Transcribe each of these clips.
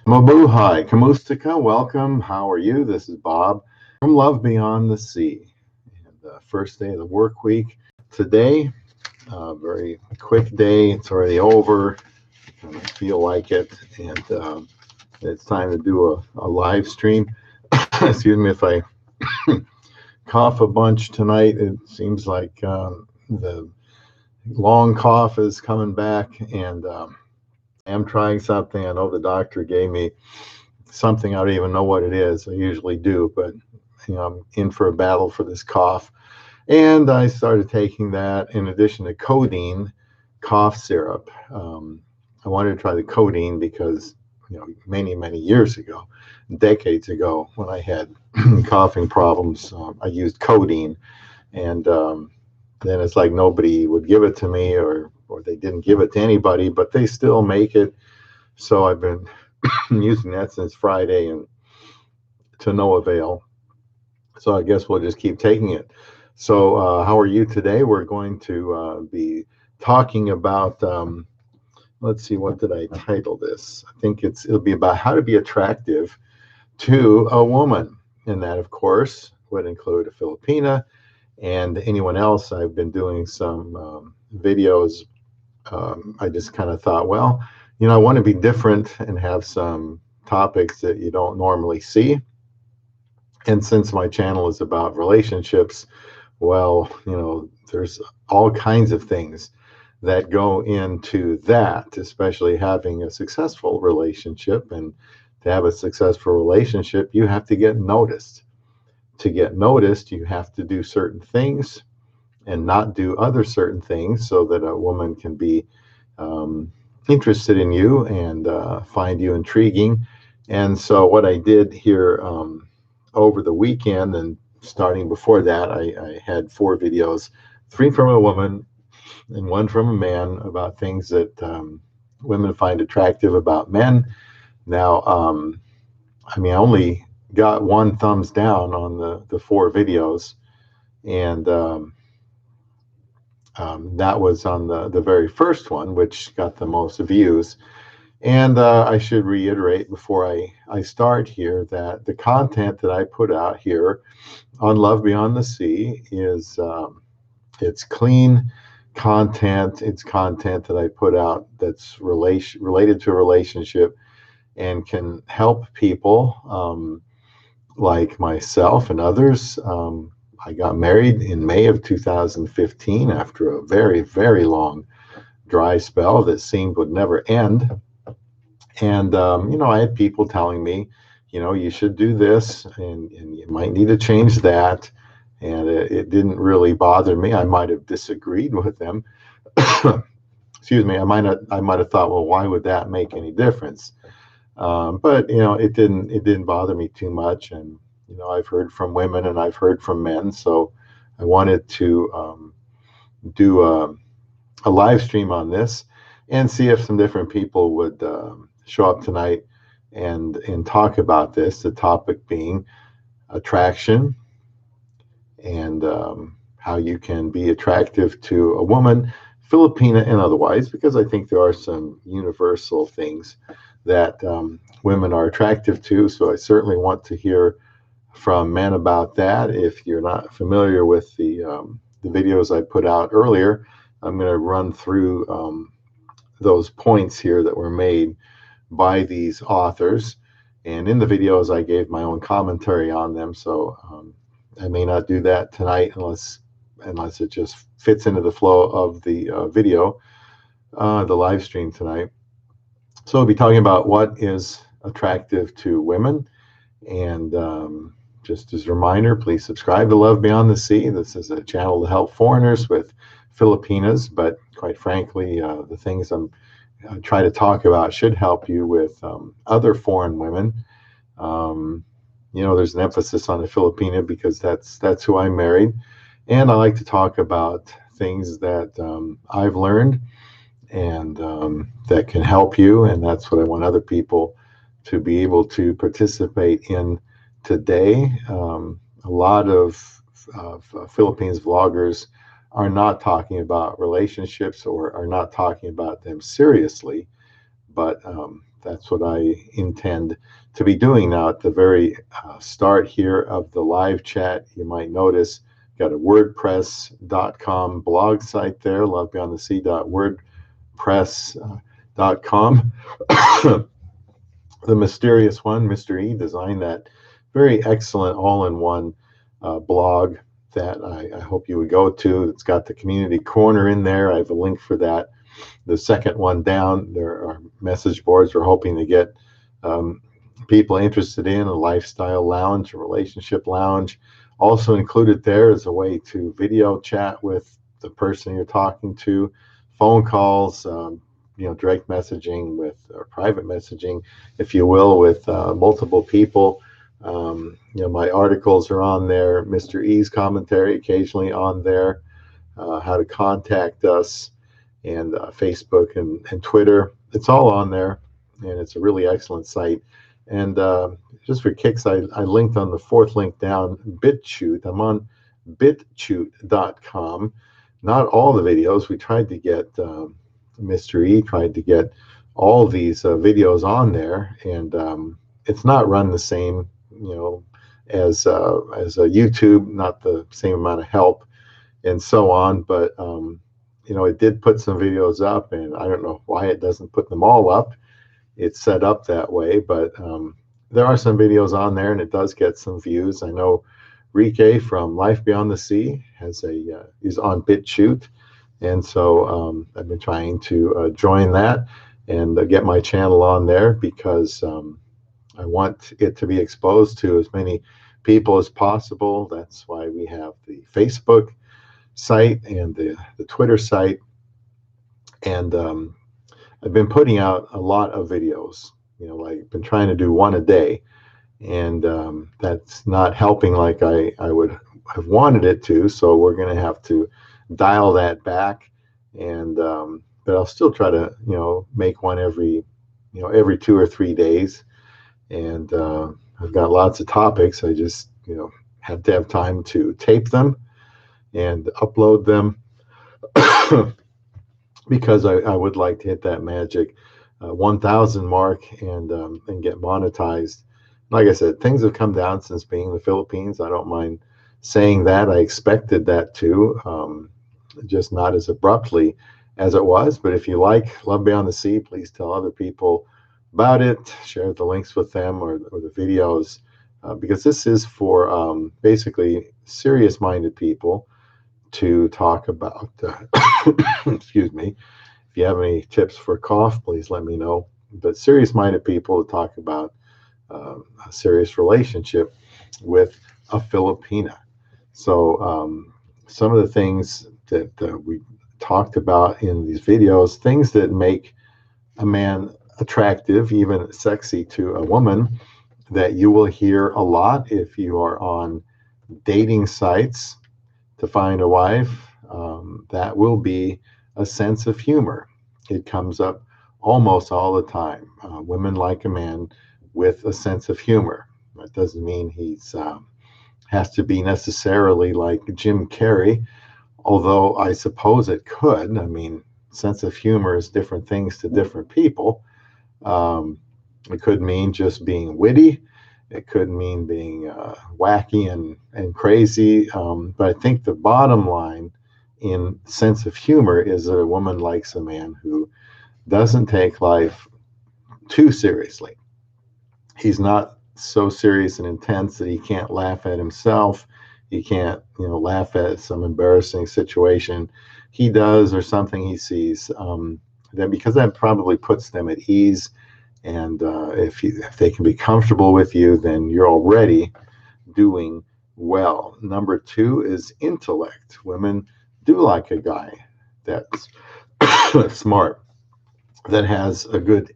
Mabuhay, Kamustika, welcome. How are you? This is Bob from Love Beyond the Sea. And first day of the work week today. Very quick day. It's already over. I feel like it. And it's time to do a live stream. Excuse me if I cough a bunch tonight. It seems like the long cough is coming back. And I'm trying something. I know the doctor gave me something. I don't even know what it is. I usually do, but I'm in for a battle for this cough. And I started taking that in addition to codeine cough syrup. I wanted to try the codeine because, many years ago, decades ago, when I had coughing problems, I used codeine. And then it's like nobody would give it to me, or they didn't give it to anybody, but they still make it. So I've been using that since Friday, and to no avail. So I guess we'll just keep taking it. So how are you today? We're going to be talking about, let's see, what did I title this? I think it'll be about how to be attractive to a woman. And that, of course, would include a Filipina and anyone else. I've been doing some videos. I just kind of thought, well, I want to be different and have some topics that you don't normally see. And since my channel is about relationships, well, there's all kinds of things that go into that, especially having a successful relationship. And to have a successful relationship, you have to get noticed. To get noticed, you have to do certain things and not do other certain things so that a woman can be interested in you and find you intriguing. And so what I did here over the weekend, and starting before that, I had 4 videos, 3 from a woman and 1 from a man, about things that women find attractive about men. Now, I only got 1 thumbs down on the 4 videos, and that was on the very first one, which got the most views. And I should reiterate before I start here that the content that I put out here on Love Beyond the Sea is it's clean content. It's content that I put out that's related to a relationship and can help people like myself and others. I got married in May of 2015 after a very, very long dry spell that seemed would never end. And, I had people telling me, you should do this and you might need to change that. And it didn't really bother me. I might have disagreed with them. Excuse me. I might have thought, well, why would that make any difference? But, it didn't bother me too much. And, I've heard from women and I've heard from men. So I wanted to do a live stream on this and see if some different people would show up tonight and talk about this. The topic being attraction and how you can be attractive to a woman, Filipina and otherwise, because I think there are some universal things that women are attractive to. So I certainly want to hear from men about that. If you're not familiar with the videos I put out earlier, I'm going to run through those points here that were made by these authors. And in the videos, I gave my own commentary on them. So I may not do that tonight unless it just fits into the flow of the video, the live stream tonight. So we'll be talking about what is attractive to women. And just as a reminder, please subscribe to Love Beyond the Sea. This is a channel to help foreigners with Filipinas, but quite frankly, the things I try to talk about should help you with other foreign women. There's an emphasis on the Filipina because that's who I married. And I like to talk about things that I've learned and that can help you. And that's what I want other people to be able to participate in today. A lot of Philippines vloggers are not talking about relationships or are not talking about them seriously, but that's what I intend to be doing now. At the very start here of the live chat, you might notice got a WordPress.com blog site there, lovebeyondthesea.wordpress.com. The mysterious one, Mr. E, designed that very excellent all-in-one blog that I hope you would go to. It's got the community corner in there. I have a link for that. The second one down, there are message boards. We're hoping to get people interested in a lifestyle lounge, a relationship lounge. Also included there is a way to video chat with the person you're talking to, phone calls, direct messaging with, or private messaging, if you will, with multiple people. My articles are on there. Mr. E's commentary occasionally on there. How to contact us, and Facebook and Twitter. It's all on there, and it's a really excellent site. And just for kicks, I linked on the fourth link down, BitShoot. I'm on BitShoot.com. Not all the videos. We tried to get, Mr. E tried to get all these videos on there, and it's not run the same, as a YouTube, not the same amount of help and so on. But it did put some videos up, and I don't know why it doesn't put them all up. It's set up that way, but there are some videos on there, and it does get some views. I know Rike from Life Beyond the Sea is on BitShoot, and so I've been trying to join that and get my channel on there, because I want it to be exposed to as many people as possible. That's why we have the Facebook site and the Twitter site, and I've been putting out a lot of videos. Like been trying to do one a day, and that's not helping like I would have wanted it to. So we're going to have to dial that back, and but I'll still try to make one every 2 or 3 days, and I've got lots of topics. I just have to have time to tape them and upload them because I would like to hit that magic 1,000 mark and get monetized. Like I said, things have come down since being in the Philippines. I don't mind saying that. I expected that too, just not as abruptly as it was. But if you like Love Beyond the Sea, please tell other people about it. Share the links with them, or the videos, because this is for basically serious-minded people to talk about. Excuse me. If you have any tips for cough, please let me know. But serious-minded people to talk about a serious relationship with a Filipina. So some of the things that we talked about in these videos, things that make a man attractive, even sexy to a woman, that you will hear a lot if you are on dating sites to find a wife. That will be a sense of humor. It comes up almost all the time. Women like a man with a sense of humor. That doesn't mean he's has to be necessarily like Jim Carrey, although I suppose it could. I mean, sense of humor is different things to different people. It could mean just being witty. It could mean being wacky and crazy. But I think the bottom line in sense of humor is that a woman likes a man who doesn't take life too seriously. He's not so serious and intense that he can't laugh at himself. He can't, laugh at some embarrassing situation he does or something he sees. Because that probably puts them at ease. And if they can be comfortable with you, then you're already doing well. Number 2 is intellect. Women do like a guy that's smart, that has a good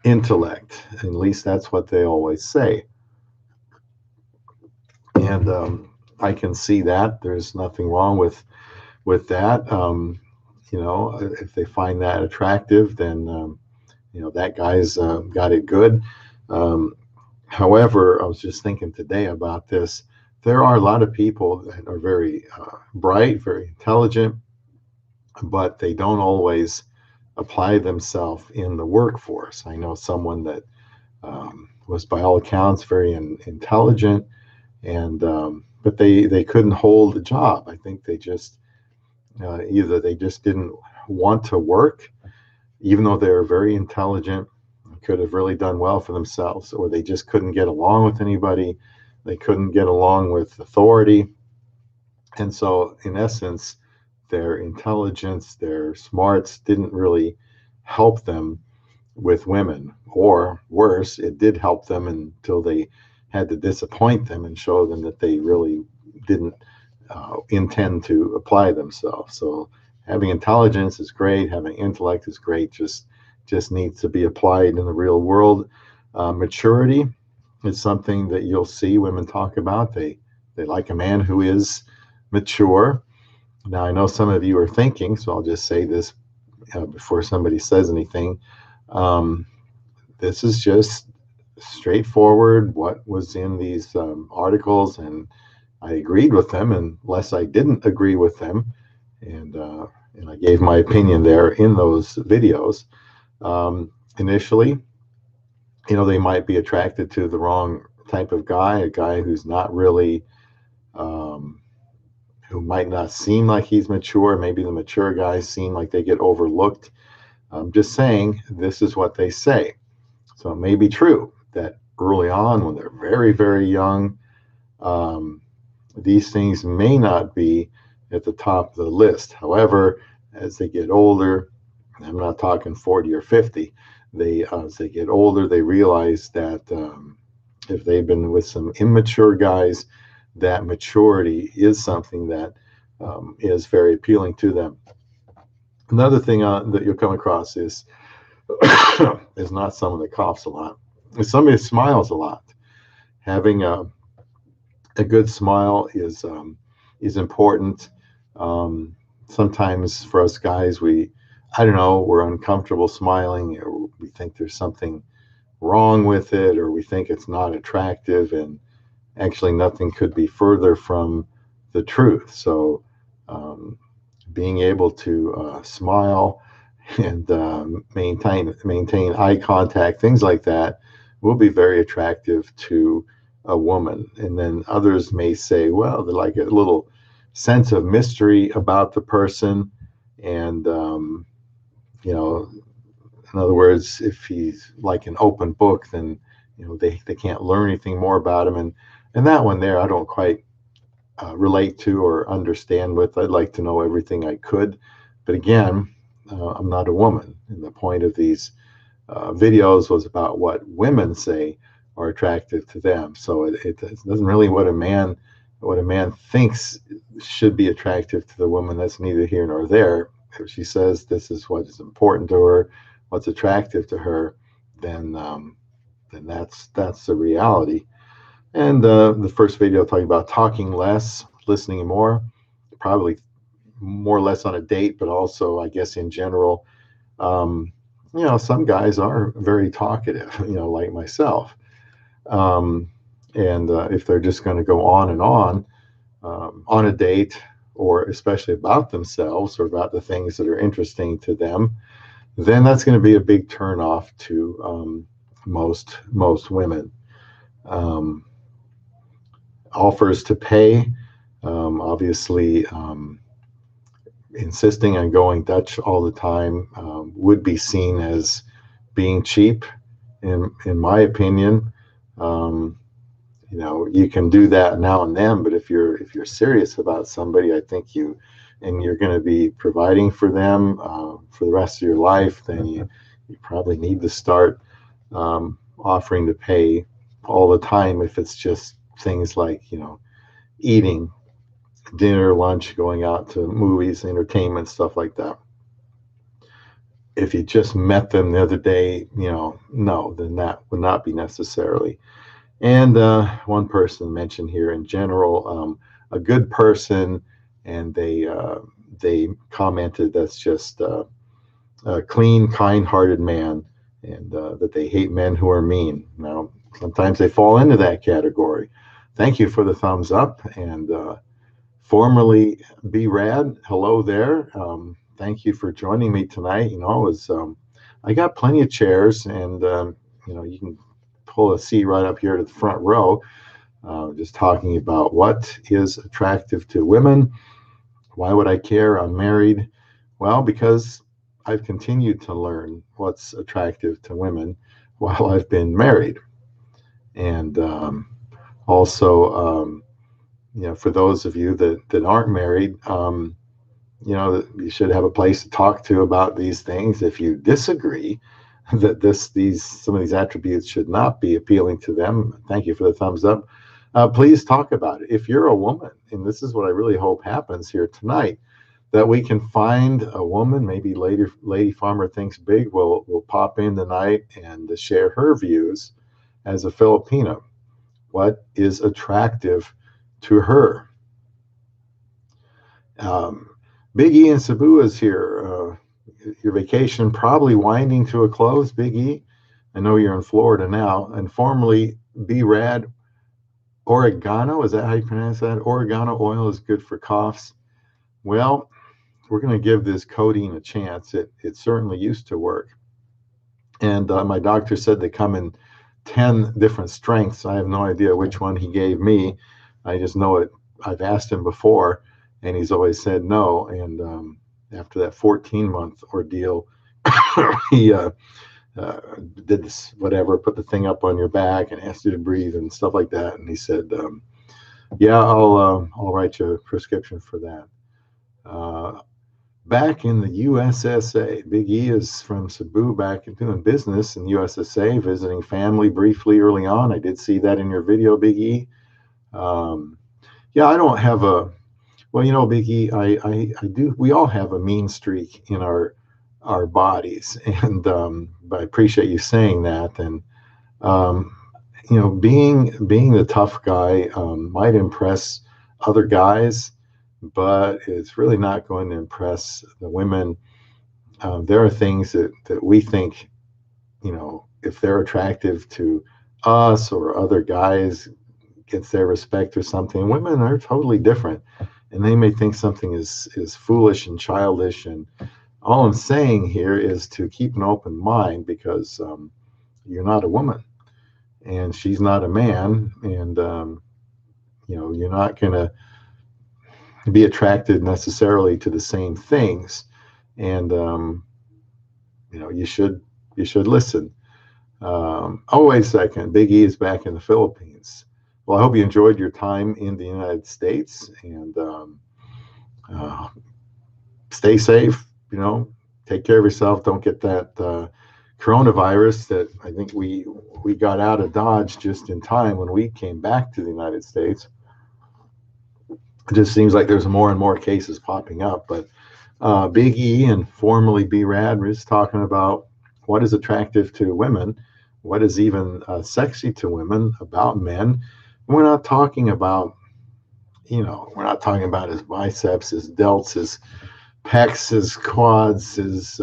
intellect. At least that's what they always say. And I can see that. There's nothing wrong with that. If they find that attractive, then that guy's got it good. However, I was just thinking today about this. There are a lot of people that are very bright, very intelligent, but they don't always apply themselves in the workforce. I know someone that was, by all accounts, very intelligent, and but they couldn't hold a job. I think they just either they just didn't want to work, even though they were very intelligent, could have really done well for themselves, or they just couldn't get along with anybody. They couldn't get along with authority. And so, in essence, their intelligence, their smarts didn't really help them with women, or worse, it did help them until they had to disappoint them and show them that they really didn't intend to apply themselves. So having intelligence is great, having intellect is great, just needs to be applied in the real world. Maturity is something that you'll see women talk about. They like a man who is mature. Now, I know some of you are thinking, so I'll just say this before somebody says anything. This is just straightforward what was in these articles, and I agreed with them unless I didn't agree with them, and I gave my opinion there in those videos. Initially, they might be attracted to the wrong type of guy, a guy who's not really who might not seem like he's mature. Maybe the mature guys seem like they get overlooked. I'm just saying, this is what they say. So it may be true that early on, when they're very, very young, these things may not be at the top of the list. However, as they get older, I'm not talking 40 or 50, as they get older, they realize that if they've been with some immature guys, that maturity is something that is very appealing to them. Another thing that you'll come across is not someone that coughs a lot. It's somebody that smiles a lot. Having a good smile is important. Sometimes for us guys, we're uncomfortable smiling, or we think there's something wrong with it, or we think it's not attractive, and actually nothing could be further from the truth. So being able to smile and maintain eye contact, things like that, will be very attractive to a woman. And then others may say, well, they like a little sense of mystery about the person, and in other words, if he's like an open book, then they can't learn anything more about him. And that one there, I don't quite relate to or understand with. I'd like to know everything I could, but again, I'm not a woman, and the point of these videos was about what women say are attractive to them. So it doesn't really what a man thinks should be attractive to the woman. That's neither here nor there. If she says this is what is important to her, what's attractive to her, then that's the reality. And the first video talking about talking less, listening more, probably more or less on a date, but also, I guess, in general. Some guys are very talkative, like myself. And if they're just going to go on and on a date, or especially about themselves or about the things that are interesting to them, then that's going to be a big turnoff to most women. Offers to pay, obviously, insisting on going Dutch all the time would be seen as being cheap, in my opinion. You can do that now and then, but if you're serious about somebody, I think you're going to be providing for them for the rest of your life, then you probably need to start offering to pay all the time, if it's just things like eating dinner, lunch, going out to movies, entertainment, stuff like that. If you just met them the other day, no, then that would not be necessarily. And one person mentioned here in general, a good person, and they commented that's just a clean, kind-hearted man, and that they hate men who are mean. Now, sometimes they fall into that category. Thank you for the thumbs up, and formerly Be Rad, hello there. thank you for joining me tonight. I got plenty of chairs, and you can pull a seat right up here to the front row. Just talking about what is attractive to women. Why would I care? I'm married. Well, because I've continued to learn what's attractive to women while I've been married. And also, for those of you that aren't married, you should have a place to talk to about these things. If you disagree that some of these attributes should not be appealing to them, thank you for the thumbs up. Please talk about it. If you're a woman, and this is what I really hope happens here tonight, that we can find a woman, maybe Lady Farmer Thinks Big will pop in tonight and share her views as a Filipina. What is attractive to her? Big E in Cebu is here. Your vacation probably winding to a close, Big E. I know you're in Florida now. And formerly B-Rad Oregano, is that how you pronounce that? Oregano oil is good for coughs. Well, we're going to give this codeine a chance. It certainly used to work. And my doctor said they come in 10 different strengths. I have no idea which one he gave me. I just know it. I've asked him before, and he's always said no. And after that 14-month ordeal, he did this, whatever, put the thing up on your back and asked you to breathe and stuff like that. And he said, yeah, I'll write you a prescription for that. Back in the USSA, Big E is from Cebu, back and doing business in USSA, visiting family briefly early on. I did see that in your video, Big E. Yeah, I don't have well, Big E, I do. We all have a mean streak in our bodies, and but I appreciate you saying that. And being the tough guy might impress other guys, but it's really not going to impress the women. There are things that we think, if they're attractive to us or other guys, gets their respect or something. Women are totally different, and they may think something is foolish and childish. And all I'm saying here is to keep an open mind, because you're not a woman, and she's not a man, and you're not going to be attracted necessarily to the same things. And you should listen. Wait a second. Big E is back in the Philippines. Well, I hope you enjoyed your time in the United States, and stay safe. Take care of yourself. Don't get that coronavirus that I think we got out of Dodge just in time when we came back to the United States. It just seems like there's more and more cases popping up. But Big E and formerly B-Rad, we're just talking about what is attractive to women, what is even sexy to women about men. We're not talking about, we're not talking about his biceps, his delts, his pecs, his quads, his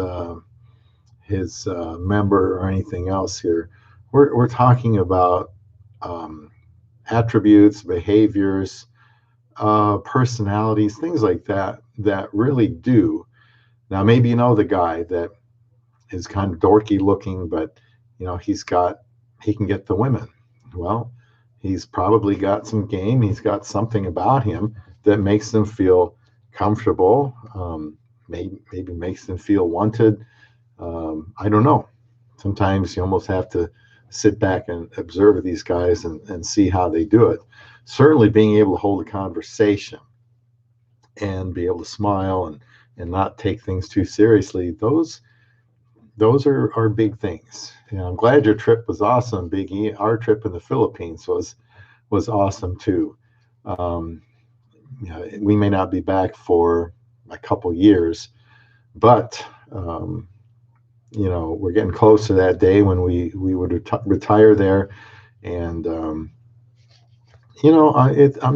member, or anything else here. We're talking about attributes, behaviors, personalities, things like that really do. Now, maybe the guy that is kind of dorky looking, but he can get the women. Well, he's probably got some game. He's got something about him that makes them feel comfortable, maybe makes them feel wanted. I don't know. Sometimes you almost have to sit back and observe these guys and see how they do it. Certainly being able to hold a conversation and be able to smile and not take things too seriously, those are big things. I'm glad your trip was awesome, Big E. Our trip in the Philippines was awesome too. We may not be back for a couple years, but we're getting close to that day when we would retire there. And I'm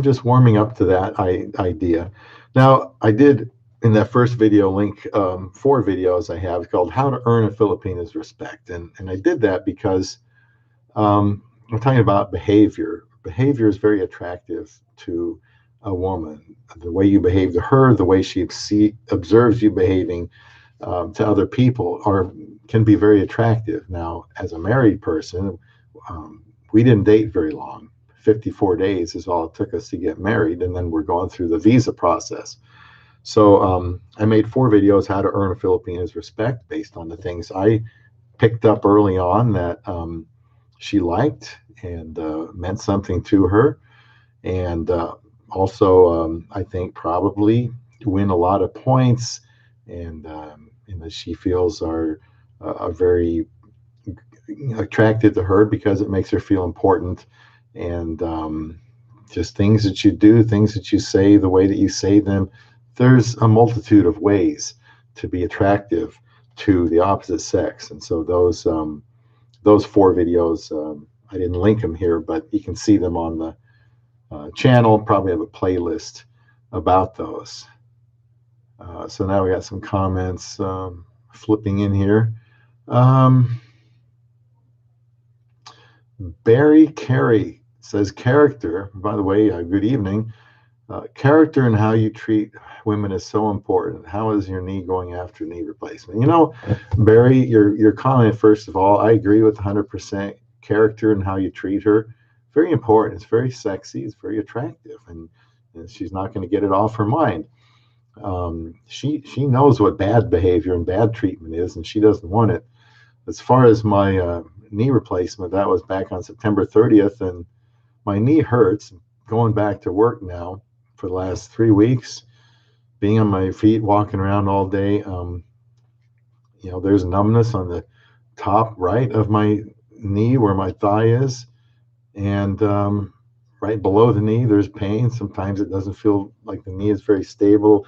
just warming up to that idea. Now, I did in that first video link 4 videos I have called How to Earn a Filipina's Respect. And I did that because I'm talking about behavior. Behavior is very attractive to a woman. The way you behave to her, the way she observes you behaving to other people can be very attractive. Now, as a married person, we didn't date very long. 54 days is all it took us to get married, and then we're going through the visa process. So I made 4 videos how to earn a Filipina's respect based on the things I picked up early on that she liked and meant something to her. And also, I think probably win a lot of points, and that she feels are very attracted to her because it makes her feel important. And just things that you do, things that you say, the way that you say them, there's a multitude of ways to be attractive to the opposite sex. And so those 4 videos, I didn't link them here, but you can see them on the channel. Probably have a playlist about those. So now we got some comments flipping in here. Barry Carey says, character, by the way, good evening. Character and how you treat women is so important. How is your knee going after knee replacement? You know, Barry, your comment, first of all, I agree with 100%. Character and how you treat her, very important. It's very sexy. It's very attractive, and she's not going to get it off her mind. She knows what bad behavior and bad treatment is, and she doesn't want it. As far as my knee replacement, that was back on September 30th, and my knee hurts. Going back to work now for the last 3 weeks, being on my feet, walking around all day. You know, there's numbness on the top right of my knee where my thigh is, and right below the knee there's pain. Sometimes it doesn't feel like the knee is very stable.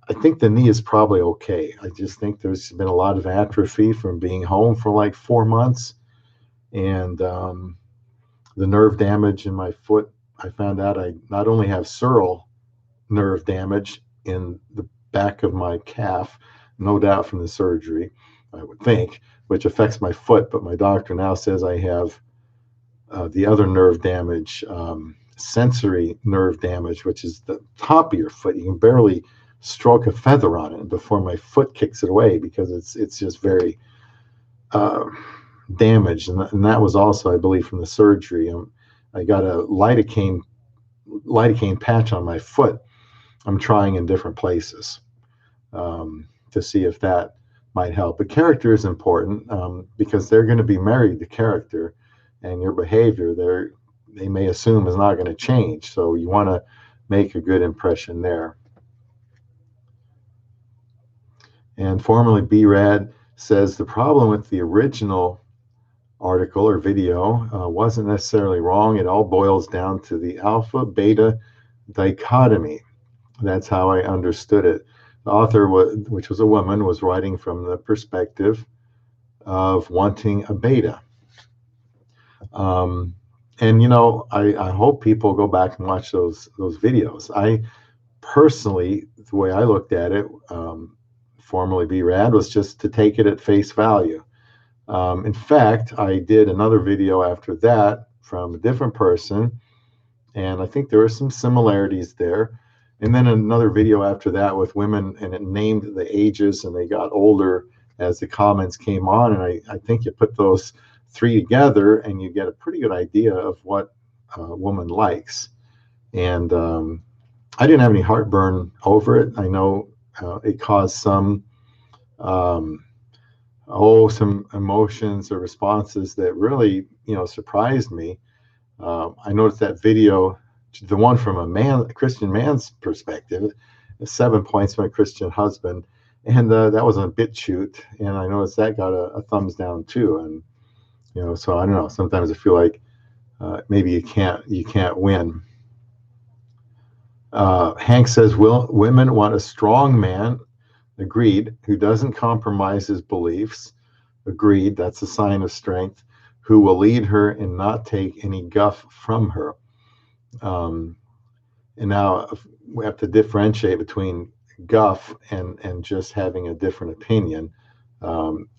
I think the knee is probably okay. I just think there's been a lot of atrophy from being home for like 4 months, and the nerve damage in my foot. I found out I not only have sural nerve damage in the back of my calf, no doubt from the surgery, I would think, which affects my foot, but my doctor now says I have the other nerve damage, sensory nerve damage, which is the top of your foot. You can barely stroke a feather on it before my foot kicks it away because it's just very damaged. And that was also, I believe, from the surgery. I got a lidocaine patch on my foot. I'm trying in different places to see if that might help. But character is important because they're going to be married to character, and your behavior they may assume is not going to change. So you want to make a good impression there. And formerly BRAD says the problem with the original article or video wasn't necessarily wrong. It all boils down to the alpha beta dichotomy. That's how I understood it. The author, which was a woman, was writing from the perspective of wanting a beta. And you know, I hope people go back and watch those videos. I personally, the way I looked at it, formerly BRAD, was just to take it at face value. In fact, I did another video after that from a different person, and I think there were some similarities there. And then another video after that with women, and it named the ages, and they got older as the comments came on. And I think you put those 3 together and you get a pretty good idea of what a woman likes. And I didn't have any heartburn over it. I know it caused some emotions or responses that really, surprised me. I noticed that video, the one from a Christian man's perspective, 7 points from a Christian husband, and that was on BitShoot, and I noticed that got a thumbs down too. And so I don't know. Sometimes I feel like maybe you can't win. Hank says, women want a strong man. Agreed. Who doesn't compromise his beliefs. Agreed. That's a sign of strength. Who will lead her and not take any guff from her. And now we have to differentiate between guff and just having a different opinion.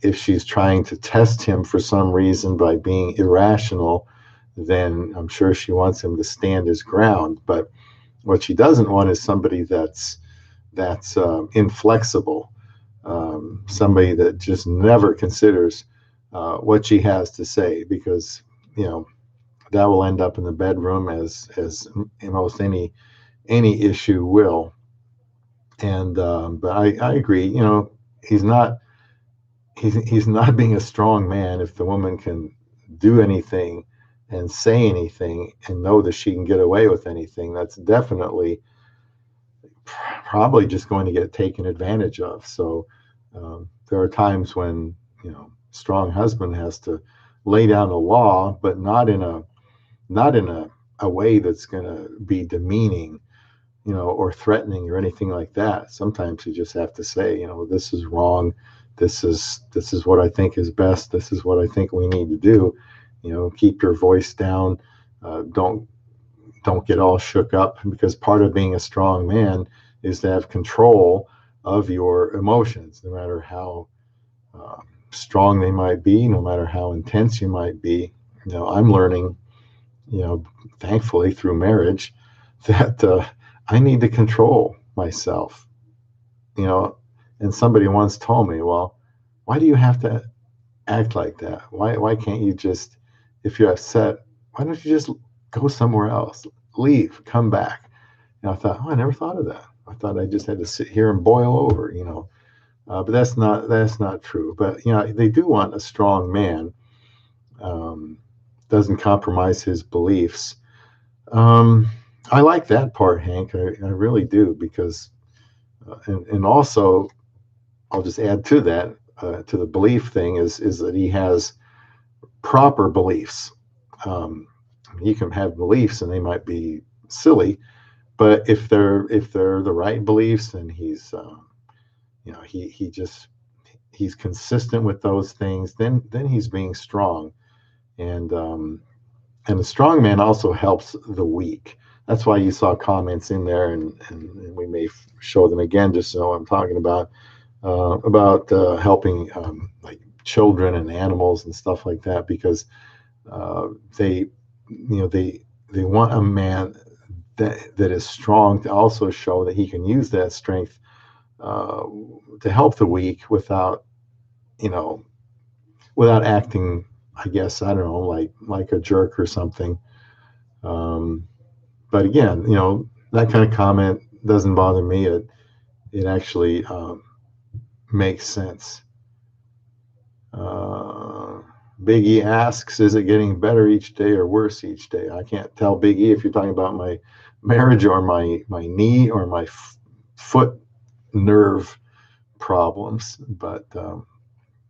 If she's trying to test him for some reason by being irrational, then I'm sure she wants him to stand his ground. But What she doesn't want is somebody that's inflexible, somebody that just never considers what she has to say, because that will end up in the bedroom as almost any issue will. And but I agree. He's not he's not being a strong man if the woman can do anything and say anything and know that she can get away with anything. That's definitely probably just going to get taken advantage of. So there are times when strong husband has to lay down the law, but not in a way that's going to be demeaning, or threatening or anything like that. Sometimes you just have to say, this is wrong. This is what I think is best. This is what I think we need to do. Keep your voice down. Don't get all shook up, because part of being a strong man is to have control of your emotions, no matter how strong they might be, no matter how intense you might be. I'm learning, thankfully through marriage, that I need to control myself. And somebody once told me, well, why do you have to act like that? Why can't you just, if you're upset, why don't you just go somewhere else, leave, come back? And I thought, I never thought of that. I thought I just had to sit here and boil over, but that's not true. But they do want a strong man, doesn't compromise his beliefs. I like that part, Hank. I really do, because and also I'll just add to that, to the belief thing, is that he has proper beliefs. You can have beliefs and they might be silly, but if they're the right beliefs, and he's he's consistent with those things, then he's being strong. And the strong man also helps the weak. That's why you saw comments in there, and we may show them again just to know what I'm talking about helping like children and animals and stuff like that, because they want a man that is strong to also show that he can use that strength to help the weak without acting, I guess, I don't know, like a jerk or something. But again, that kind of comment doesn't bother me. It actually makes sense. Big E asks, is it getting better each day or worse each day? I can't tell, Big E, if you're talking about my marriage or my knee or my foot nerve problems, but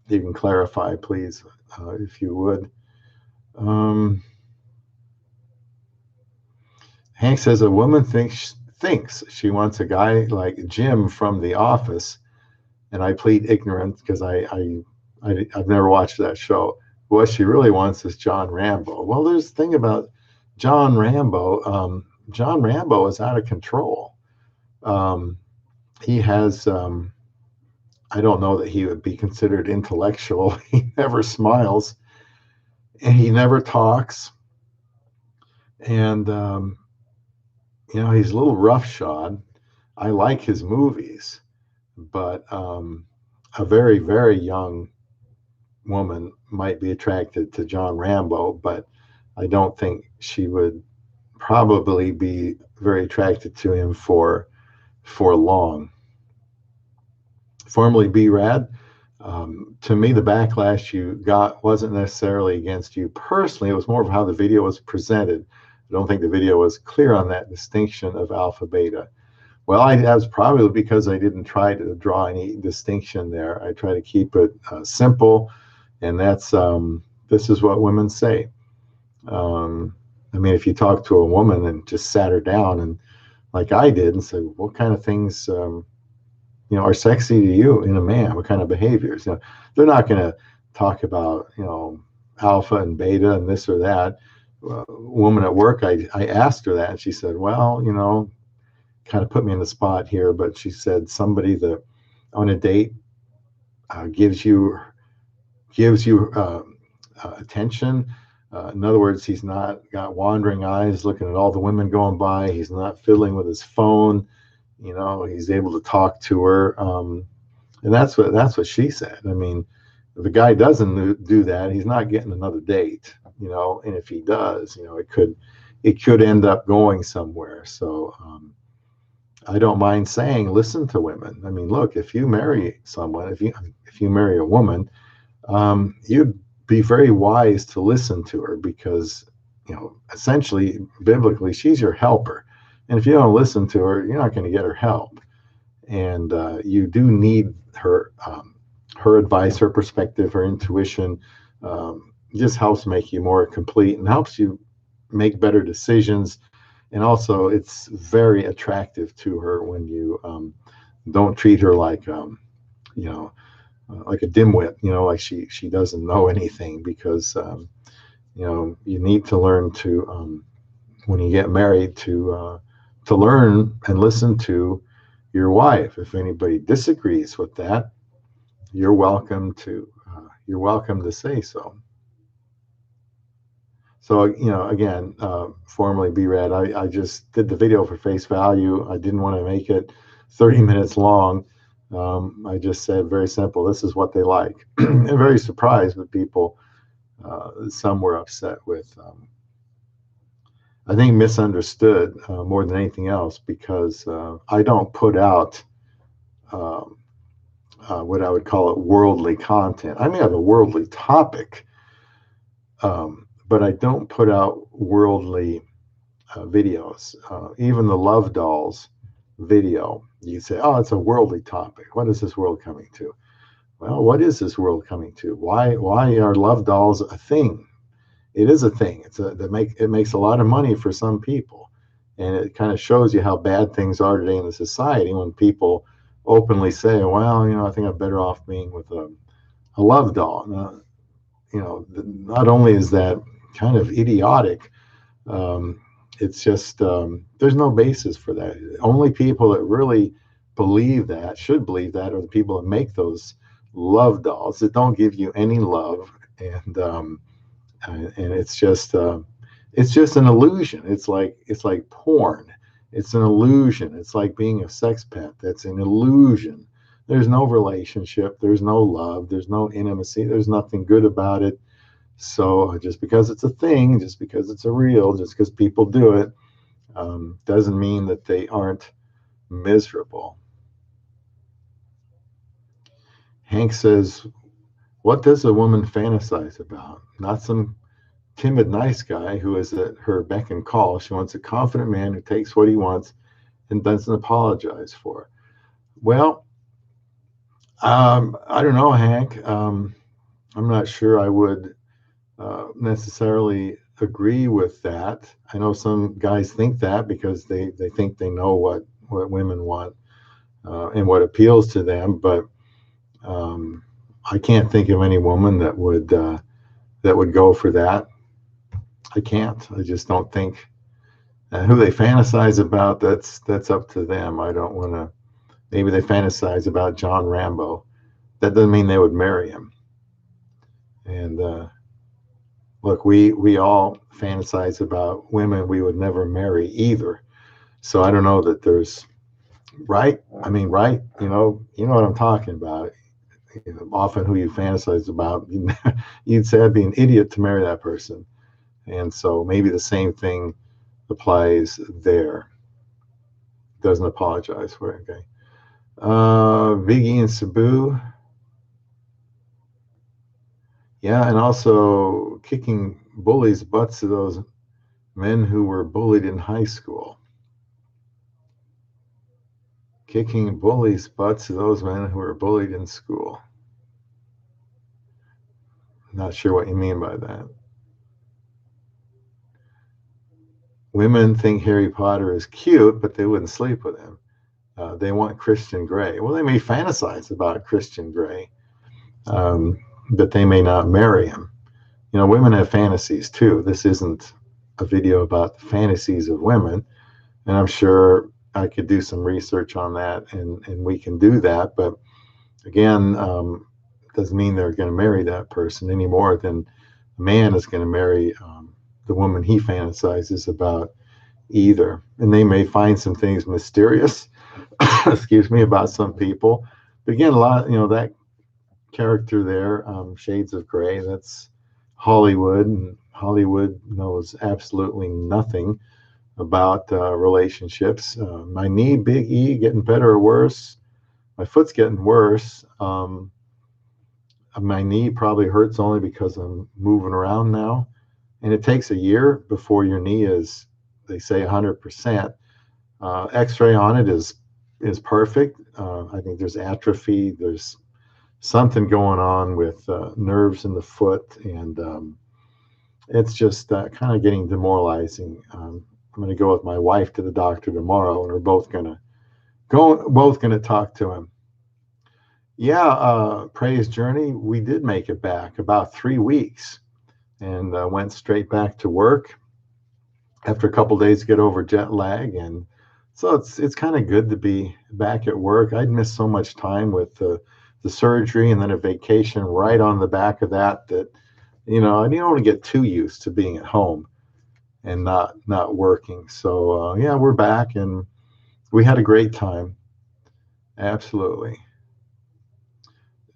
you can clarify, please, if you would. Hank says, a woman thinks she wants a guy like Jim from The Office, and I plead ignorance because I've never watched that show. What she really wants is John Rambo. Well, there's the thing about John Rambo. John Rambo is out of control. He has, I don't know that he would be considered intellectual. He never smiles, and he never talks. And, he's a little roughshod. I like his movies, but a very, very young woman might be attracted to John Rambo, but I don't think she would probably be very attracted to him for long. Formerly B-Rad, to me, the backlash you got wasn't necessarily against you personally. It was more of how the video was presented. I don't think the video was clear on that distinction of alpha beta. Well, that was probably because I didn't try to draw any distinction there. I try to keep it simple, and that's this is what women say. I mean, if you talk to a woman and just sat her down and, like I did, and said, what kind of things are sexy to you in a man? What kind of behaviors? They're not going to talk about alpha and beta and this or that. Woman at work, I asked her that, and she said, well, kind of put me in the spot here, but she said somebody that on a date gives you attention, In other words, he's not got wandering eyes looking at all the women going by. He's not fiddling with his phone. You know, he's able to talk to her. And that's what she said. I mean, if a guy doesn't do that, he's not getting another date, you know, and if he does, you know, it could end up going somewhere. So I don't mind saying, listen to women. I mean, look, if you marry someone, if you marry a woman, you'd be very wise to listen to her, because, you know, essentially, biblically, she's your helper. And if you don't listen to her, you're not going to get her help. And you do need her advice, her perspective, her intuition. Just helps make you more complete and helps you make better decisions. And also, it's very attractive to her when you don't treat her like, you know, like a dimwit, you know, like she doesn't know anything, because, you know, you need to learn to, when you get married, to learn and listen to your wife. If anybody disagrees with that, you're welcome to say so. So, you know, again, formerly BRAD, I just did the video for face value. I didn't want to make it 30 minutes long. I just said, very simple, this is what they like. And very surprised with people. Some were upset with, I think, misunderstood more than anything else, because I don't put out what I would call it worldly content. I may have a worldly topic, but I don't put out worldly videos. Even the Love Dolls video, you say, oh, it's a worldly topic. What is this world coming to? Well, what is this world coming to? Why are love dolls a thing? It is a thing. It makes a lot of money for some people, and it kind of shows you how bad things are today in the society when people openly say, well, you know, I think I'm better off being with a love doll. Now, you know, not only is that kind of idiotic, it's just there's no basis for that. Only people that really should believe that, are the people that make those love dolls that don't give you any love, and it's just an illusion. It's like porn. It's an illusion. It's like being a sex pet. That's an illusion. There's no relationship. There's no love. There's no intimacy. There's nothing good about it. So just because it's a thing, just because it's a real, just because people do it, doesn't mean that they aren't miserable. Hank says, what does a woman fantasize about? Not some timid, nice guy who is at her beck and call. She wants a confident man who takes what he wants and doesn't apologize for it. Well, I don't know, Hank. I'm not sure I would necessarily agree with that. I know some guys think that because they think they know what women want and what appeals to them, but I can't think of any woman that would go for that. I can't. I just don't think. Who they fantasize about, that's up to them. I don't want to. Maybe they fantasize about John Rambo. That doesn't mean they would marry him. And look, we all fantasize about women we would never marry either. So I don't know that there's right. I mean, right? You know what I'm talking about. You know, often who you fantasize about, you'd say I'd be an idiot to marry that person. And so maybe the same thing applies there. Doesn't apologize for it. Okay. Viggy and Cebu. Yeah, and also kicking bullies' butts to those men who were bullied in high school. Kicking bullies' butts to those men who were bullied in school. Not sure what you mean by that. Women think Harry Potter is cute, but they wouldn't sleep with him. They want Christian Grey. Well, they may fantasize about Christian Grey, but they may not marry him. You know, women have fantasies too. This isn't a video about the fantasies of women, and I'm sure I could do some research on that, and we can do that. But again, doesn't mean they're going to marry that person any more than a man is going to marry the woman he fantasizes about either. And they may find some things mysterious, excuse me, about some people. But again, a lot, that character there, Shades of Grey, that's Hollywood, and Hollywood knows absolutely nothing about relationships. My knee, big E, getting better or worse? My foot's getting worse. My knee probably hurts only because I'm moving around now. And it takes a year before your knee is, they say, 100%. X-ray on it is perfect. I think there's atrophy. There's something going on with nerves in the foot, and it's just kind of getting demoralizing. I'm going to go with my wife to the doctor tomorrow, and we're both going to talk to him. Yeah, Praise Journey, we did make it back about 3 weeks, and went straight back to work after a couple days to get over jet lag. And so it's kind of good to be back at work. I'd missed so much time with the surgery and then a vacation right on the back of that I didn't want to get too used to being at home and not working. So yeah, we're back, and we had a great time. Absolutely.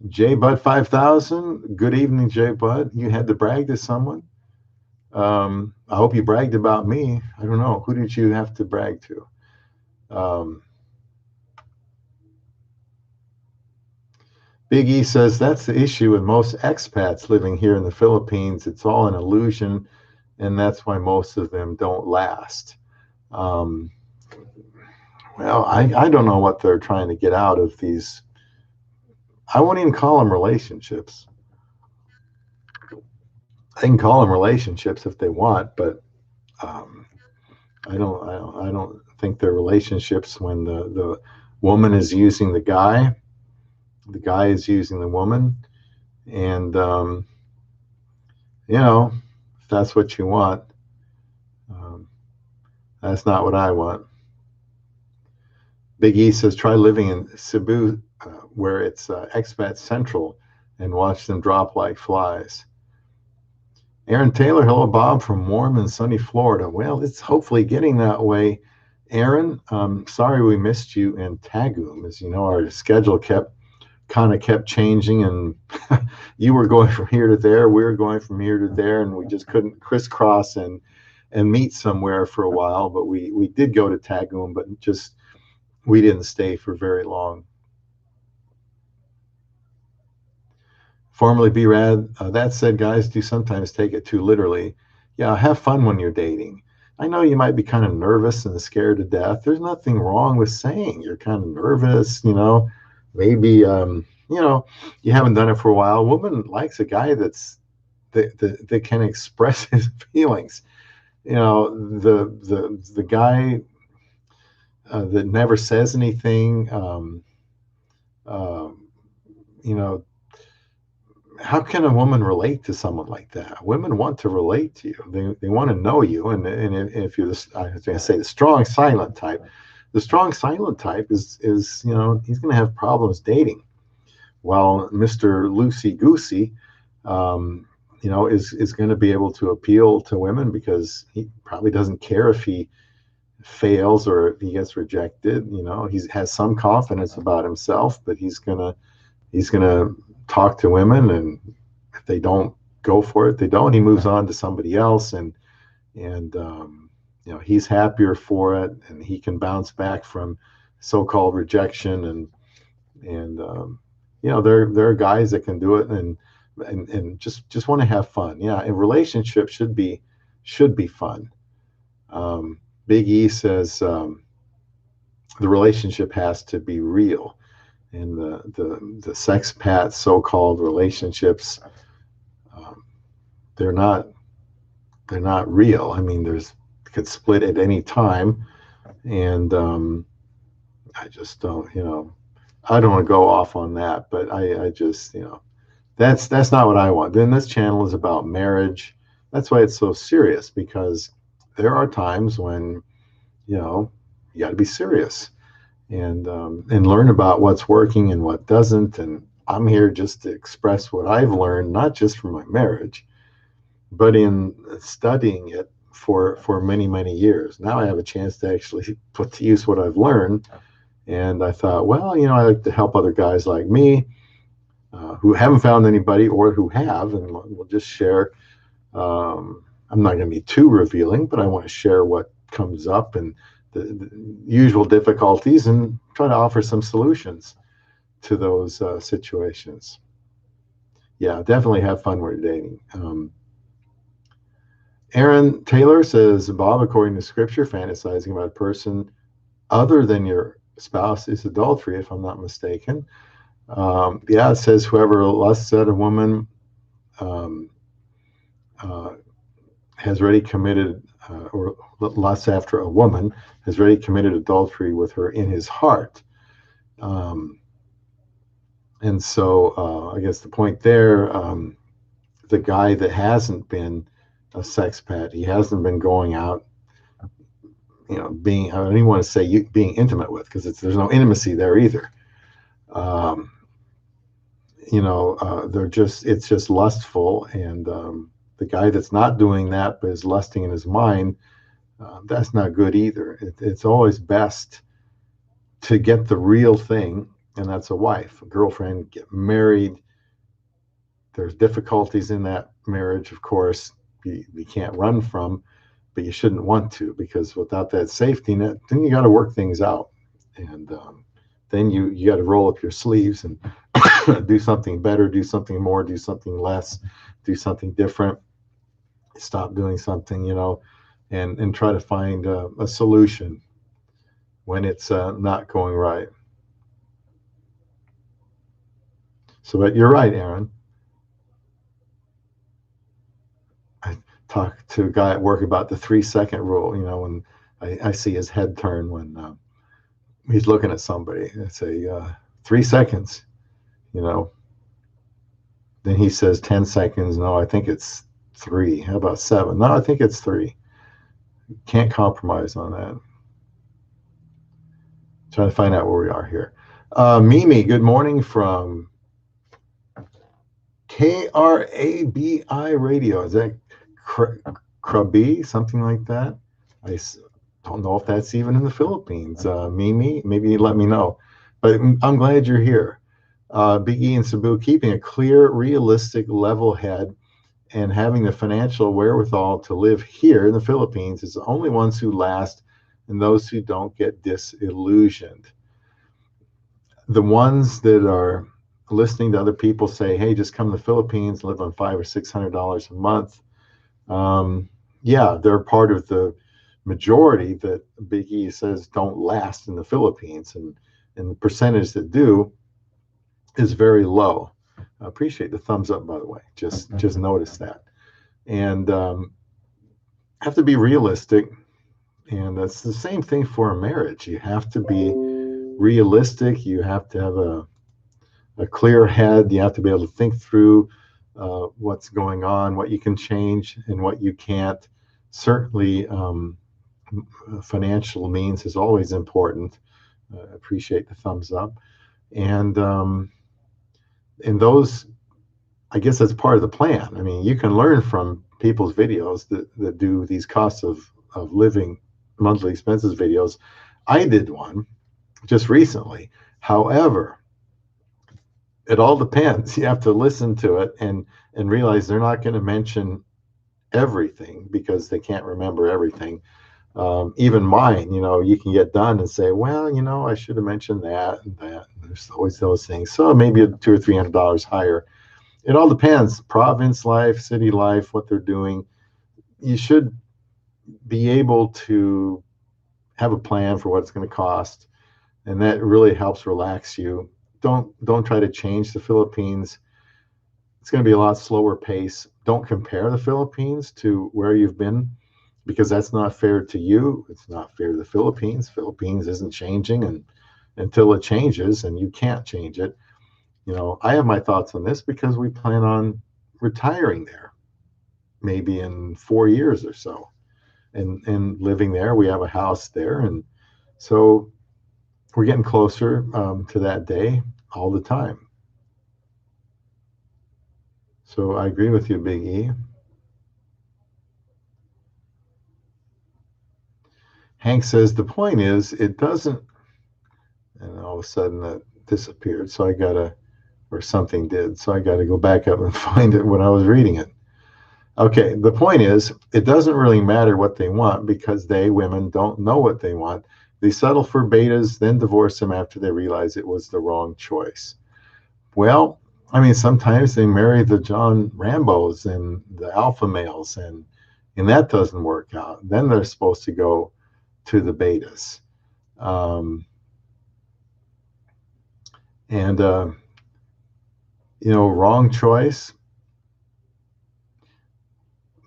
J Bud 5000, good evening, J Bud. You had to brag to someone. I hope you bragged about me. I don't know. Who did you have to brag to? Big E says that's the issue with most expats living here in the Philippines. It's all an illusion, and that's why most of them don't last. Well, I don't know what they're trying to get out of these. I won't even call them relationships. They can call them relationships if they want, but I don't think they're relationships when the woman is using the guy is using the woman, and if that's what you want, that's not what I want. Big E says try living in Cebu, where it's expat central, and watch them drop like flies. Aaron Taylor, hello, Bob, from warm and sunny Florida. Well, it's hopefully getting that way. Aaron, sorry we missed you in Tagum. As you know, our schedule kept changing, and you were going from here to there, we were going from here to there, and we just couldn't crisscross and meet somewhere for a while. But we did go to Tagum, but just we didn't stay for very long. Formerly B-Rad, that said, guys do sometimes take it too literally. Yeah, have fun when you're dating. I know you might be kind of nervous and scared to death. There's nothing wrong with saying you're kind of nervous, maybe, you haven't done it for a while. A woman likes a guy that can express his feelings. The guy that never says anything, how can a woman relate to someone like that? Women want to relate to you. They want to know you. And if you're I was going to say the strong silent type is he's going to have problems dating. While Mr. Loosey Goosey, is going to be able to appeal to women because he probably doesn't care if he fails or if he gets rejected. He has some confidence about himself, but he's gonna talk to women, and if they don't go for it, they don't. He moves on to somebody else, and he's happier for it, and he can bounce back from so-called rejection, and there are guys that can do it and just want to have fun. Yeah, a relationship should be fun. Big E says the relationship has to be real. And the sexpat so-called relationships, they're not real. I mean, could split at any time, and I just don't, I don't want to go off on that, but I just, that's not what I want. Then this channel is about marriage. That's why it's so serious, because there are times when, you got to be serious. And learn about what's working and what doesn't. And I'm here just to express what I've learned, not just from my marriage. but in studying it for many, many years, now I have a chance to actually put to use what I've learned. And I thought, well, I like to help other guys like me who haven't found anybody or who have, and we'll just share. I'm not going to be too revealing, but I want to share what comes up and the usual difficulties and try to offer some solutions to those situations. Yeah, definitely have fun when you're dating. Aaron Taylor says, Bob, according to scripture, fantasizing about a person other than your spouse is adultery, if I'm not mistaken. Yeah, it says whoever lusts at a woman um, has already committed, or lusts after a woman, has already committed adultery with her in his heart. And so I guess the point there, the guy that hasn't been a sex pet, he hasn't been going out, being, I don't even want to say being intimate with, because there's no intimacy there either. It's just lustful, and the guy that's not doing that but is lusting in his mind, that's not good either. It's always best to get the real thing, and that's a wife, a girlfriend, get married. There's difficulties in that marriage, of course, you can't run from, but you shouldn't want to, because without that safety net, then you got to work things out, and then you got to roll up your sleeves and do something better, do something more, do something less, do something different, stop doing something, and try to find a solution when it's not going right. So, but you're right, Aaron. I talked to a guy at work about the 3-second rule, when I see his head turn when he's looking at somebody. I say, 3 seconds, Then he says 10 seconds. No, I think it's 3. How about 7? No, I think it's 3. Can't compromise on that. Trying to find out where we are here. Mimi, good morning from KRABI Radio. Is that Krabi, something like that? I don't know if that's even in the Philippines. Mimi, maybe you let me know. But I'm glad you're here. Big E and Cebu, keeping a clear, realistic, level head and having the financial wherewithal to live here in the Philippines is the only ones who last, and those who don't get disillusioned. The ones that are listening to other people say, hey, just come to the Philippines, live on $500 or $600 a month. Yeah, they're part of the majority that Big E says don't last in the Philippines, and the percentage that do is very low. I appreciate the thumbs up, by the way. Just notice that. And have to be realistic. And that's the same thing for a marriage. You have to be realistic. You have to have a clear head. You have to be able to think through what's going on, what you can change and what you can't. Certainly, financial means is always important. Appreciate the thumbs up. And those, I guess that's part of the plan. I mean, you can learn from people's videos that do these costs of living, monthly expenses videos. I did one just recently. However, it all depends. You have to listen to it and realize they're not going to mention everything because they can't remember everything. Even mine, you can get done and say, well, I should have mentioned that and that. There's always those things. So maybe $200 or $300 higher. It all depends. Province life, city life, what they're doing. You should be able to have a plan for what it's going to cost, and that really helps relax you. Don't try to change the Philippines. It's going to be a lot slower pace. Don't compare the Philippines to where you've been, because that's not fair to you. It's not fair to the Philippines. Philippines isn't changing, and until it changes, and you can't change it. I have my thoughts on this because we plan on retiring there, maybe in 4 years or so, and living there. We have a house there, and so we're getting closer to that day all the time. So I agree with you, Big E. Hank says the point is it doesn't, and all of a sudden that disappeared. So I gotta, or something did. So I got to go back up and find it when I was reading it. Okay, the point is, it doesn't really matter what they want because they, women, don't know what they want. They settle for betas, then divorce them after they realize it was the wrong choice. Well, I mean, sometimes they marry the John Rambos and the alpha males, and that doesn't work out. Then they're supposed to go to the betas. You know, wrong choice.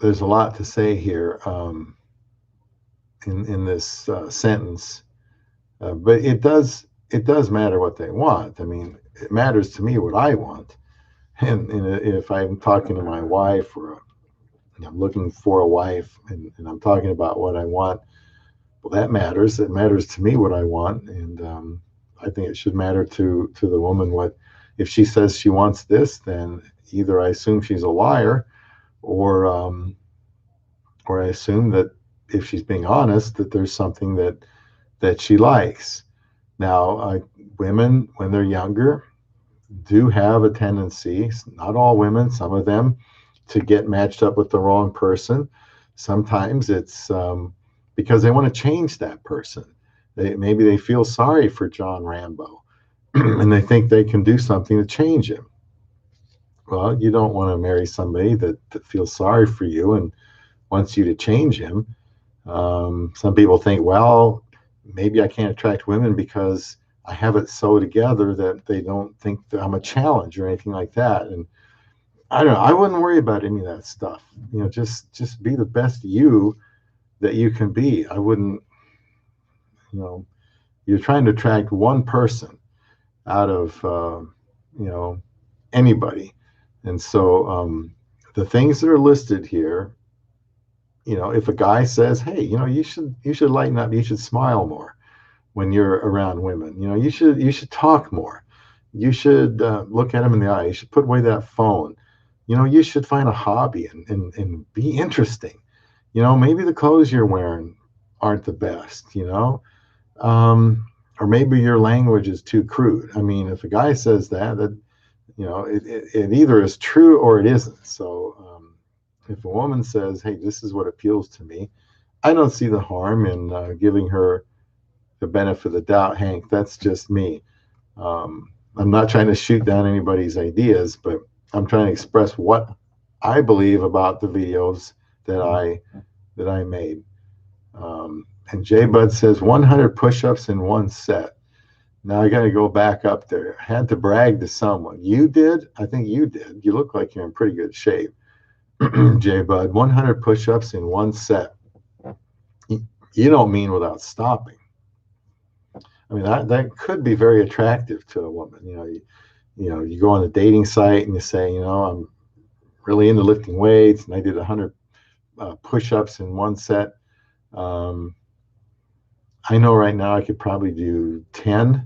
There's a lot to say here in this sentence, but it does matter what they want. I mean, it matters to me what I want, and if I'm talking to my wife or I'm looking for a wife and I'm talking about what I want, well, that matters. It matters to me what I want, and I think it should matter to the woman what if she says she wants this, then either I assume she's a liar, or I assume that if she's being honest, that there's something that she likes. Now, women, when they're younger, do have a tendency, not all women, some of them, to get matched up with the wrong person. Sometimes it's because they want to change that person. Maybe they feel sorry for John Rambo and they think they can do something to change him. Well, you don't want to marry somebody that feels sorry for you and wants you to change him. Some people think, well, maybe I can't attract women because I have it so together that they don't think that I'm a challenge or anything like that. And I don't know, I wouldn't worry about any of that stuff. You know, just be the best you that you can be. I wouldn't, you know, you're trying to attract one person out of, you know, anybody. And so the things that are listed here, you know, if a guy says, hey, you know, you should lighten up, you should smile more when you're around women, you know, you should talk more, you should look at them in the eye, you should put away that phone, you know, you should find a hobby and be interesting, you know, maybe the clothes you're wearing aren't the best, you know, or maybe your language is too crude. I mean, if a guy says that you know, it either is true or it isn't. So if a woman says, hey, this is what appeals to me, I don't see the harm in giving her the benefit of the doubt. Hank, that's just me. I'm not trying to shoot down anybody's ideas, but I'm trying to express what I believe about the videos that I made. And Jay Bud says 100 push-ups in one set. Now I got to go back up there. I had to brag to someone. You did? I think you did. You look like you're in pretty good shape. Jay Bud, 100 push-ups in one set. You don't mean without stopping. I mean, that could be very attractive to a woman. You know, you go on a dating site and you say, you know, I'm really into lifting weights, and I did 100 push-ups in one set. I know right now I could probably do 10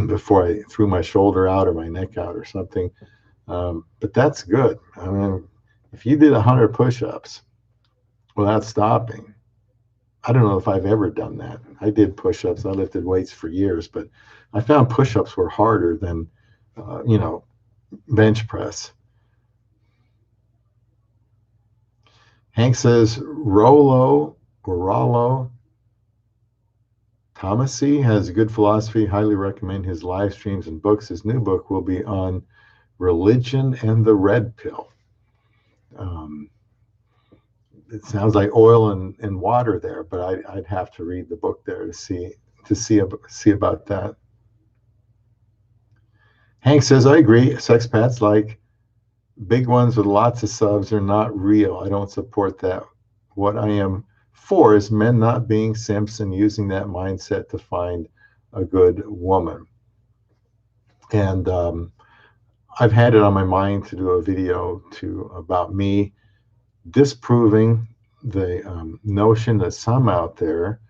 before I threw my shoulder out or my neck out or something. But that's good. I mean, if you did 100 push-ups without stopping, I don't know if I've ever done that. I did push-ups. I lifted weights for years, but I found push-ups were harder than, you know, bench press. Hank says, Rollo Thomasy has a good philosophy. Highly recommend his live streams and books. His new book will be on religion and the red pill. It sounds like oil and water there, but I'd have to read the book there to see about that. Hank says, I agree. Sexpats like big ones with lots of subs are not real. I don't support that. What I am for is men not being simps and using that mindset to find a good woman. And I've had it on my mind to do a video about me disproving the notion that some out there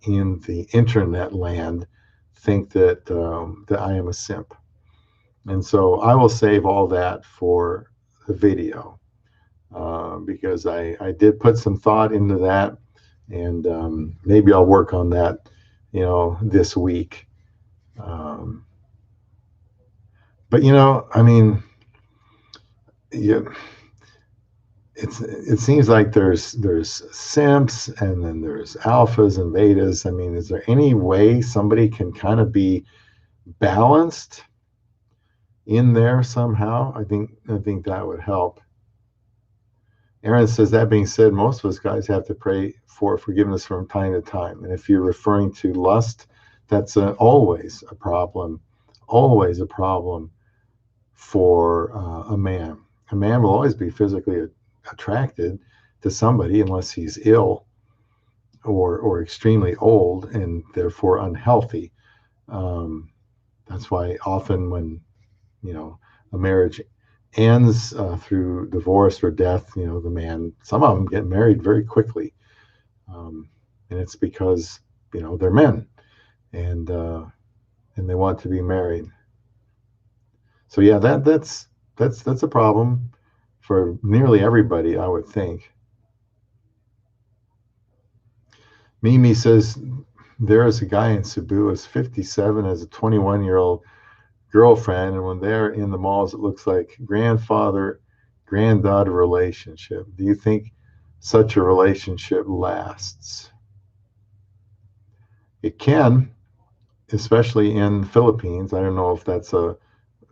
in the internet land think that that I am a simp. And so I will save all that for the video because I did put some thought into that. And maybe I'll work on that, this week. But I mean, yeah, it seems like there's simps, and then there's alphas and betas. I mean, is there any way somebody can kind of be balanced in there somehow? I think that would help. Aaron says, that being said, most of us guys have to pray for forgiveness from time to time. And if you're referring to lust, that's always a problem for a man. A man will always be physically attracted to somebody unless he's ill or extremely old and therefore unhealthy. That's why often when a marriage ends through divorce or death, some of them get married very quickly, and it's because they're men, and they want to be married. So yeah, that's a problem for nearly everybody, I would think. Mimi says there is a guy in Cebu who's 57, has a 21-year-old girlfriend, and when they're in the malls, it looks like grandfather granddaughter relationship. Do you think such a relationship lasts? It can, especially in the Philippines. I don't know if that's a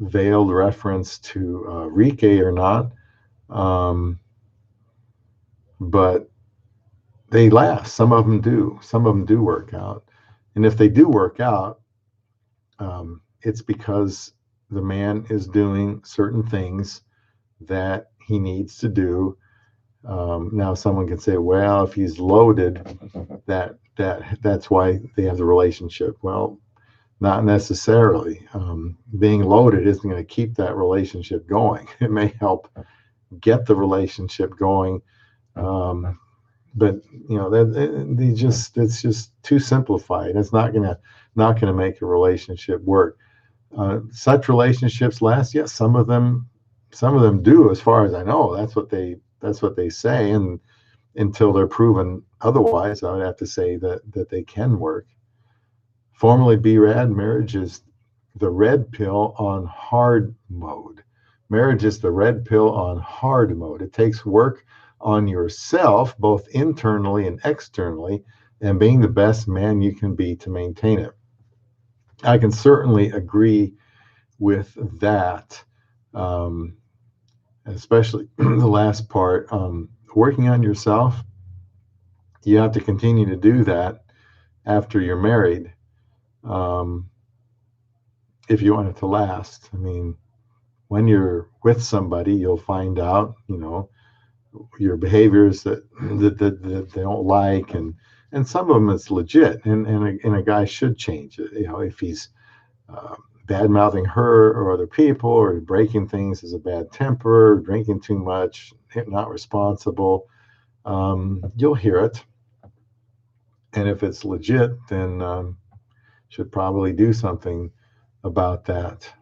veiled reference to Rike or not, but they last. Some of them do work out, and if they do work out, it's because the man is doing certain things that he needs to do. Now someone can say, well, if he's loaded, that's why they have the relationship. Well, not necessarily. Being loaded isn't going to keep that relationship going. It may help get the relationship going, but it's just too simplified. It's not gonna make a relationship work. Such relationships last. Yes, some of them do, as far as I know. That's what they say, and until they're proven otherwise, I would have to say that they can work. Formerly BRAD, marriage is the red pill on hard mode. Marriage is the red pill on hard mode. It takes work on yourself, both internally and externally, and being the best man you can be to maintain it. I can certainly agree with that, especially the last part. Working on yourself, you have to continue to do that after you're married, if you want it to last. I mean, when you're with somebody, you'll find out, your behaviors that they don't like, and some of them it's legit, and a guy should change it. If he's bad mouthing her or other people, or breaking things as a bad temper, drinking too much, not responsible, you'll hear it. And if it's legit, then should probably do something about that.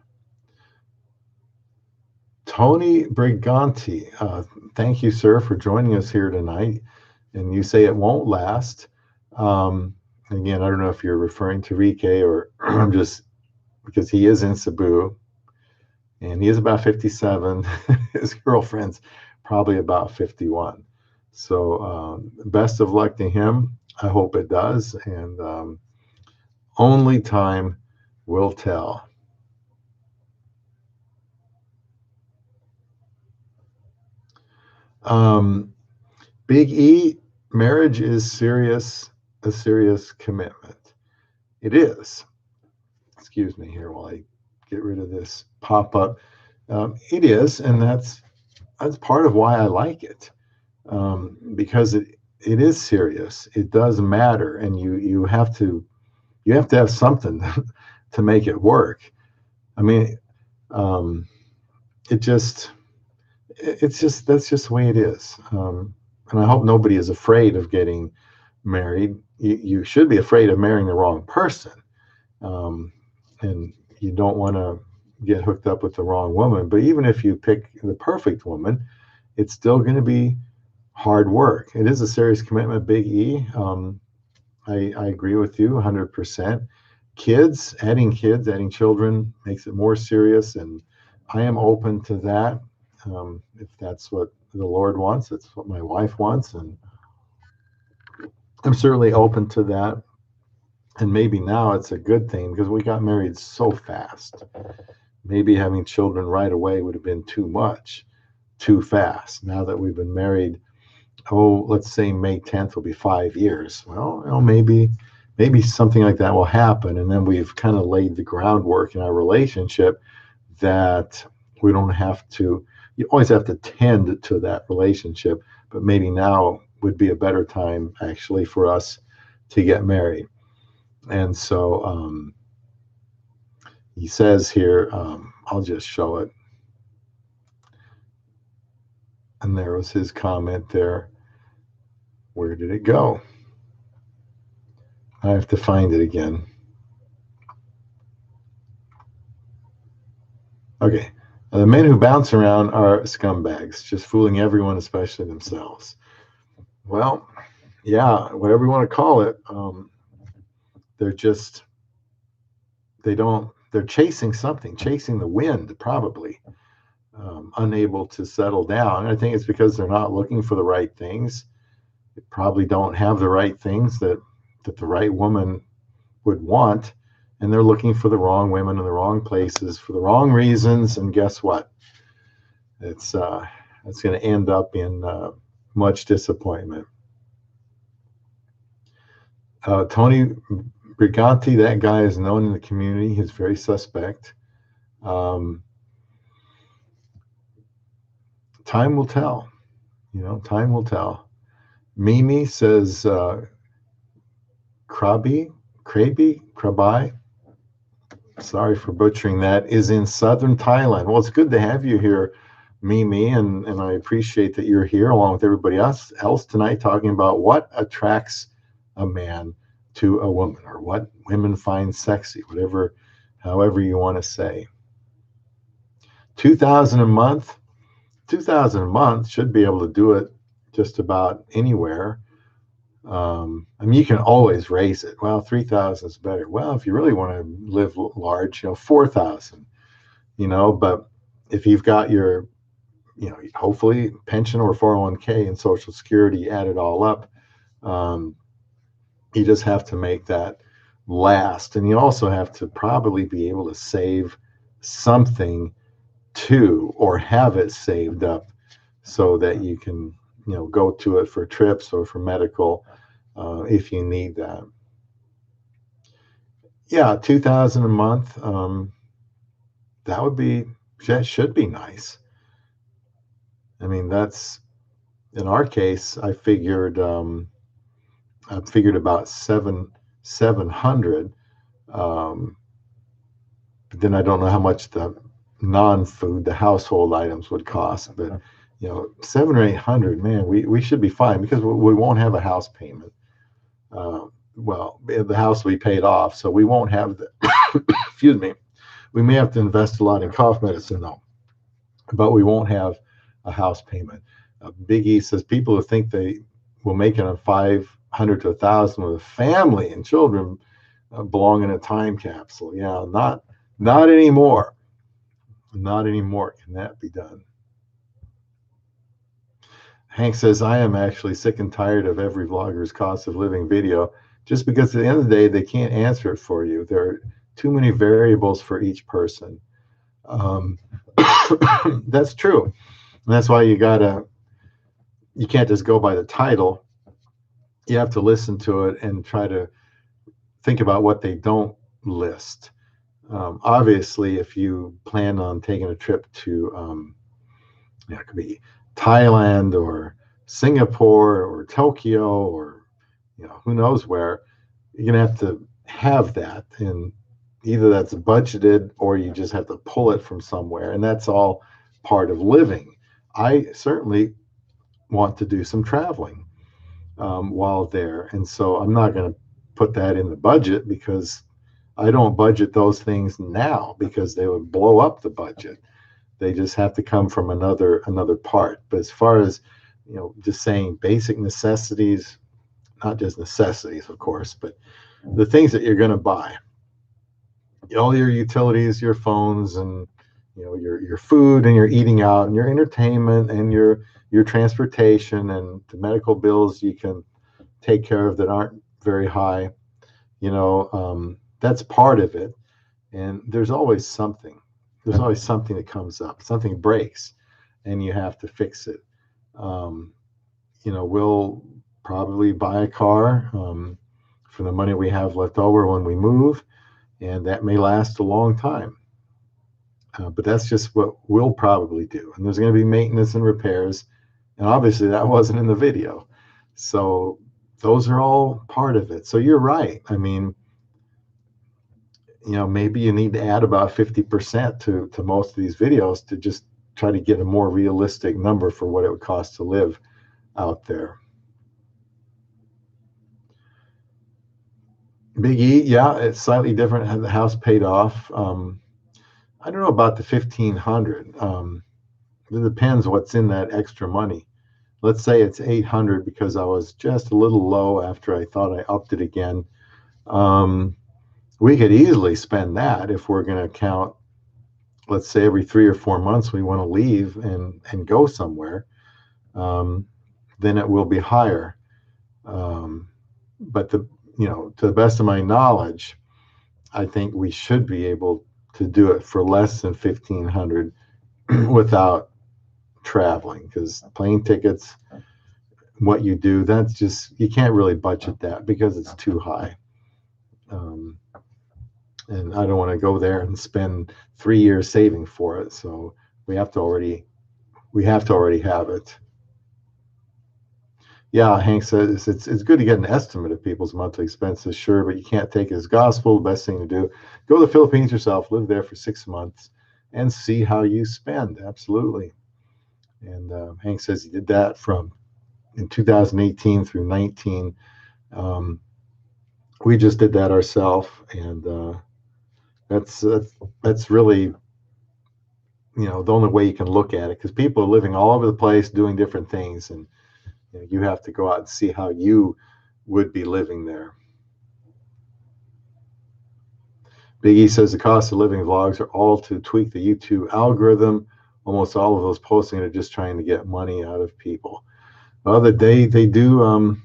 Tony Briganti, thank you, sir, for joining us here tonight. And you say it won't last. Again, I don't know if you're referring to Rike or I'm just, because he is in Cebu and he is about 57. His girlfriend's probably about 51. So best of luck to him. I hope it does. And only time will tell. Big E, marriage is a serious commitment. It is. Excuse me here while I get rid of this pop-up. It is, and that's part of why I like it, because it is serious. It does matter, and you have to have something to make it work. I mean, that's just the way it is. And I hope nobody is afraid of getting married. You should be afraid of marrying the wrong person. And you don't want to get hooked up with the wrong woman. But even if you pick the perfect woman, it's still going to be hard work. It is a serious commitment, Big E. I agree with you 100%. Adding children makes it more serious, and I am open to that. If that's what the Lord wants, it's what my wife wants, and I'm certainly open to that. And maybe now it's a good thing because we got married so fast. Maybe having children right away would have been too much, too fast. Now that we've been married, let's say May 10th will be 5 years. Well, maybe something like that will happen, and then we've kind of laid the groundwork in our relationship that we don't have to. You always have to tend to that relationship, but maybe now would be a better time actually for us to get married. And so he says here, I'll just show it. And there was his comment there. Where did it go? I have to find it again. Okay. The men who bounce around are scumbags, just fooling everyone, especially themselves. Well, yeah, whatever you want to call it. They're chasing something, chasing the wind, probably, unable to settle down. And I think it's because they're not looking for the right things. They probably don't have the right things that the right woman would want. And they're looking for the wrong women in the wrong places for the wrong reasons. And guess what? It's going to end up in much disappointment. Tony Briganti, that guy is known in the community. He's very suspect. Time will tell. Time will tell. Mimi says, Krabi, sorry for butchering that, is in southern Thailand. Well, it's good to have you here, Mimi, and I appreciate that you're here along with everybody else tonight talking about what attracts a man to a woman, or what women find sexy, however you want to say. 2,000 a month. 2,000 a month should be able to do it just about anywhere. I mean, you can always raise it. Well, 3,000 is better. Well, if you really want to live large, 4,000, but if you've got your, hopefully pension or 401k and Social Security, add it all up, you just have to make that last. And you also have to probably be able to save something too, or have it saved up so that you can, go to it for trips or for medical if you need that. Yeah, 2,000 a month. That should be nice. I mean, that's, in our case, I figured about 700. But then I don't know how much the non-food, the household items would cost, but 700 or 800, man, we should be fine because we won't have a house payment. Well, the house will be paid off, so we won't have the, excuse me, we may have to invest a lot in cough medicine though, but we won't have a house payment. Big E says people who think they will make it on 500 to 1,000 with a family and children belong in a time capsule. Yeah, not anymore. Not anymore. Can that be done? Hank says, I am actually sick and tired of every vlogger's cost of living video, just because at the end of the day, they can't answer it for you. There are too many variables for each person. That's true. And that's why you can't just go by the title. You have to listen to it and try to think about what they don't list. Obviously, if you plan on taking a trip to, it could be Thailand or Singapore or Tokyo or who knows where, you're gonna have to have that, and either that's budgeted or you just have to pull it from somewhere, and that's all part of living. I certainly want to do some traveling while there, and so I'm not going to put that in the budget because I don't budget those things now because they would blow up the budget. They just have to come from another part. But as far as just saying basic necessities, not just necessities, of course, but the things that you're going to buy, all your utilities, your phones, and your food, and your eating out, and your entertainment, and your transportation, and the medical bills you can take care of that aren't very high. That's part of it. And there's always something. There's always something that comes up. Something breaks, and you have to fix it. We'll probably buy a car for the money we have left over when we move, and that may last a long time. But that's just what we'll probably do. And there's going to be maintenance and repairs, and obviously that wasn't in the video. So those are all part of it. So you're right. I mean, maybe you need to add about 50% to most of these videos to just try to get a more realistic number for what it would cost to live out there. Big E, yeah, it's slightly different. Had the house paid off. I don't know about the 1,500. It depends what's in that extra money. Let's say it's 800 because I was just a little low after I thought I upped it again. We could easily spend that if we're going to count, let's say every 3 or 4 months we want to leave and go somewhere, then it will be higher. But to the best of my knowledge, I think we should be able to do it for less than 1,500 without traveling, because plane tickets, what you do, that's just, you can't really budget that because it's too high. And I don't want to go there and spend 3 years saving for it. So we have to already have it. Yeah, Hank says it's good to get an estimate of people's monthly expenses, sure, but you can't take it as gospel. The best thing to do, go to the Philippines yourself, live there for 6 months, and see how you spend. Absolutely. And Hank says he did that from in 2018 through 19. We just did that ourselves, and that's really, the only way you can look at it, because people are living all over the place doing different things, and you have to go out and see how you would be living there. Big E says the cost of living vlogs are all to tweak the YouTube algorithm. Almost all of those posting are just trying to get money out of people. Well, they do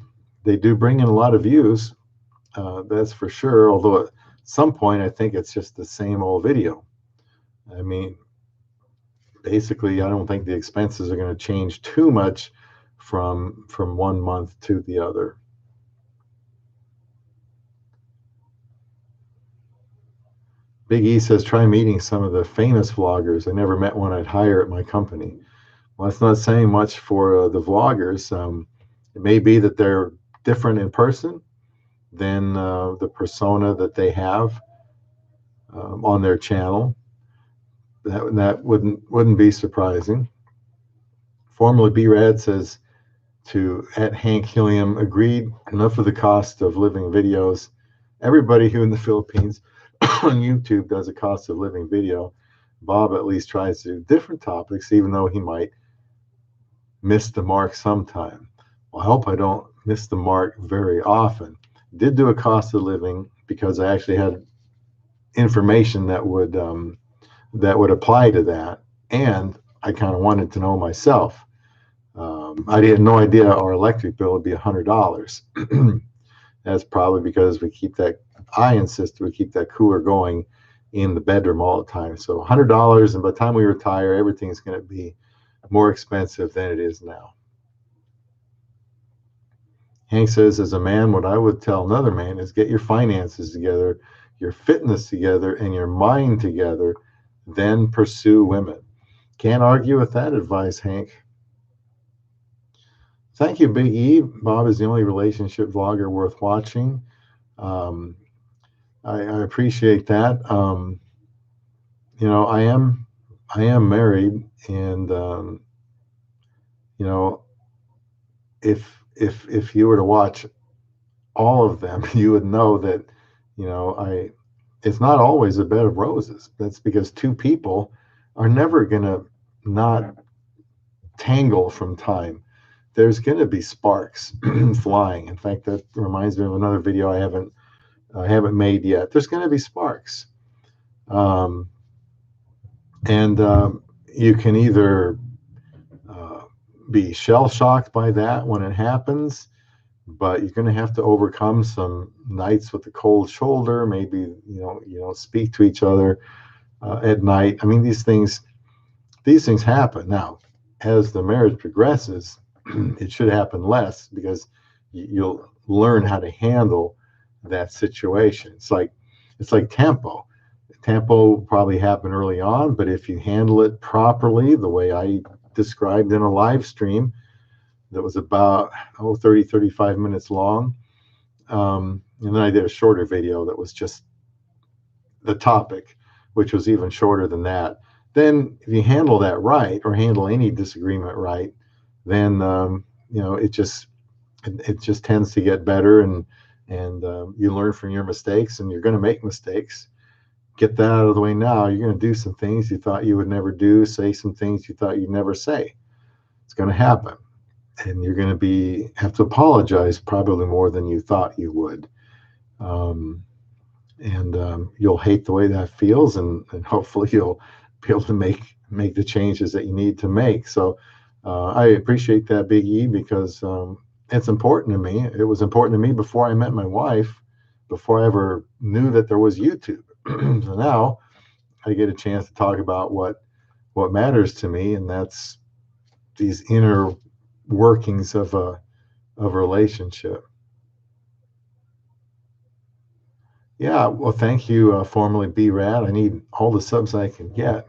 bring in a lot of views, that's for sure. Although at some point, I think it's just the same old video. I mean, basically, I don't think the expenses are going to change too much from 1 month to the other. Big E says, try meeting some of the famous vloggers. I never met one I'd hire at my company. Well, that's not saying much for the vloggers. It may be that they're different in person than the persona that they have on their channel. That wouldn't be surprising. Formerly B-Rad says, at Hank Helium, agreed, enough of the cost of living videos. Everybody who in the Philippines on YouTube does a cost of living video. Bob at least tries to do different topics, even though he might miss the mark sometime. Well, I hope I don't miss the mark very often. Did do a cost of living because I actually had information that would apply to that, and I kind of wanted to know myself. I had no idea our electric bill would be $100. That's probably because I insist we keep that cooler going in the bedroom all the time. So $100, and by the time we retire, everything's going to be more expensive than it is now. Hank says, as a man, what I would tell another man is get your finances together, your fitness together, and your mind together, then pursue women. Can't argue with that advice, Hank. Thank you, Big E. Bob is the only relationship vlogger worth watching. I appreciate that. I am married, and if you were to watch all of them, you would know that it's not always a bed of roses. That's because two people are never gonna not tangle from time there's going to be sparks flying. In fact, that reminds me of another video I haven't made yet. There's going to be sparks, um, and you can either uh, be shell shocked by that when it happens, but you're going to have to overcome some nights with a cold shoulder. Maybe you don't speak to each other at night. I mean, these things happen. Now, as the marriage progresses, it should happen less because you'll learn how to handle that situation. It's like tempo. Tempo probably happen early on, but if you handle it properly, the way I described in a live stream that was about 35 minutes long, and then I did a shorter video that was just the topic, which was even shorter than that. Then if you handle that right, or handle any disagreement right, then it just tends to get better, and you learn from your mistakes, and you're going to make mistakes. Get that out of the way now. You're going to do some things you thought you would never do, say some things you thought you'd never say. It's going to happen, and you're going to have to apologize probably more than you thought you would. You'll hate the way that feels, and hopefully you'll be able to make the changes that you need to make. So I appreciate that, Big E, because it's important to me. It was important to me before I met my wife, before I ever knew that there was YouTube. So now I get a chance to talk about what matters to me, and that's these inner workings of a relationship. Yeah, well, thank you, formerly B-Rad. I need all the subs I can get,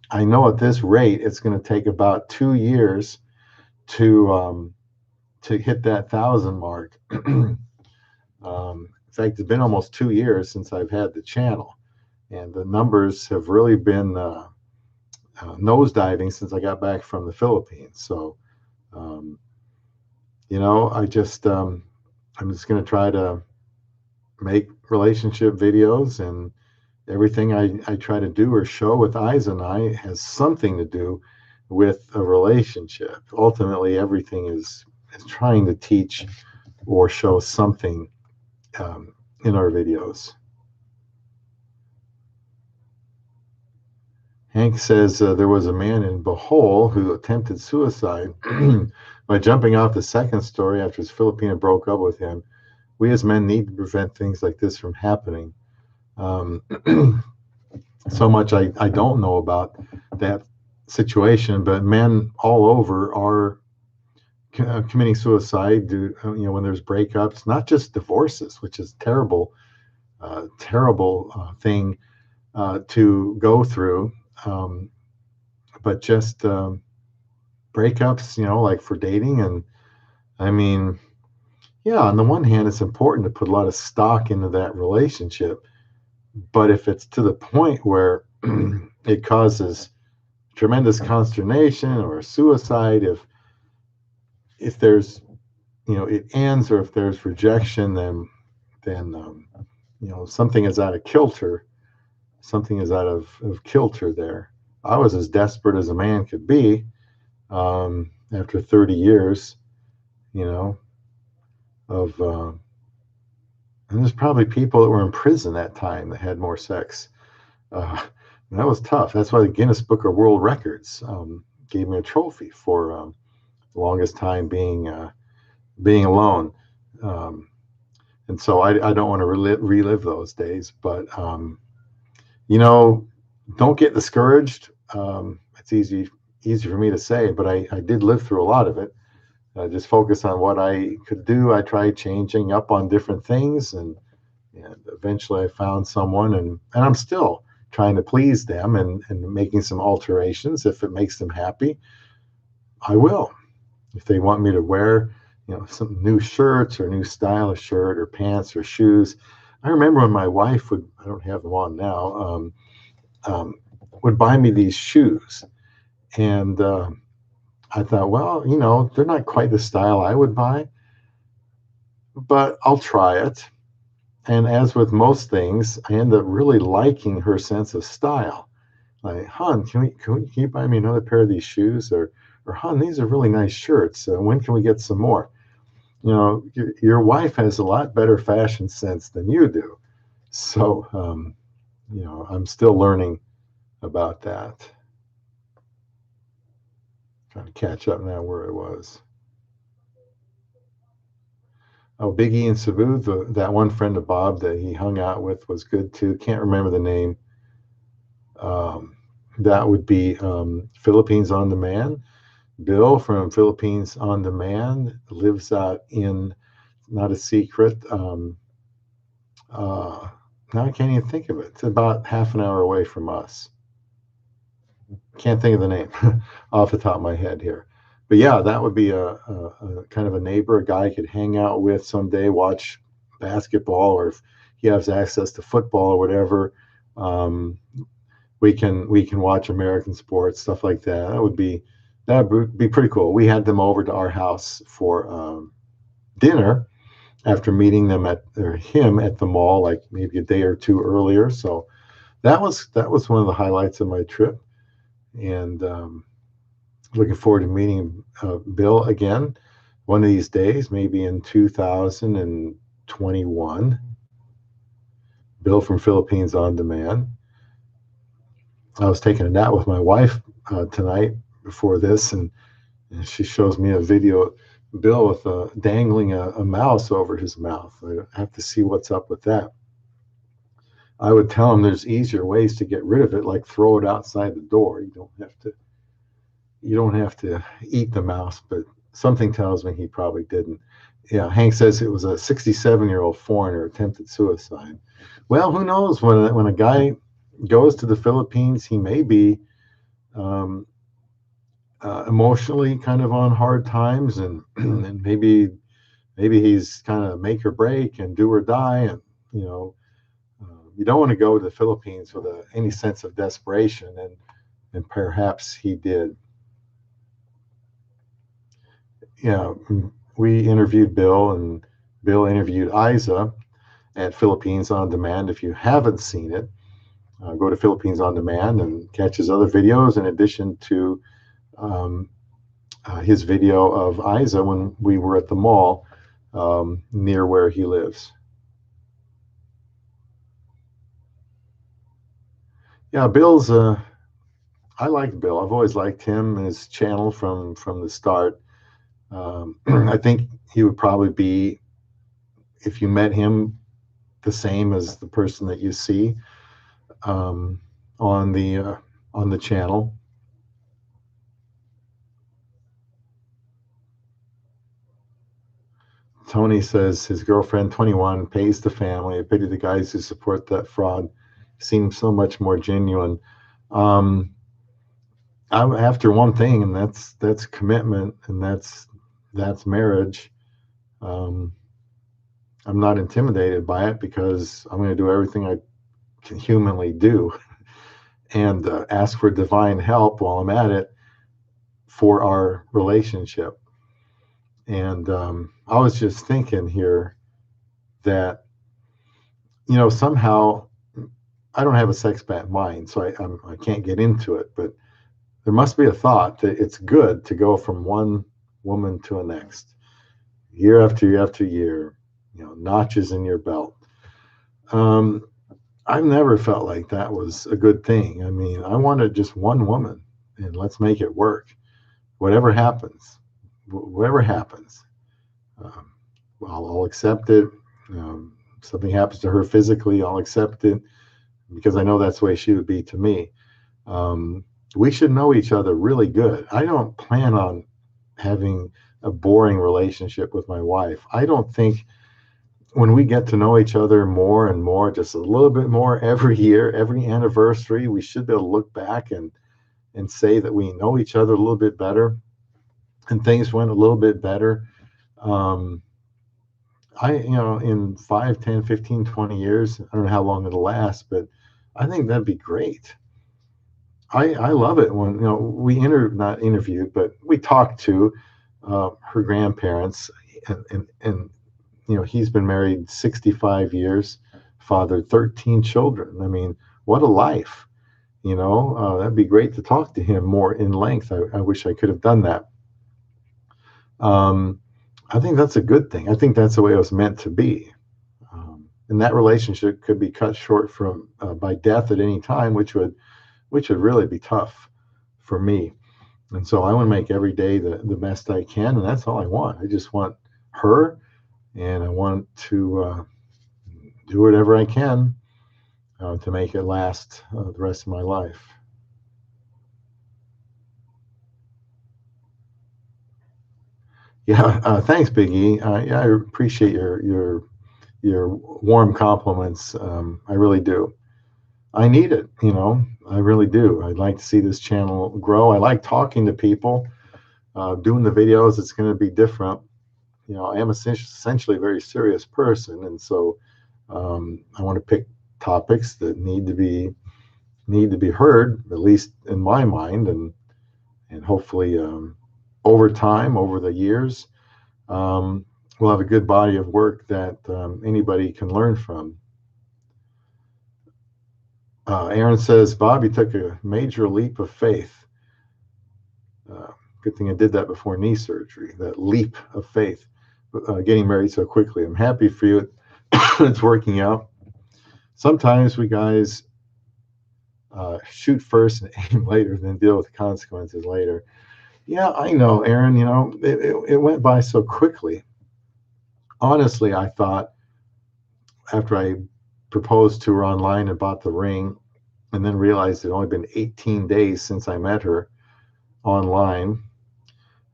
I know at this rate, it's going to take about 2 years to hit that 1,000 mark. In fact, it's been almost 2 years since I've had the channel, and the numbers have really been nosediving since I got back from the Philippines. So, I'm just going to try to make relationship videos, and everything I try to do or show with Aiza and I has something to do with a relationship. Ultimately, everything is trying to teach or show something in our videos. Hank says there was a man in Bohol who attempted suicide by jumping off the second story after his Filipina broke up with him. We as men need to prevent things like this from happening. So much I don't know about that situation, but men all over are committing suicide when there's breakups, not just divorces, which is terrible thing to go through, but just breakups, like for dating. And I mean, yeah, on the one hand, it's important to put a lot of stock into that relationship, but if it's to the point where it causes tremendous consternation or suicide, if there's it ends, or if there's rejection, then something is out of kilter. Something is out of kilter there. I was as desperate as a man could be after 30 years, of and there's probably people that were in prison that time that had more sex. And that was tough. That's why the Guinness Book of World Records gave me a trophy for the longest time being alone. And so I don't want to relive those days, but don't get discouraged. It's easy for me to say, but I did live through a lot of it. Just focus on what I could do. I tried changing up on different things, and eventually I found someone, and I'm still trying to please them and making some alterations. If it makes them happy, I will. If they want me to wear, some new shirts or new style of shirt or pants or shoes. I remember when my wife I don't have them on now, would buy me these shoes. And I thought, well, they're not quite the style I would buy, but I'll try it. And as with most things, I end up really liking her sense of style. Like, hon, can you buy me another pair of these shoes? Or or hon, these are really nice shirts. When can we get some more? You know, your wife has a lot better fashion sense than you do. So, you know, I'm still learning about that. Trying to catch up now where I was. Oh, Big E and Cebu, that one friend of Bob that he hung out with was good too. Can't remember the name. That would be Philippines on Demand. Bill from Philippines on Demand lives out in, not a secret, now I can't even think of it. It's about half an hour away from us. Can't think of the name off the top of my head here. But yeah, that would be a kind of a neighbor, a guy I could hang out with someday, watch basketball, or if he has access to football or whatever, we can watch American sports, stuff like that. That would be pretty cool. We had them over to our house for dinner after meeting them him at the mall, like maybe a day or two earlier. So that was one of the highlights of my trip, and looking forward to meeting Bill again one of these days, maybe in 2021. Bill from Philippines on Demand. I was taking a nap with my wife tonight before this, and she shows me a video, Bill with dangling a mouse over his mouth. I have to see what's up with that. I would tell him there's easier ways to get rid of it, like throw it outside the door. You don't have to eat the mouse, but something tells me he probably didn't. Yeah, Hank says it was a 67-year-old foreigner attempted suicide. Well, who knows? When a guy goes to the Philippines, he may be emotionally kind of on hard times, and and maybe he's kind of make or break and do or die, and you know, you don't want to go to the Philippines with any sense of desperation, and perhaps he did. Yeah, we interviewed Bill, and Bill interviewed Aiza at Philippines on Demand. If you haven't seen it, go to Philippines on Demand and catch his other videos, in addition to his video of Aiza when we were at the mall near where he lives. Yeah, I like Bill. I've always liked him and his channel from the start. I think he would probably be, if you met him, the same as the person that you see on the channel. Tony says his girlfriend, 21, pays the family. I pity the guys who support that fraud. Seems so much more genuine. I'm after one thing, and that's commitment, and that's marriage. I'm not intimidated by it, because I'm going to do everything I can humanly do, and ask for divine help while I'm at it for our relationship. And I was just thinking here that, you know, somehow I don't have a sex bad mind, so I can't get into it, but there must be a thought that it's good to go from one woman to the next, year after year after year, you know, notches in your belt. I've never felt like that was a good thing. I mean, I wanted just one woman, and let's make it work. Whatever happens, I'll accept it. Something happens to her physically, I'll accept it, because I know that's the way she would be to me. We should know each other really good. I don't plan on having a boring relationship with my wife. I don't think, when we get to know each other more and more, just a little bit more every year, every anniversary, we should be able to look back and say that we know each other a little bit better, and things went a little bit better. In 5, 10, 15, 20 years, I don't know how long it'll last, but I think that'd be great. I love it when, we not interviewed, but we talked to her grandparents, and he's been married 65 years, fathered 13 children. I mean, what a life. That'd be great to talk to him more in length. I wish I could have done that. I think that's a good thing. I think that's the way it was meant to be. And that relationship could be cut short from by death at any time, which would really be tough for me. And so I want to make every day the best I can, and that's all I want. I just want her, and I want to do whatever I can to make it last the rest of my life. Yeah, thanks, Big E. Yeah, I appreciate your warm compliments. I really do. I need it, I really do. I'd like to see this channel grow. I like talking to people. Doing the videos, it's going to be different. I am essentially a very serious person, and so I want to pick topics that need to be heard, at least in my mind, and hopefully over time, over the years, we'll have a good body of work that anybody can learn from. Aaron says, Bob, you took a major leap of faith. Good thing I did that before knee surgery, that leap of faith, getting married so quickly. I'm happy for you. It's working out. Sometimes we guys shoot first and aim later, then deal with the consequences later. Yeah, I know, Aaron, it went by so quickly. Honestly, I thought after I proposed to her online and bought the ring, and then realized it had only been 18 days since I met her online,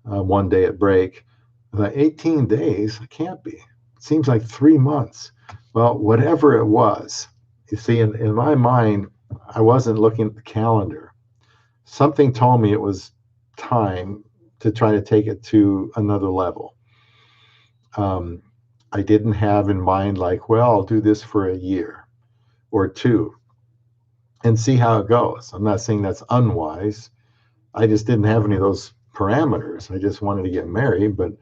one day at break. I thought, 18 days? It can't be. It seems like 3 months. Well, whatever it was, you see, in my mind, I wasn't looking at the calendar. Something told me it was time to try to take it to another level. I didn't have in mind like, well, I'll do this for a year or two and see how it goes. I'm not saying that's unwise. I just didn't have any of those parameters. I just wanted to get married. But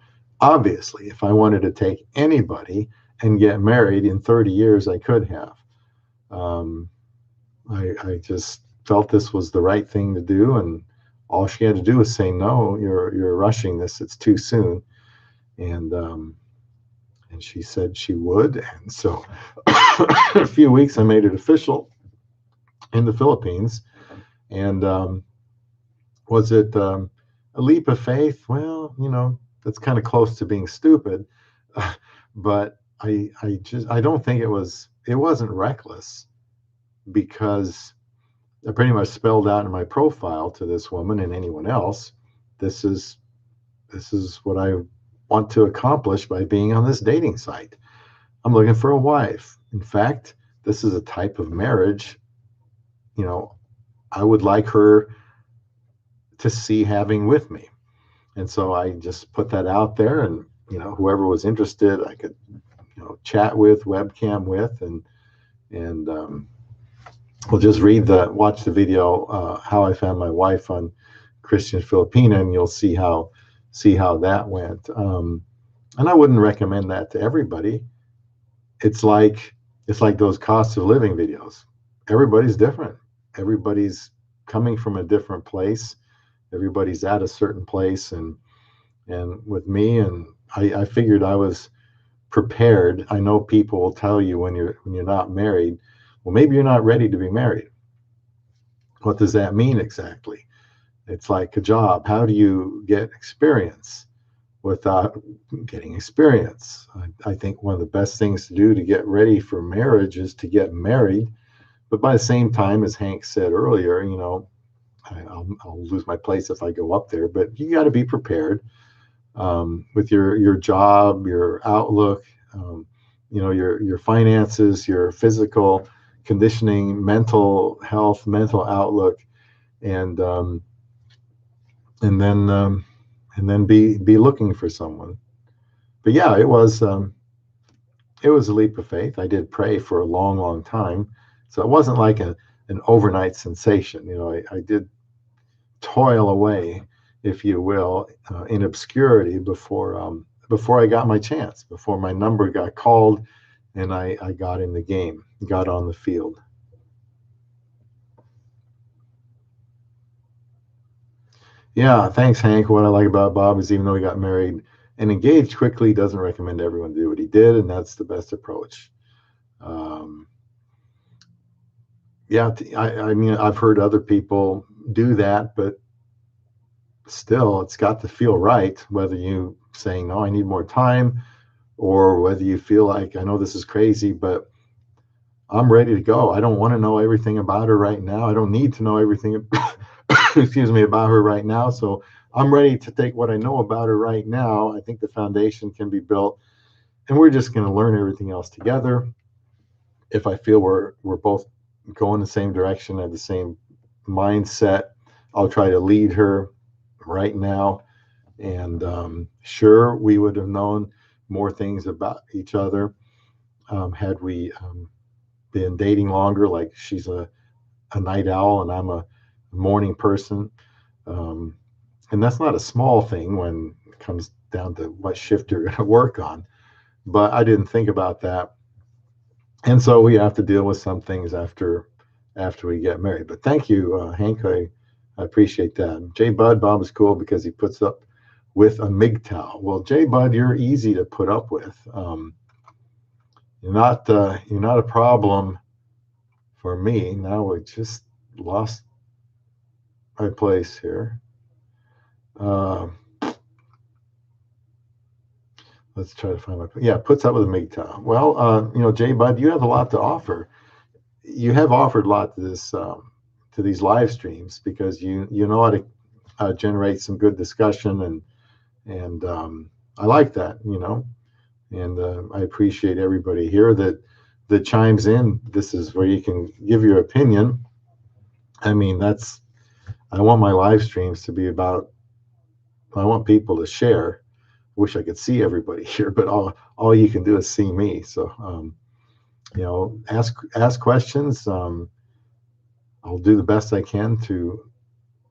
obviously, if I wanted to take anybody and get married in 30 years, I could have. I just felt this was the right thing to do, and all she had to do was say, no, you're rushing this, it's too soon. And she said she would. And so in a few weeks, I made it official in the Philippines. And was it a leap of faith? Well, that's kind of close to being stupid. But I don't think it wasn't reckless, because I pretty much spelled out in my profile to this woman and anyone else, this is what I want to accomplish by being on this dating site. I'm looking for a wife. In fact, this is a type of marriage, I would like her to see having with me. And so I just put that out there, and, whoever was interested, I could, chat with, webcam with, and we'll just watch the video, How I Found My Wife on Christian Filipina, and you'll see how that went. And I wouldn't recommend that to everybody. It's like those cost of living videos. Everybody's different. Everybody's coming from a different place. Everybody's at a certain place, and with me, and I figured I was prepared. I know people will tell you when you're not married, well, maybe you're not ready to be married. What does that mean exactly? It's like a job. How do you get experience without getting experience? I think one of the best things to do to get ready for marriage is to get married. But by the same time, as Hank said earlier, I'll lose my place if I go up there. But you got to be prepared with your job, your outlook, your finances, your physical conditioning, mental health, mental outlook, and then be looking for someone. But yeah, it was a leap of faith. I did pray for a long time, so it wasn't like an overnight sensation. I did toil away, if you will, in obscurity before I got my chance, before my number got called, and I got in the game, got on the field. Yeah, thanks, Hank. What I like about Bob is even though he got married and engaged quickly, he doesn't recommend everyone do what he did, and that's the best approach. Um, yeah, I mean, I've heard other people do that, but still, it's got to feel right, whether you saying, no, I need more time, or whether you feel like, I know this is crazy, but I'm ready to go. I don't want to know everything about her right now. I don't need to know everything, excuse me, about her right now. So I'm ready to take what I know about her right now. I think the foundation can be built, and we're just going to learn everything else together. If I feel we're both going the same direction, have the same mindset, I'll try to lead her right now. And sure, we would have known more things about each other had we been dating longer. Like she's a night owl and I'm a morning person. Um, and that's not a small thing when it comes down to what shift you're going to work on. But I didn't think about that. And so we have to deal with some things after we get married. But thank you, Hank. I appreciate that. J Bud, Bob is cool because he puts up with a MGTOW. Well, J Bud, you're easy to put up with. You're not a problem for me. Now we just lost my place here. Let's try to find my, yeah, puts up with a MGTOW. Well, J Bud, you have a lot to offer. You have offered a lot to this to these live streams because you know how to generate some good discussion and I like that, and I appreciate everybody here that chimes in. This is where you can give your opinion. I mean, I want my live streams to be about. I want people to share. Wish I could see everybody here, but all you can do is see me. So ask questions. I'll do the best I can to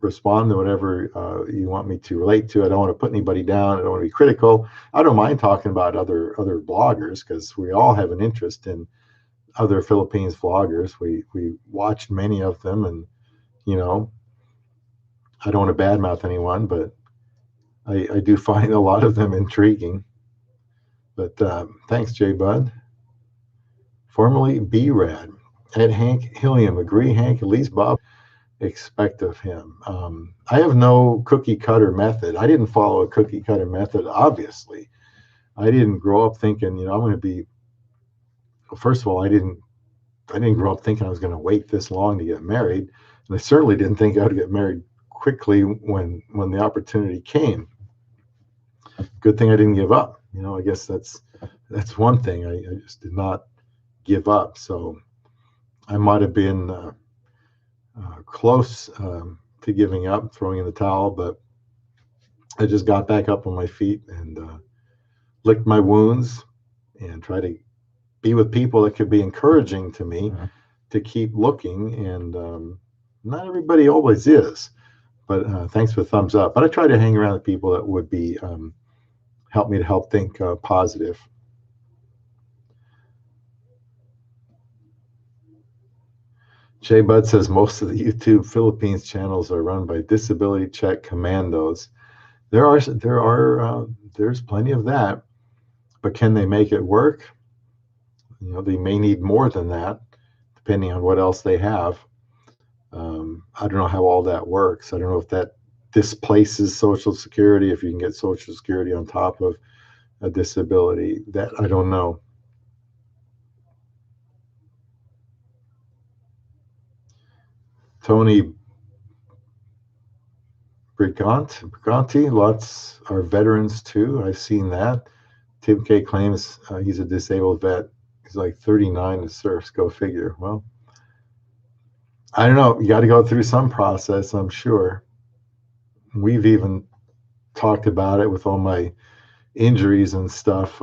respond to whatever you want me to relate to. I don't want to put anybody down. I don't want to be critical. I don't mind talking about other bloggers because we all have an interest in other Philippines vloggers. We watched many of them, and I don't want to badmouth anyone, but I do find a lot of them intriguing. But thanks, J Bud. Formerly B-Rad. Ed Hank Hilliam. Agree, Hank. At least Bob expect of him. I have no cookie cutter method. I didn't follow a cookie cutter method, obviously. I didn't grow up thinking, I'm going to be, first of all, I didn't grow up thinking I was going to wait this long to get married. And I certainly didn't think I would get married quickly when the opportunity came. Good thing I didn't give up. I guess that's one thing. I just did not give up. So I might have been close to giving up, throwing in the towel, but I just got back up on my feet and licked my wounds and try to be with people that could be encouraging to me to keep looking. And not everybody always is, but thanks for the thumbs up. But I try to hang around with people that would be help me to help think positive. Jay Bud says most of the YouTube Philippines channels are run by disability check commandos. There's plenty of that, but can they make it work? They may need more than that, depending on what else they have. I don't know how all that works. I don't know if that displaces Social Security, if you can get Social Security on top of a disability. That I don't know. Tony Briganti, lots are veterans too. I've seen that. Tim K claims he's a disabled vet. He's like 39 and surfs. Go figure. Well, I don't know. You got to go through some process, I'm sure. We've even talked about it with all my injuries and stuff.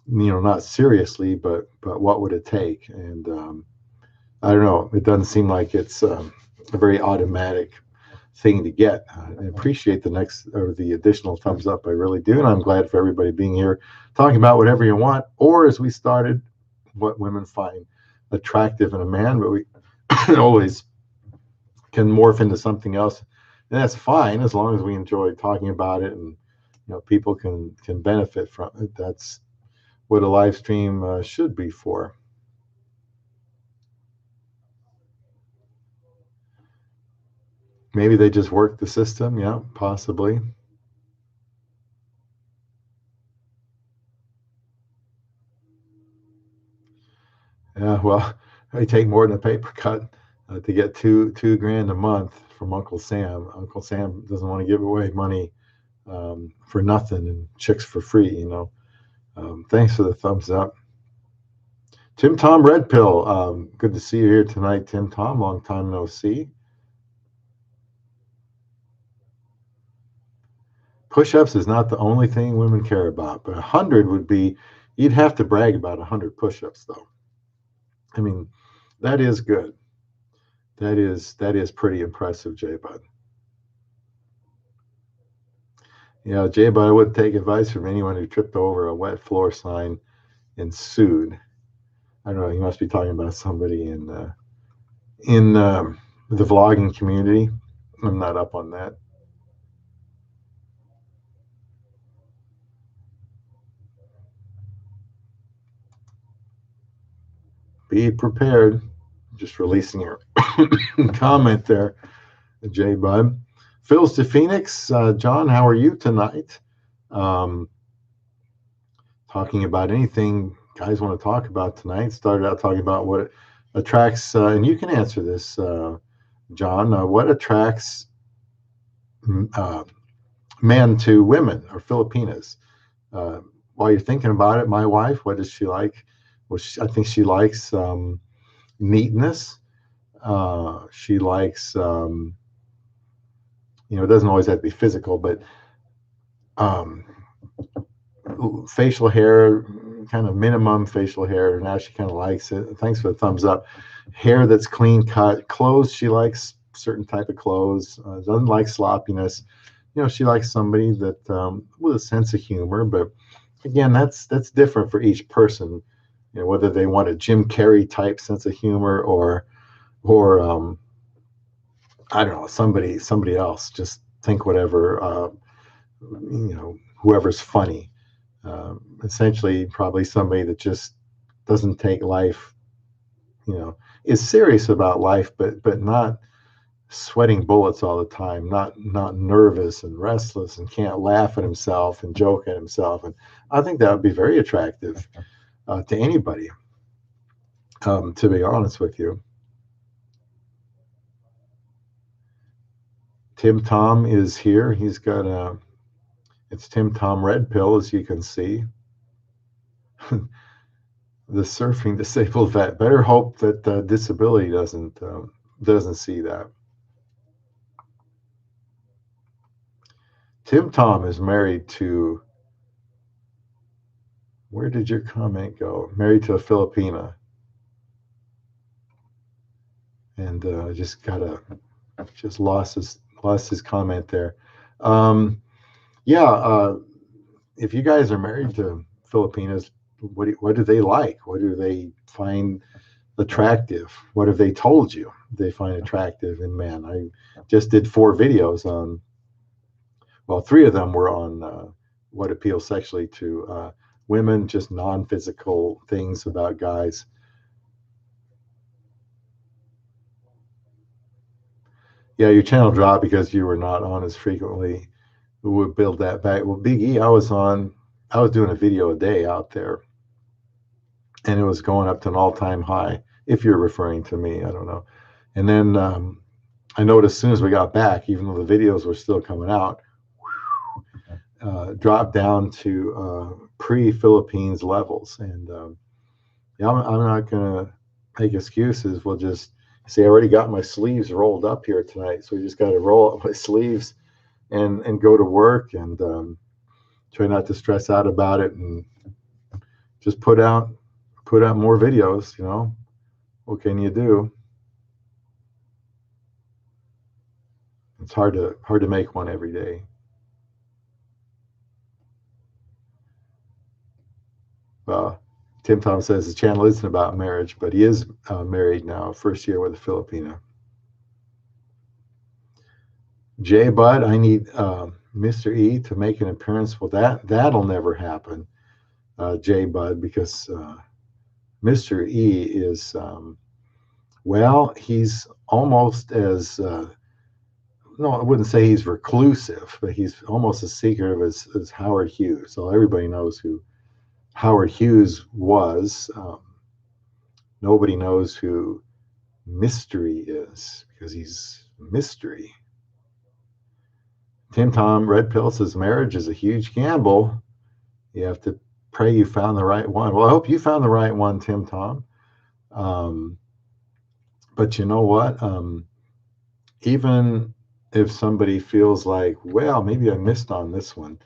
Not seriously, but what would it take? And I don't know. It doesn't seem like it's a very automatic thing to get. I appreciate the additional thumbs up. I really do, and I'm glad for everybody being here, talking about whatever you want, or as we started, what women find attractive in a man. But we always can morph into something else and that's fine as long as we enjoy talking about it, and people can benefit from it. That's what a live stream should be for. Maybe they just work the system. Yeah, possibly. Yeah, well, I take more than a paper cut to get two grand a month from Uncle Sam. Uncle Sam doesn't want to give away money for nothing and chicks for free. Thanks for the thumbs up. Tim Tom Red Pill, good to see you here tonight, Tim Tom. Long time no see. Push-ups is not the only thing women care about, but 100 would be, you'd have to brag about 100 push-ups, though. I mean, that is good. That is pretty impressive, J Bud. Yeah, J Bud, I wouldn't take advice from anyone who tripped over a wet floor sign and sued. I don't know. You must be talking about somebody in the vlogging community. I'm not up on that. Be prepared. Just releasing your comment there, J Bud. Phil's to Phoenix. John, how are you tonight? Talking about anything guys want to talk about tonight. Started out talking about what attracts, and you can answer this, John. What attracts men to women or Filipinas? While you're thinking about it, my wife, what does she like? Well, I think she likes neatness. She likes, it doesn't always have to be physical, but facial hair, kind of minimum facial hair. Now she kind of likes it. Thanks for the thumbs up. Hair that's clean cut. Clothes, she likes certain type of clothes. Doesn't like sloppiness. She likes somebody that with a sense of humor. But again, that's different for each person. Whether they want a Jim Carrey type sense of humor or I don't know, somebody else. Just think whatever. Whoever's funny. Essentially, probably somebody that just doesn't take life, is serious about life, but not sweating bullets all the time, not nervous and restless and can't laugh at himself and joke at himself. And I think that would be very attractive to anybody, to be honest with you. Tim Tom is here. He's got it's Tim Tom Red Pill, as you can see. The surfing disabled vet. Better hope that disability doesn't see that. Tim Tom is married to, where did your comment go? Married to a Filipina. And just lost his comment there. If you guys are married to Filipinas, what do they like? What do they find attractive? What have they told you they find attractive in men? I just did 4 videos on, well, 3 of them were on what appeals sexually to women, just non-physical things about guys. Yeah, your channel dropped because you were not on as frequently. We would build that back. Well, Big E, I was doing a video a day out there, and it was going up to an all-time high. If you're referring to me, I don't know. And then I noticed as soon as we got back, even though the videos were still coming out, dropped down to pre-Philippines levels. And I'm not gonna make excuses. We'll just see. I already got my sleeves rolled up here tonight, so we just got to roll up my sleeves and go to work and try not to stress out about it and just put out more videos. What can you do? It's hard to make one every day. Well, Tim Tom says the channel isn't about marriage, but he is married now, first year with a Filipina. J Bud, I need Mr. E to make an appearance. Well, that'll never happen, J Bud, because Mr. E is well, he's almost as no, I wouldn't say he's reclusive, but he's almost as secretive as Howard Hughes. So everybody knows who Howard Hughes was. Nobody knows who Mystery is because he's mystery. Tim Tom Red Pill says marriage is a huge gamble. You have to pray you found the right one. Well, I hope you found the right one, Tim Tom. But you know what? Even if somebody feels like, well, maybe I missed on this one,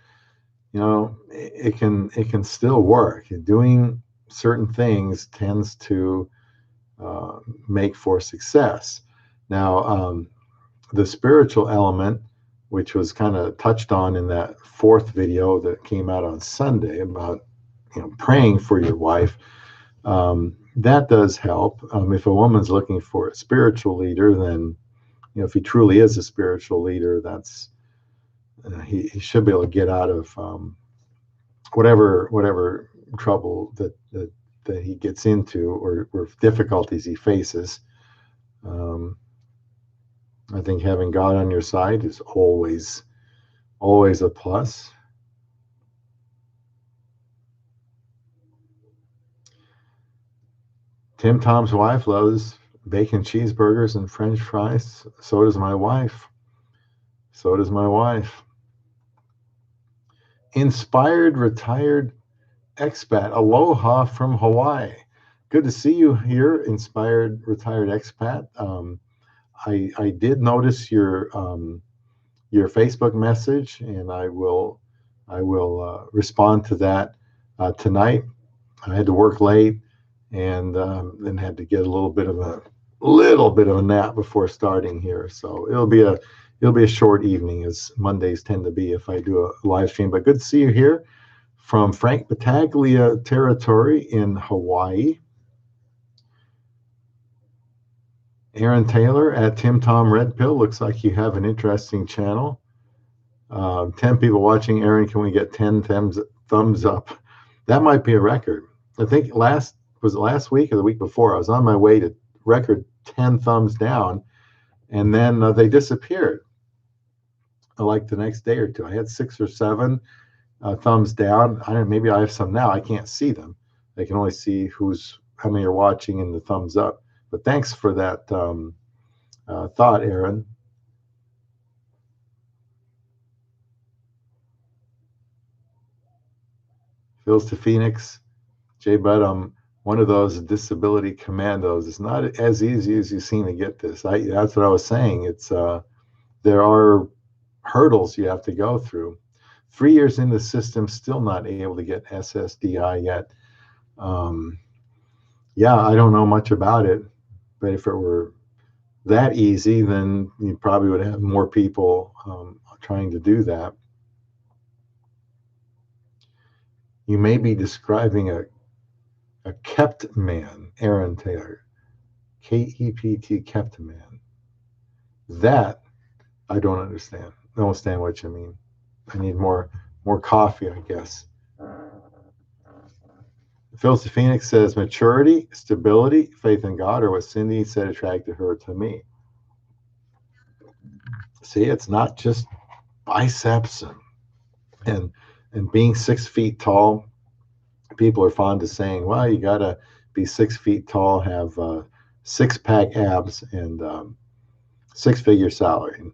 you know, it can still work. Doing certain things tends to make for success. Now, the spiritual element, which was kind of touched on in that fourth video that came out on Sunday about praying for your wife, that does help. If a woman's looking for a spiritual leader, then if he truly is a spiritual leader, that's he should be able to get out of whatever trouble that he gets into or difficulties he faces. I think having God on your side is always a plus. Tim Tom's wife loves bacon cheeseburgers and French fries. So does my wife. So does my wife. Inspired retired expat. Aloha from Hawaii. Good to see you here, inspired retired expat. I did notice your Facebook message, and I will respond to that tonight. I had to work late, and then had to get a little bit of a nap before starting here. So it'll be a short evening, as Mondays tend to be if I do a live stream. But good to see you here from Frank Battaglia territory in Hawaii. Aaron Taylor at Tim Tom Red Pill. Looks like you have an interesting channel. 10 people watching. Aaron, can we get 10 thumbs up? That might be a record. I think last week or the week before, I was on my way to record 10 thumbs down, and then they disappeared. Like the next day or two, I had 6 or 7 thumbs down. Maybe I have some now. I can't see them. I can only see how many are watching and the thumbs up. But thanks for that thought, Aaron. Phil's to Phoenix. Jay Bud, I'm one of those disability commandos. It's not as easy as you seem to get this. That's what I was saying. It's there are hurdles you have to go through. 3 years in the system, still not able to get SSDI yet. Yeah, I don't know much about it, but if it were that easy, then you probably would have more people trying to do that. You may be describing a kept man, Aaron Taylor, KEPT, kept man. That I don't understand. I don't understand what you mean. I need more coffee, I guess. Phil Phoenix says maturity, stability, faith in God are what Cindy said attracted her to me. See, it's not just biceps and being 6 feet tall. People are fond of saying, well, you got to be 6 feet tall, have 6-pack abs, and 6-figure salary. And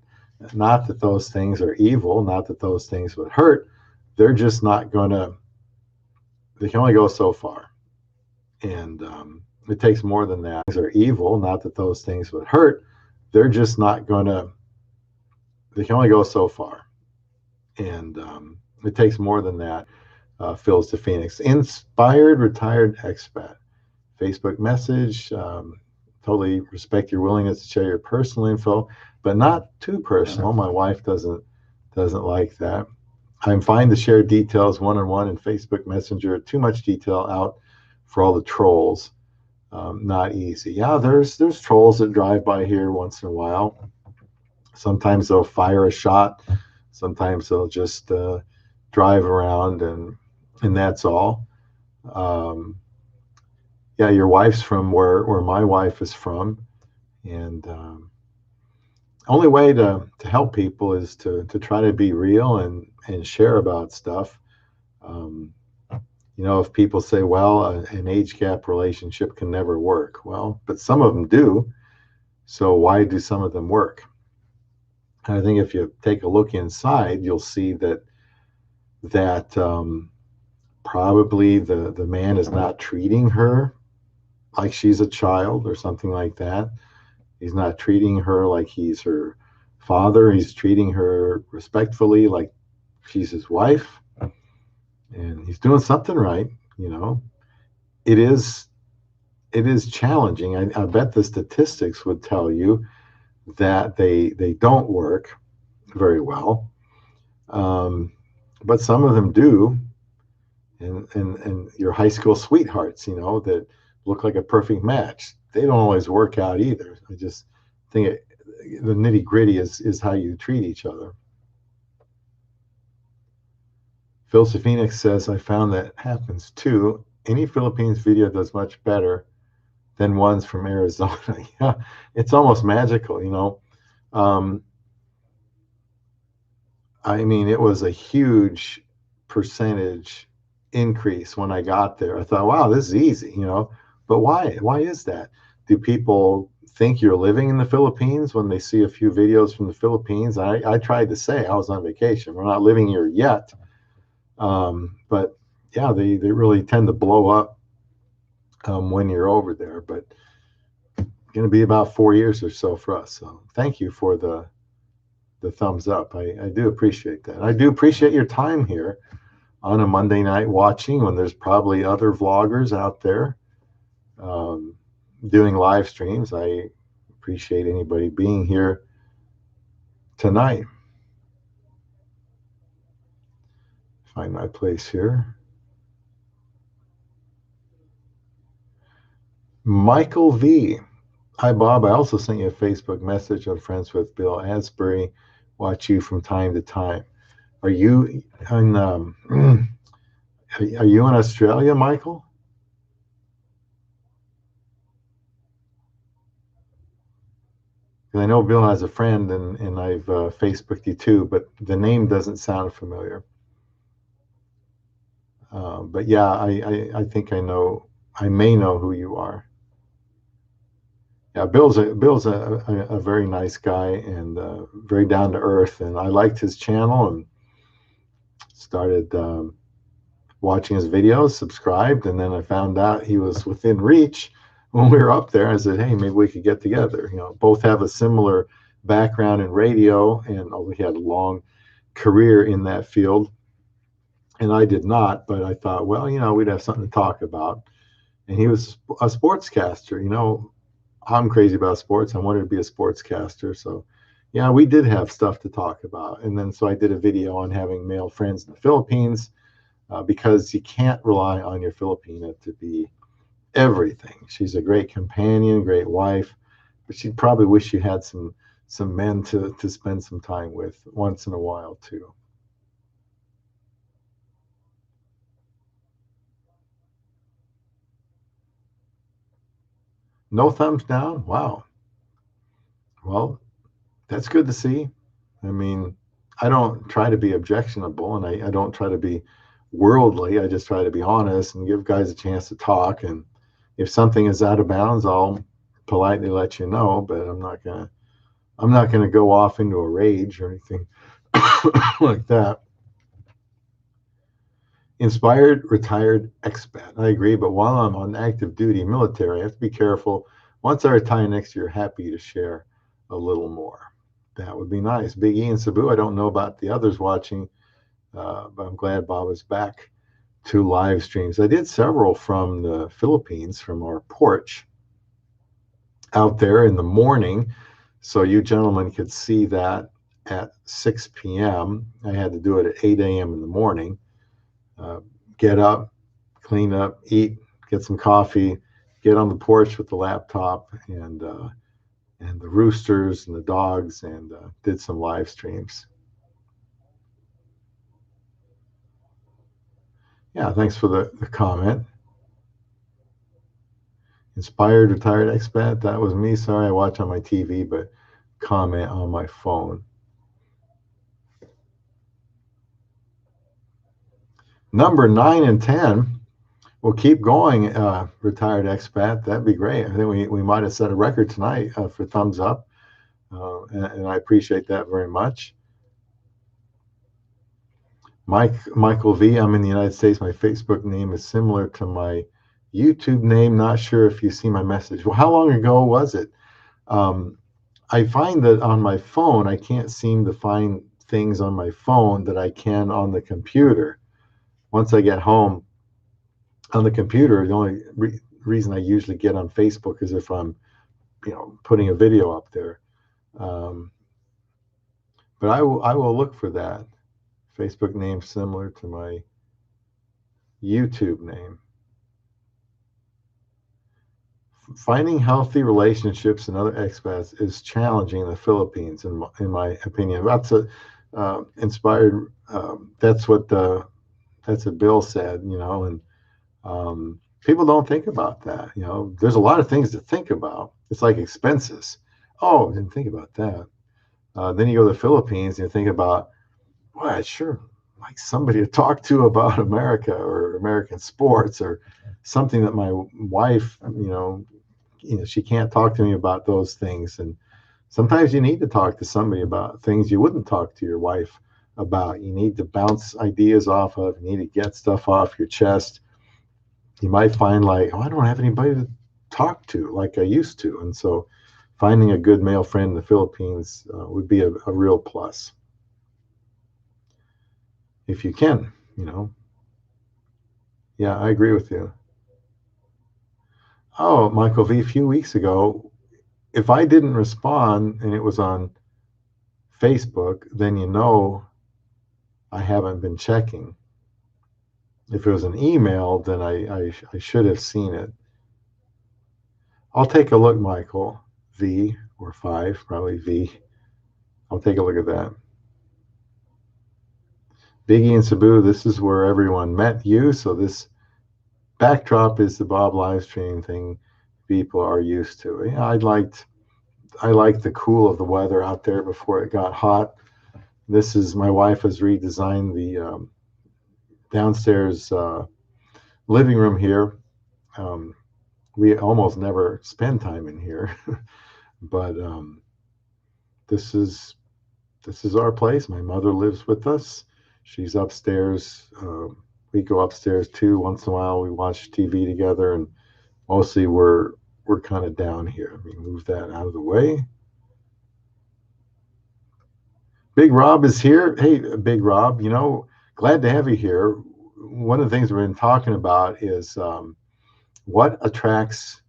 not that those things are evil, not that those things would hurt. They're just not going to, they can only go so far. And it takes more than that. Things are evil, not that those things would hurt. They're just not going to, they can only go so far. And it takes more than that. Phil's to Phoenix. Inspired retired expat. Facebook message. Totally respect your willingness to share your personal info, but not too personal. My wife doesn't like that. I'm fine to share details one-on-one in Facebook Messenger. Too much detail out for all the trolls. Not easy. Yeah, there's trolls that drive by here once in a while. Sometimes they'll fire a shot. Sometimes they'll just drive around, and that's all. Yeah, your wife's from where my wife is from, and only way to help people is to try to be real and share about stuff. Um, you know, if people say, well, an age gap relationship can never work. Well, but some of them do. So why do some of them work? I think if you take a look inside, you'll see that probably the man is not treating her like she's a child or something like that. He's not treating her like he's her father. He's treating her respectfully, like she's his wife, and he's doing something right. You know, it is challenging. I bet the statistics would tell you that they don't work very well, but some of them do. And your high school sweethearts, you know, that look like a perfect match, they don't always work out either. I just think the nitty gritty is how you treat each other. Phil Phoenix says, I found that happens too. Any Philippines video does much better than ones from Arizona. Yeah, it's almost magical, you know. I mean, it was a huge percentage increase when I got there. I thought, wow, this is easy, you know. But why? Why is that? Do people think you're living in the Philippines when they see a few videos from the Philippines? I tried to say I was on vacation. We're not living here yet. But yeah, they really tend to blow up when you're over there. But it's going to be about 4 years or so for us. So thank you for the thumbs up. I do appreciate that. I do appreciate your time here on a Monday night watching when there's probably other vloggers out there doing live streams. I appreciate anybody being here tonight. Find my place here. Michael V. Hi, Bob. I also sent you a Facebook message. I'm friends with Bill Asbury. Watch you from time to time. Are you in, are you in Australia, Michael? I know Bill has a friend, and I've Facebooked you too, but the name doesn't sound familiar. But yeah, I think I may know who you are. Yeah, Bill's a very nice guy and very down to earth, and I liked his channel and started watching his videos, subscribed, and then I found out he was within reach when we were up there. I said, hey, maybe we could get together. You know, both have a similar background in radio, and we had a long career in that field, and I did not. But I thought, well, you know, we'd have something to talk about. And he was a sportscaster. You know, I'm crazy about sports. I wanted to be a sportscaster. So, yeah, we did have stuff to talk about. And then so I did a video on having male friends in the Philippines because you can't rely on your Filipina to be everything. She's a great companion, great wife, but she'd probably wish you had some men to spend some time with once in a while too. No thumbs down? Wow. Well, that's good to see. I mean, I don't try to be objectionable, and I don't try to be worldly. I just try to be honest and give guys a chance to talk. And if something is out of bounds, I'll politely let you know, but I'm not gonna go off into a rage or anything like that. Inspired retired expat. I agree, but while I'm on active duty military, I have to be careful. Once I retire next year, happy to share a little more. That would be nice. Big E and Cebu, I don't know about the others watching, but I'm glad Bob is back to live streams. I did several from the Philippines, from our porch out there in the morning, so you gentlemen could see that at 6 p.m. I had to do it at 8 a.m. in the morning. Get up, clean up, eat, get some coffee, get on the porch with the laptop, and and the roosters and the dogs, and did some live streams. Yeah, thanks for the comment. Inspired retired expat, that was me. Sorry, I watch on my TV, but comment on my phone. Number 9 and 10. We'll keep going, retired expat. That'd be great. I think we might have set a record tonight for thumbs up, and I appreciate that very much. Michael V. I'm in the United States. My Facebook name is similar to my YouTube name. Not sure if you see my message. Well, how long ago was it? I find that on my phone, I can't seem to find things on my phone that I can on the computer. Once I get home on the computer, the only reason I usually get on Facebook is if I'm, putting a video up there. But I will look for that. Facebook name similar to my YouTube name. Finding healthy relationships and other expats is challenging in the Philippines, in my opinion. That's inspired. That's what Bill said, and people don't think about that. There's a lot of things to think about. It's like expenses. Oh, I didn't think about that. Then you go to the Philippines and you think about, well, I'd sure like somebody to talk to about America or American sports or something that my wife, she can't talk to me about those things. And sometimes you need to talk to somebody about things you wouldn't talk to your wife about. You need to bounce ideas off of, you need to get stuff off your chest. You might find like, I don't have anybody to talk to like I used to. And so finding a good male friend in the Philippines would be a real plus. If you can, Yeah, I agree with you. Oh, Michael V, a few weeks ago, if I didn't respond and it was on Facebook, then I haven't been checking. If it was an email, then I should have seen it. I'll take a look, Michael V, or 5, probably V. I'll take a look at that. Biggie and Sabu, this is where everyone met you. So this backdrop is the Bob live stream thing people are used to. I liked the cool of the weather out there before it got hot. This is, my wife has redesigned the downstairs living room here. We almost never spend time in here, but this is our place. My mother lives with us. She's upstairs. We go upstairs too. Once in a while, we watch TV together, and mostly we're kind of down here. Let me move that out of the way. Big Rob is here. Hey, Big Rob, glad to have you here. One of the things we've been talking about is what attracts,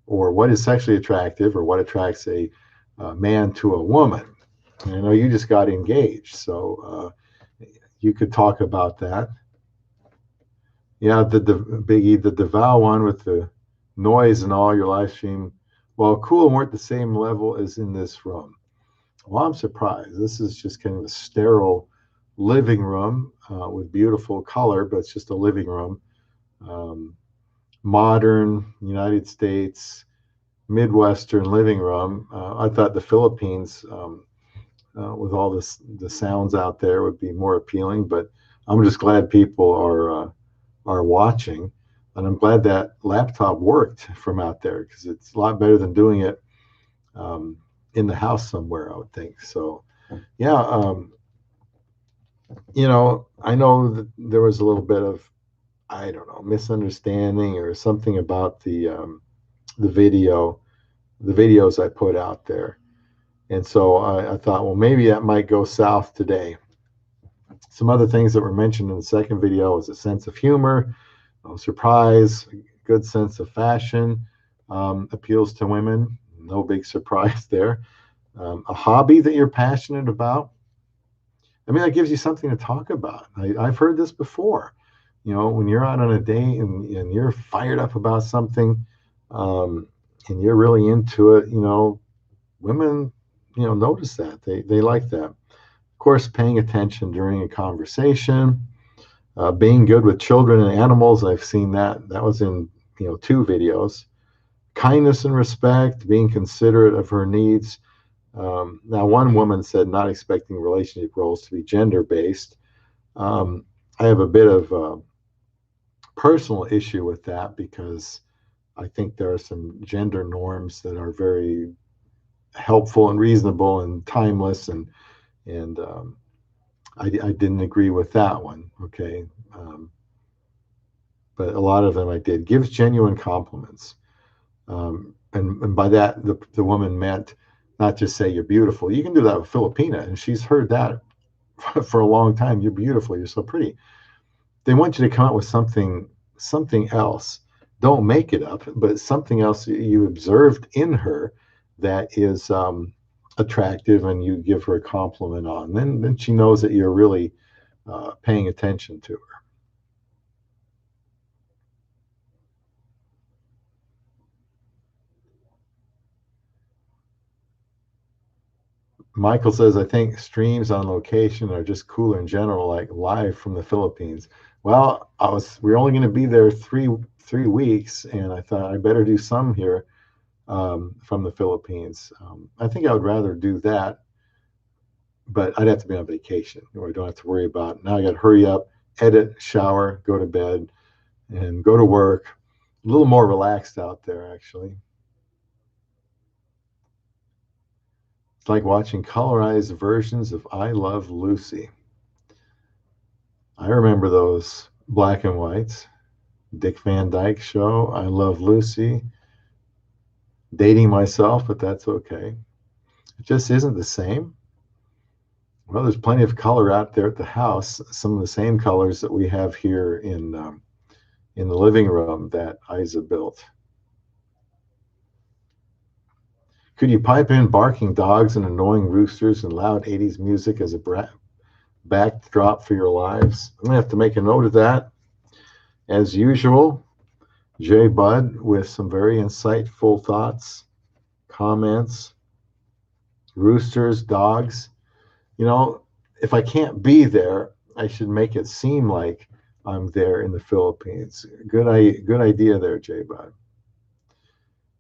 or what is sexually attractive, or what attracts a man to a woman. And I know you just got engaged, so you could talk about that. Yeah, the Biggie, the DeVal one with the noise and all, your live stream, well, cool, weren't the same level as in this room. Well, I'm surprised. This is just kind of a sterile living room with beautiful color, but it's just a living room. Modern United States, Midwestern living room. I thought the Philippines, with all the sounds out there, would be more appealing, but I'm just glad people are watching, and I'm glad that laptop worked from out there, because it's a lot better than doing it in the house somewhere, I would think. So yeah, I know that there was a little bit of, I don't know, misunderstanding or something about the videos I put out there. And so I thought, well, maybe that might go south today. Some other things that were mentioned in the second video was a sense of humor, no surprise, good sense of fashion, appeals to women, no big surprise there. A hobby that you're passionate about. I mean, that gives you something to talk about. I've heard this before. When you're out on a date and you're fired up about something, and you're really into it, women, notice that. They like that. Of course, paying attention during a conversation, being good with children and animals. I've seen that. That was in, 2 videos. Kindness and respect, being considerate of her needs. Now, one woman said not expecting relationship roles to be gender-based. I have a bit of a personal issue with that because I think there are some gender norms that are very helpful and reasonable and timeless, and I didn't agree with that one. Okay, but a lot of them I did. Gives genuine compliments, and by that the woman meant not just say you're beautiful. You can do that with Filipina, and she's heard that for a long time. You're beautiful. You're so pretty. They want you to come up with something else. Don't make it up, but something else you observed in her that is attractive, and you give her a compliment on. Then she knows that you're really paying attention to her. Michael says, I think streams on location are just cooler in general, like live from the Philippines. Well, we were only going to be there three weeks, and I thought I better do some here from the Philippines. I think I would rather do that, but I'd have to be on vacation where I don't have to worry about, now I got to hurry up, edit, shower, go to bed, and go to work. A little more relaxed out there, actually. It's like watching colorized versions of I Love Lucy. I remember those black and whites. Dick Van Dyke Show, I Love Lucy. Dating myself, but that's okay. It just isn't the same. Well, there's plenty of color out there at the house. Some of the same colors that we have here in the living room that Aiza built. Could you pipe in barking dogs and annoying roosters and loud 80s music as a backdrop for your lives? I'm going to have to make a note of that. As usual, J. Bud with some very insightful thoughts, comments, roosters, dogs. If I can't be there, I should make it seem like I'm there in the Philippines. Good idea there, J. Bud.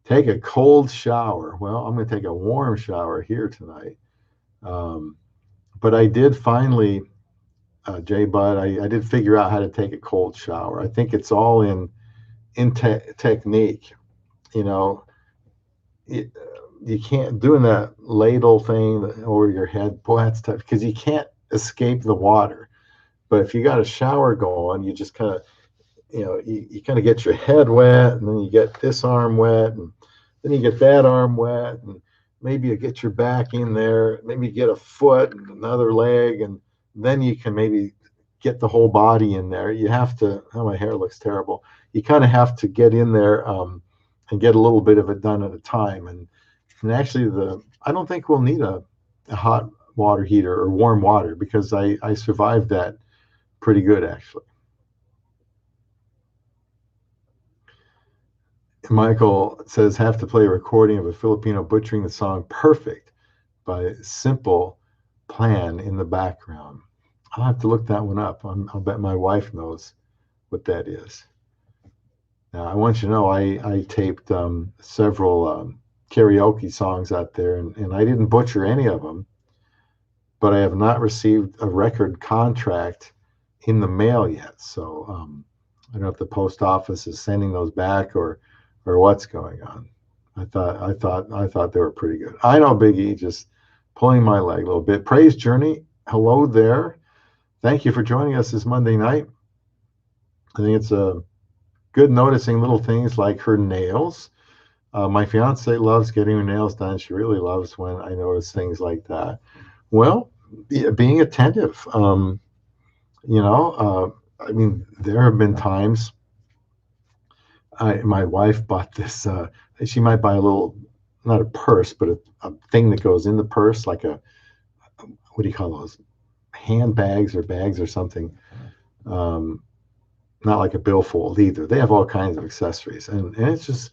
Take a cold shower. Well, I'm going to take a warm shower here tonight. But I did finally, Jay Bud, I did figure out how to take a cold shower. I think it's all in technique. You can't doing that ladle thing over your head. Boy, that's tough because you can't escape the water. But if you got a shower going, you just kind of, you kind of get your head wet, and then you get this arm wet, and then you get that arm wet, and maybe you get your back in there, maybe you get a foot and another leg, and then you can maybe get the whole body in there. You have to, oh, my hair looks terrible. You kind of have to get in there and get a little bit of it done at a time. And actually, I don't think we'll need a hot water heater or warm water because I survived that pretty good, actually. Michael says, have to play a recording of a Filipino butchering the song Perfect by Simple Plan in the background. I'll have to look that one up. I'll bet my wife knows what that is. Now, I want you to know I taped several karaoke songs out there, and I didn't butcher any of them, but I have not received a record contract in the mail yet. So I don't know if the post office is sending those back or what's going on. I thought they were pretty good. I know, Biggie, just pulling my leg a little bit. Praise Journey, hello there. Thank you for joining us this Monday night. I think it's good noticing little things like her nails. My fiance loves getting her nails done. She really loves when I notice things like that. Well, being attentive. I mean, there have been times my wife bought this. She might buy a little, not a purse, but a thing that goes in the purse, like what do you call those? Handbags or bags or something. Not like a billfold either. They have all kinds of accessories, and it's just,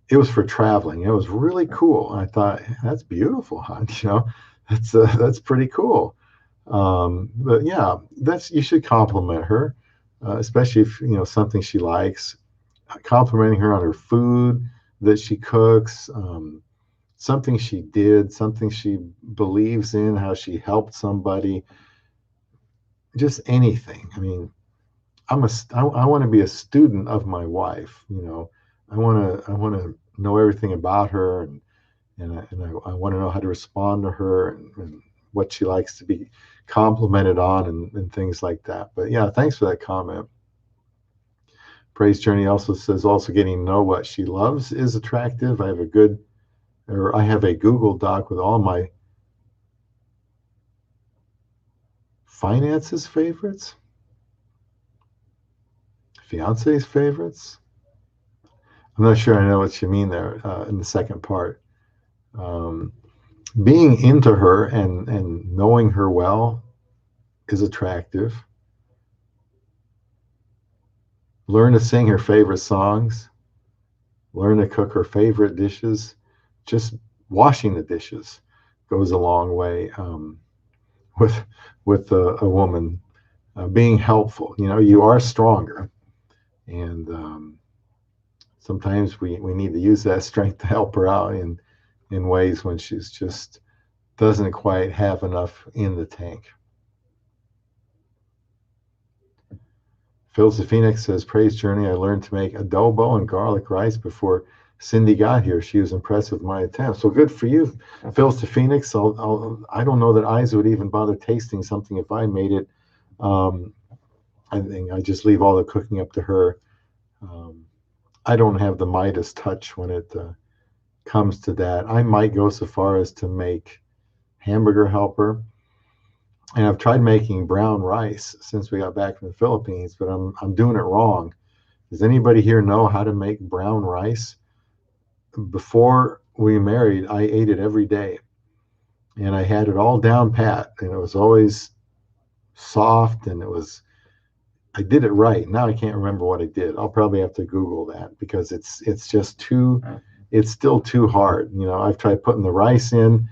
it was for traveling. It was really cool. I thought, that's beautiful, hon. That's pretty cool. But yeah, you should compliment her, especially if something she likes. Complimenting her on her food that she cooks, something she did, something she believes in, how she helped somebody, just anything. I mean, I want to be a student of my wife. I want to know everything about her, and I want to know how to respond to her, and what she likes to be complimented on, and things like that. But yeah, thanks for that comment. Praise Journey also says, also getting to know what she loves is attractive. I have a Google Doc with all my finances favorites, fiance's favorites. I'm not sure I know what you mean there in the second part. Being into her and knowing her well is attractive. Learn to sing her favorite songs. Learn to cook her favorite dishes. Just washing the dishes goes a long way with a woman. Being helpful. You are stronger, and sometimes we need to use that strength to help her out in ways when she's just doesn't quite have enough in the tank. Phil's the Phoenix says, praise Journey, I learned to make adobo and garlic rice before Cindy got here. She was impressed with my attempt. So good for you, Phil's the Phoenix. I don't know that Aiza would even bother tasting something if I made it. I think I just leave all the cooking up to her. I don't have the Midas touch when it comes to that. I might go so far as to make hamburger helper. And I've tried making brown rice since we got back from the Philippines, but I'm doing it wrong. Does anybody here know how to make brown rice? Before we married, I ate it every day, and I had it all down pat, and it was always soft, and I did it right. Now I can't remember what I did. I'll probably have to Google that, because it's still too hard. I've tried putting the rice in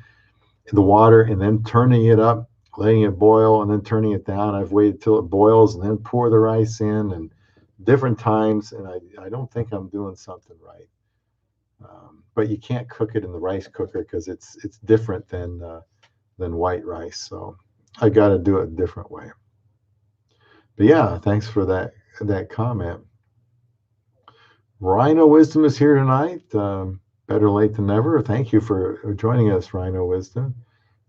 the water and then turning it up, letting it boil, and then turning it down. I've waited till it boils and then pour the rice in, and different times, and I don't think I'm doing something right. But you can't cook it in the rice cooker because it's different than white rice. So I got to do it a different way. But yeah, thanks for that comment. Rhino Wisdom is here tonight. Better late than never. Thank you for joining us, Rhino Wisdom.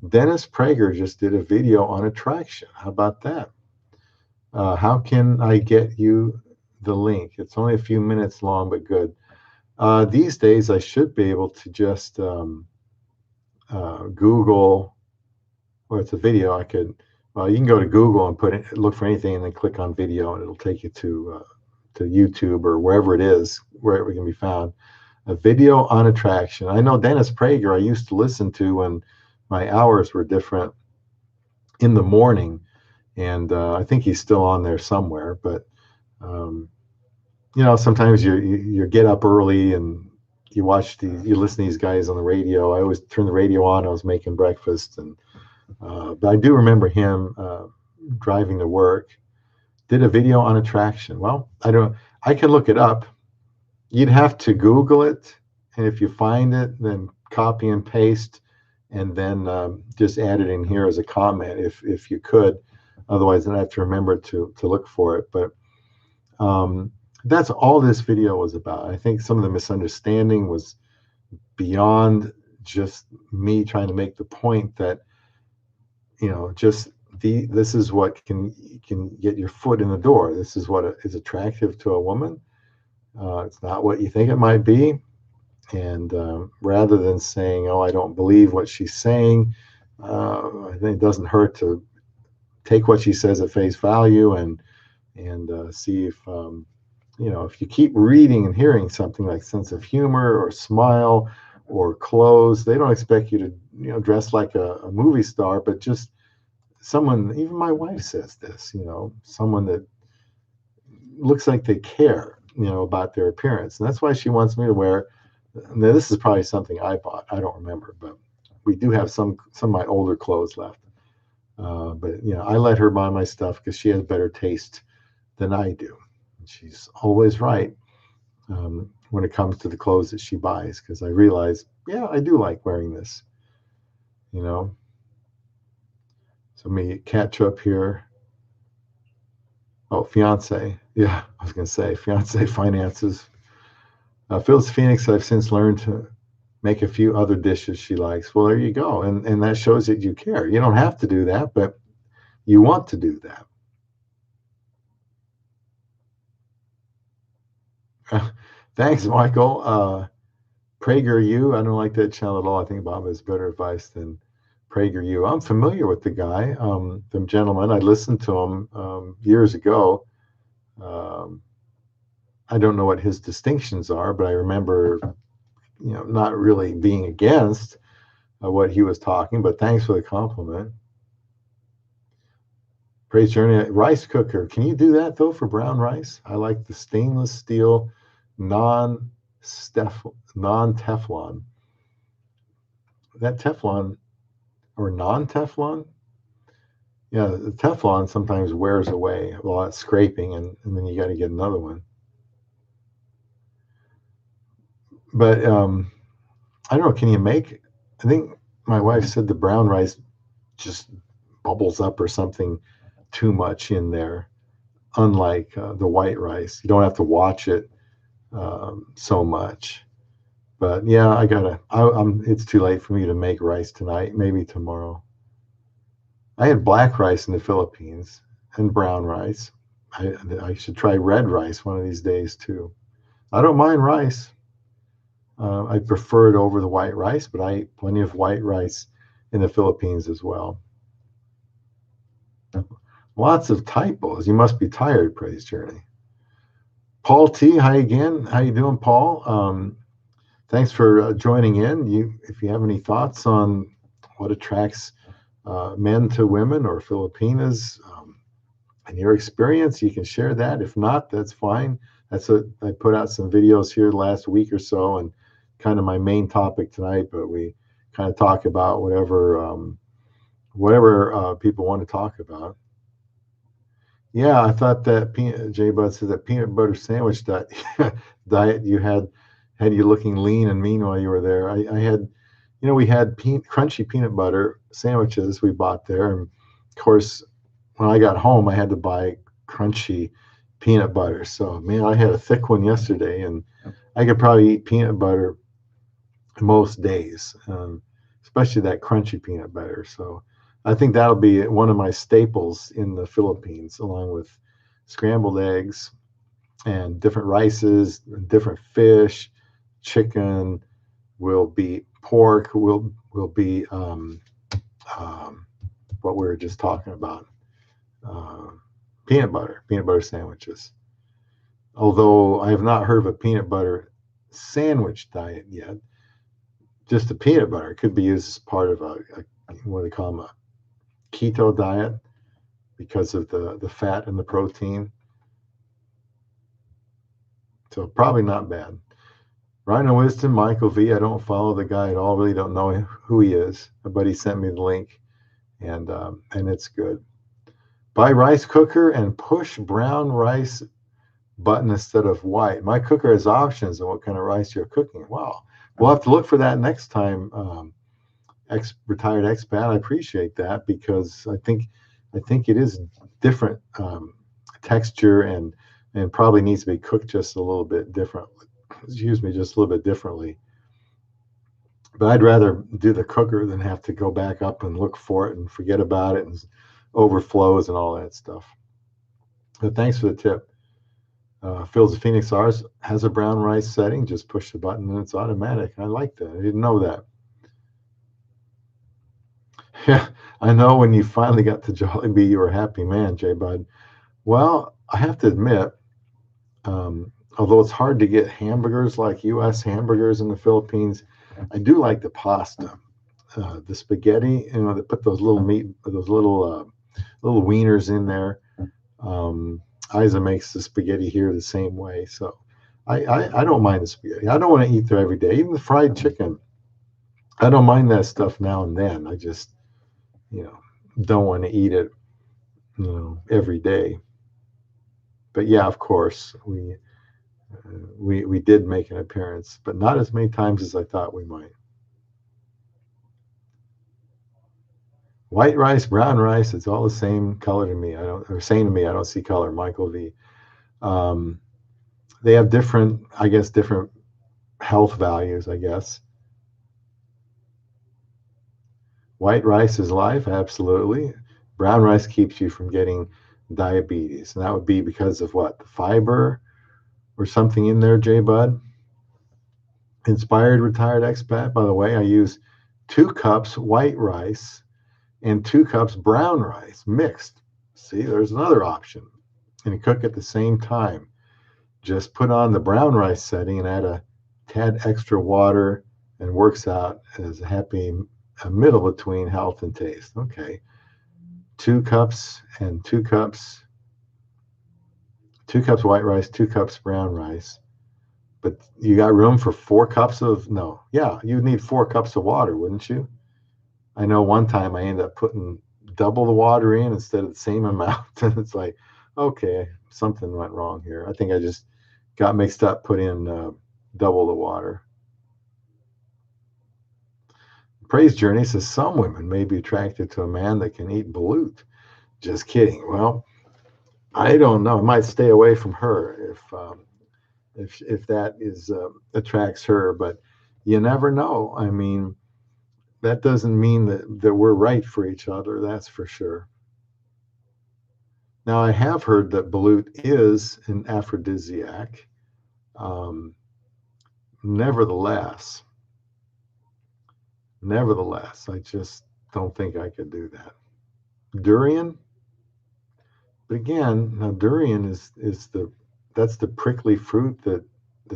Dennis Prager just did a video on attraction. How about that? How can I get you the link? It's only a few minutes long, but good. These days, I should be able to just Google, well, it's a video. You can go to Google and look for anything, and then click on video, and it'll take you to YouTube or wherever it is, where it can be found. A video on attraction. I know Dennis Prager I used to listen to when my hours were different in the morning, and I think he's still on there somewhere. But sometimes you get up early and you listen to these guys on the radio. I always turn the radio on. I was making breakfast, and but I do remember him driving to work. Did a video on attraction. Well, I can look it up. You'd have to Google it, and if you find it, then copy and paste, and then just add it in here as a comment if you could. Otherwise, I'd have to remember to look for it. But that's all this video was about. I think some of the misunderstanding was beyond just me trying to make the point that this is what can get your foot in the door. This is what is attractive to a woman. It's not what you think it might be. And rather than saying, oh, I don't believe what she's saying, I think it doesn't hurt to take what she says at face value and see if if you keep reading and hearing something like sense of humor or smile or clothes. They don't expect you to dress like a movie star, but just someone. Even my wife says this. Someone that looks like they care about their appearance, and that's why she wants me to wear Now, this is probably something I bought. I don't remember, but we do have some of my older clothes left. But you know, I let her buy my stuff because she has better taste than I do. She's always right when it comes to the clothes that she buys, because I realize, yeah, I do like wearing this. You know. So me catch up here. Oh, fiance. Yeah, I was gonna say fiance finances. Phil's Phoenix, I've since learned to make a few other dishes she likes. Well, there you go. And that shows that you care. You don't have to do that, but you want to do that. Thanks, Michael. PragerU, I don't like that channel at all. I think Bob has better advice than PragerU. I'm familiar with the guy, the gentleman. I listened to him years ago. I don't know what his distinctions are, but I remember, you know, not really being against what he was talking. But thanks for the compliment. Praise Journey rice cooker. Can you do that though for brown rice? I like the stainless steel, non-Teflon. That Teflon or non-Teflon? Yeah, the Teflon sometimes wears away while it's scraping, and then you got to get another one. But I don't know. Can you make? I think my wife said the brown rice just bubbles up or something too much in there. Unlike the white rice, you don't have to watch it so much. But yeah, it's too late for me to make rice tonight. Maybe tomorrow. I had black rice in the Philippines and brown rice. I should try red rice one of these days too. I don't mind rice. I prefer it over the white rice, but I eat plenty of white rice in the Philippines as well. Lots of typos. You must be tired, Praise Journey. Paul T, hi again. How you doing, Paul? Thanks for joining in. If you have any thoughts on what attracts men to women or Filipinas, in your experience, you can share that. If not, that's fine. I put out some videos here last week or so, and kind of my main topic tonight, but we kind of talk about whatever people want to talk about. Yeah, I thought that J Bud said that peanut butter sandwich diet you had you looking lean and mean while you were there. I had, we had crunchy peanut butter sandwiches we bought there, and of course, when I got home, I had to buy crunchy peanut butter. So man, I had a thick one yesterday, and I could probably eat peanut butter most days, especially that crunchy peanut butter. So I think that'll be one of my staples in the Philippines, along with scrambled eggs and different rices, different fish, chicken will be, pork will be what we were just talking about, peanut butter sandwiches. Although I have not heard of a peanut butter sandwich diet yet. Just the peanut butter could be used as part of what they call them, a keto diet, because of the fat and the protein. So probably not bad. Rhino Wisdom, Michael V. I don't follow the guy at all. Really don't know who he is, but he sent me the link, and it's good. Buy rice cooker and push brown rice button instead of white. My cooker has options on what kind of rice you're cooking. Wow. We'll have to look for that next time, retired expat. I appreciate that, because I think it is different texture, and probably needs to be cooked just a little bit differently. Excuse me, just a little bit differently. But I'd rather do the cooker than have to go back up and look for it and forget about it and overflows and all that stuff. But thanks for the tip. Phil's Phoenix, ours has a brown rice setting. Just push the button and it's automatic. I like that. I didn't know that. Yeah, I know when you finally got to Jollibee, you were a happy man, J Bud. Well, I have to admit, although it's hard to get hamburgers like U.S. hamburgers in the Philippines, I do like the pasta, the spaghetti. They put those little little wieners in there. Aiza makes the spaghetti here the same way. So I don't mind the spaghetti. I don't want to eat there every day. Even the fried chicken, I don't mind that stuff now and then. I just, don't want to eat it, every day. But yeah, of course, we did make an appearance, but not as many times as I thought we might. White rice, brown rice, it's all the same color to me. Saying to me, I don't see color. Michael V. They have different health values, I guess. White rice is life, absolutely. Brown rice keeps you from getting diabetes. And that would be because of what? The fiber or something in there, J Bud? Inspired retired expat. By the way, I use 2 cups white rice and 2 cups brown rice mixed. See, there's another option. And you cook at the same time. Just put on the brown rice setting and add a tad extra water, and works out as a middle between health and taste. Okay. 2 cups and 2 cups. 2 cups white rice, 2 cups brown rice. But you got room for 4 cups of, no. Yeah, you'd need 4 cups of water, wouldn't you? I know one time I ended up putting double the water in instead of the same amount. And it's like, okay, something went wrong here. I think I just got mixed up, put in double the water. Praise Journey says some women may be attracted to a man that can eat balut. Just kidding. Well, I don't know. I might stay away from her if that is attracts her, but you never know. I mean, that doesn't mean that we're right for each other. That's for sure. Now, I have heard that balut is an aphrodisiac. Nevertheless, I just don't think I could do that. Durian, but again, now durian is that's the prickly fruit that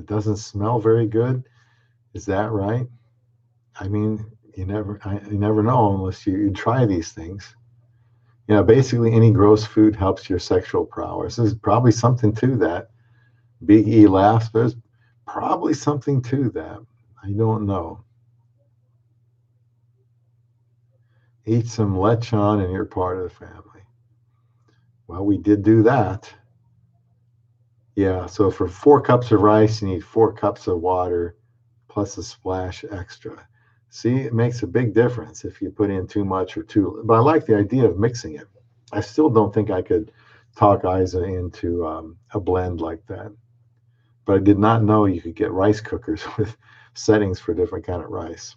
doesn't smell very good. Is that right? I mean, you never know unless you try these things. Basically any gross food helps your sexual prowess. There's probably something to that. Big E laughs. There's probably something to that. I don't know. Eat some lechon and you're part of the family. Well, we did do that. Yeah, so for 4 cups of rice, you need 4 cups of water plus a splash extra. See, it makes a big difference if you put in too much or too little. But I like the idea of mixing it. I still don't think I could talk Aiza into a blend like that. But I did not know you could get rice cookers with settings for different kind of rice.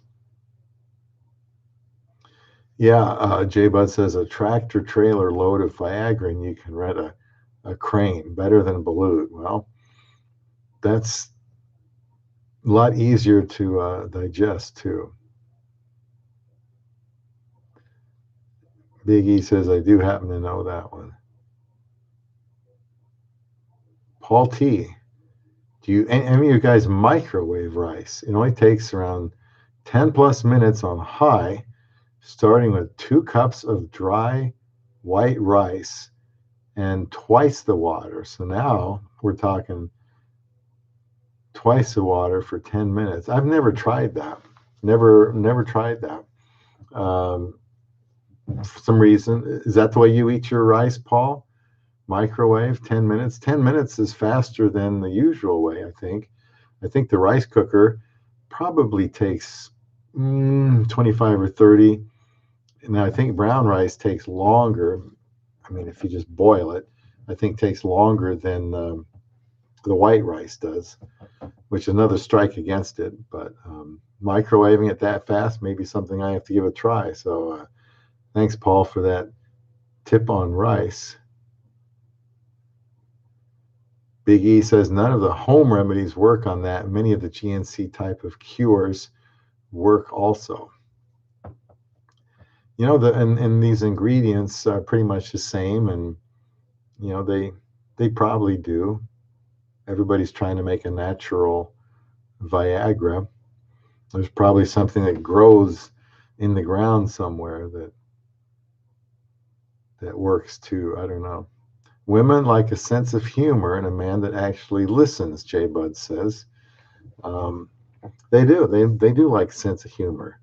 Yeah, J Bud says a tractor trailer load of Viagra and you can rent a crane, better than balut. Well, that's a lot easier to digest too. Big E says I do happen to know that one. Paul T, do you any of you guys microwave rice? It only takes around 10 plus minutes on high, starting with 2 cups of dry white rice and twice the water. So now we're talking twice the water for 10 minutes. I've never tried that. Never tried that. For some reason, is that the way you eat your rice, Paul? Microwave, 10 minutes. 10 minutes is faster than the usual way, I think. I think the rice cooker probably takes 25 or 30. And I think brown rice takes longer. I mean, if you just boil it, I think takes longer than the white rice does, which is another strike against it. But microwaving it that fast may be something I have to give a try. So thanks, Paul, for that tip on rice. Big E says none of the home remedies work on that. Many of the GNC type of cures work also. And these ingredients are pretty much the same, and they probably do. Everybody's trying to make a natural Viagra. There's probably something that grows in the ground somewhere that works too. I don't know. Women like a sense of humor and a man that actually listens, J Bud says. Um, they do. They do like sense of humor.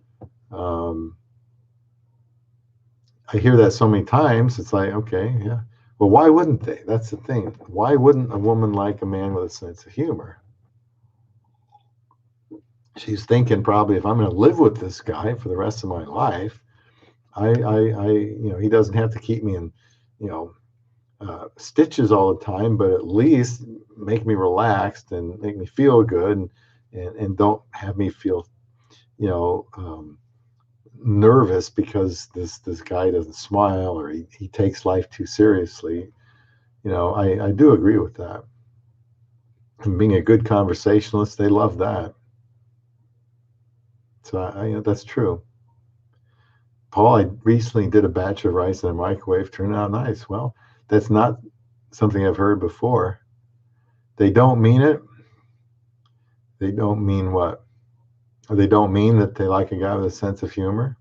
Um, I hear that so many times. It's like, okay, yeah. Well, why wouldn't they? That's the thing. Why wouldn't a woman like a man with a sense of humor? She's thinking probably, if I'm going to live with this guy for the rest of my life, he doesn't have to keep me in, you know, stitches all the time, but at least make me relaxed and make me feel good, and don't have me feel, you know, nervous because this guy doesn't smile, or he takes life too seriously. I do agree with that. And being a good conversationalist, they love that. So that's true. Paul, I recently did a batch of rice in a microwave, turned out nice. Well, that's not something I've heard before. They don't mean it. They don't mean what? They don't mean that they like a guy with a sense of humor.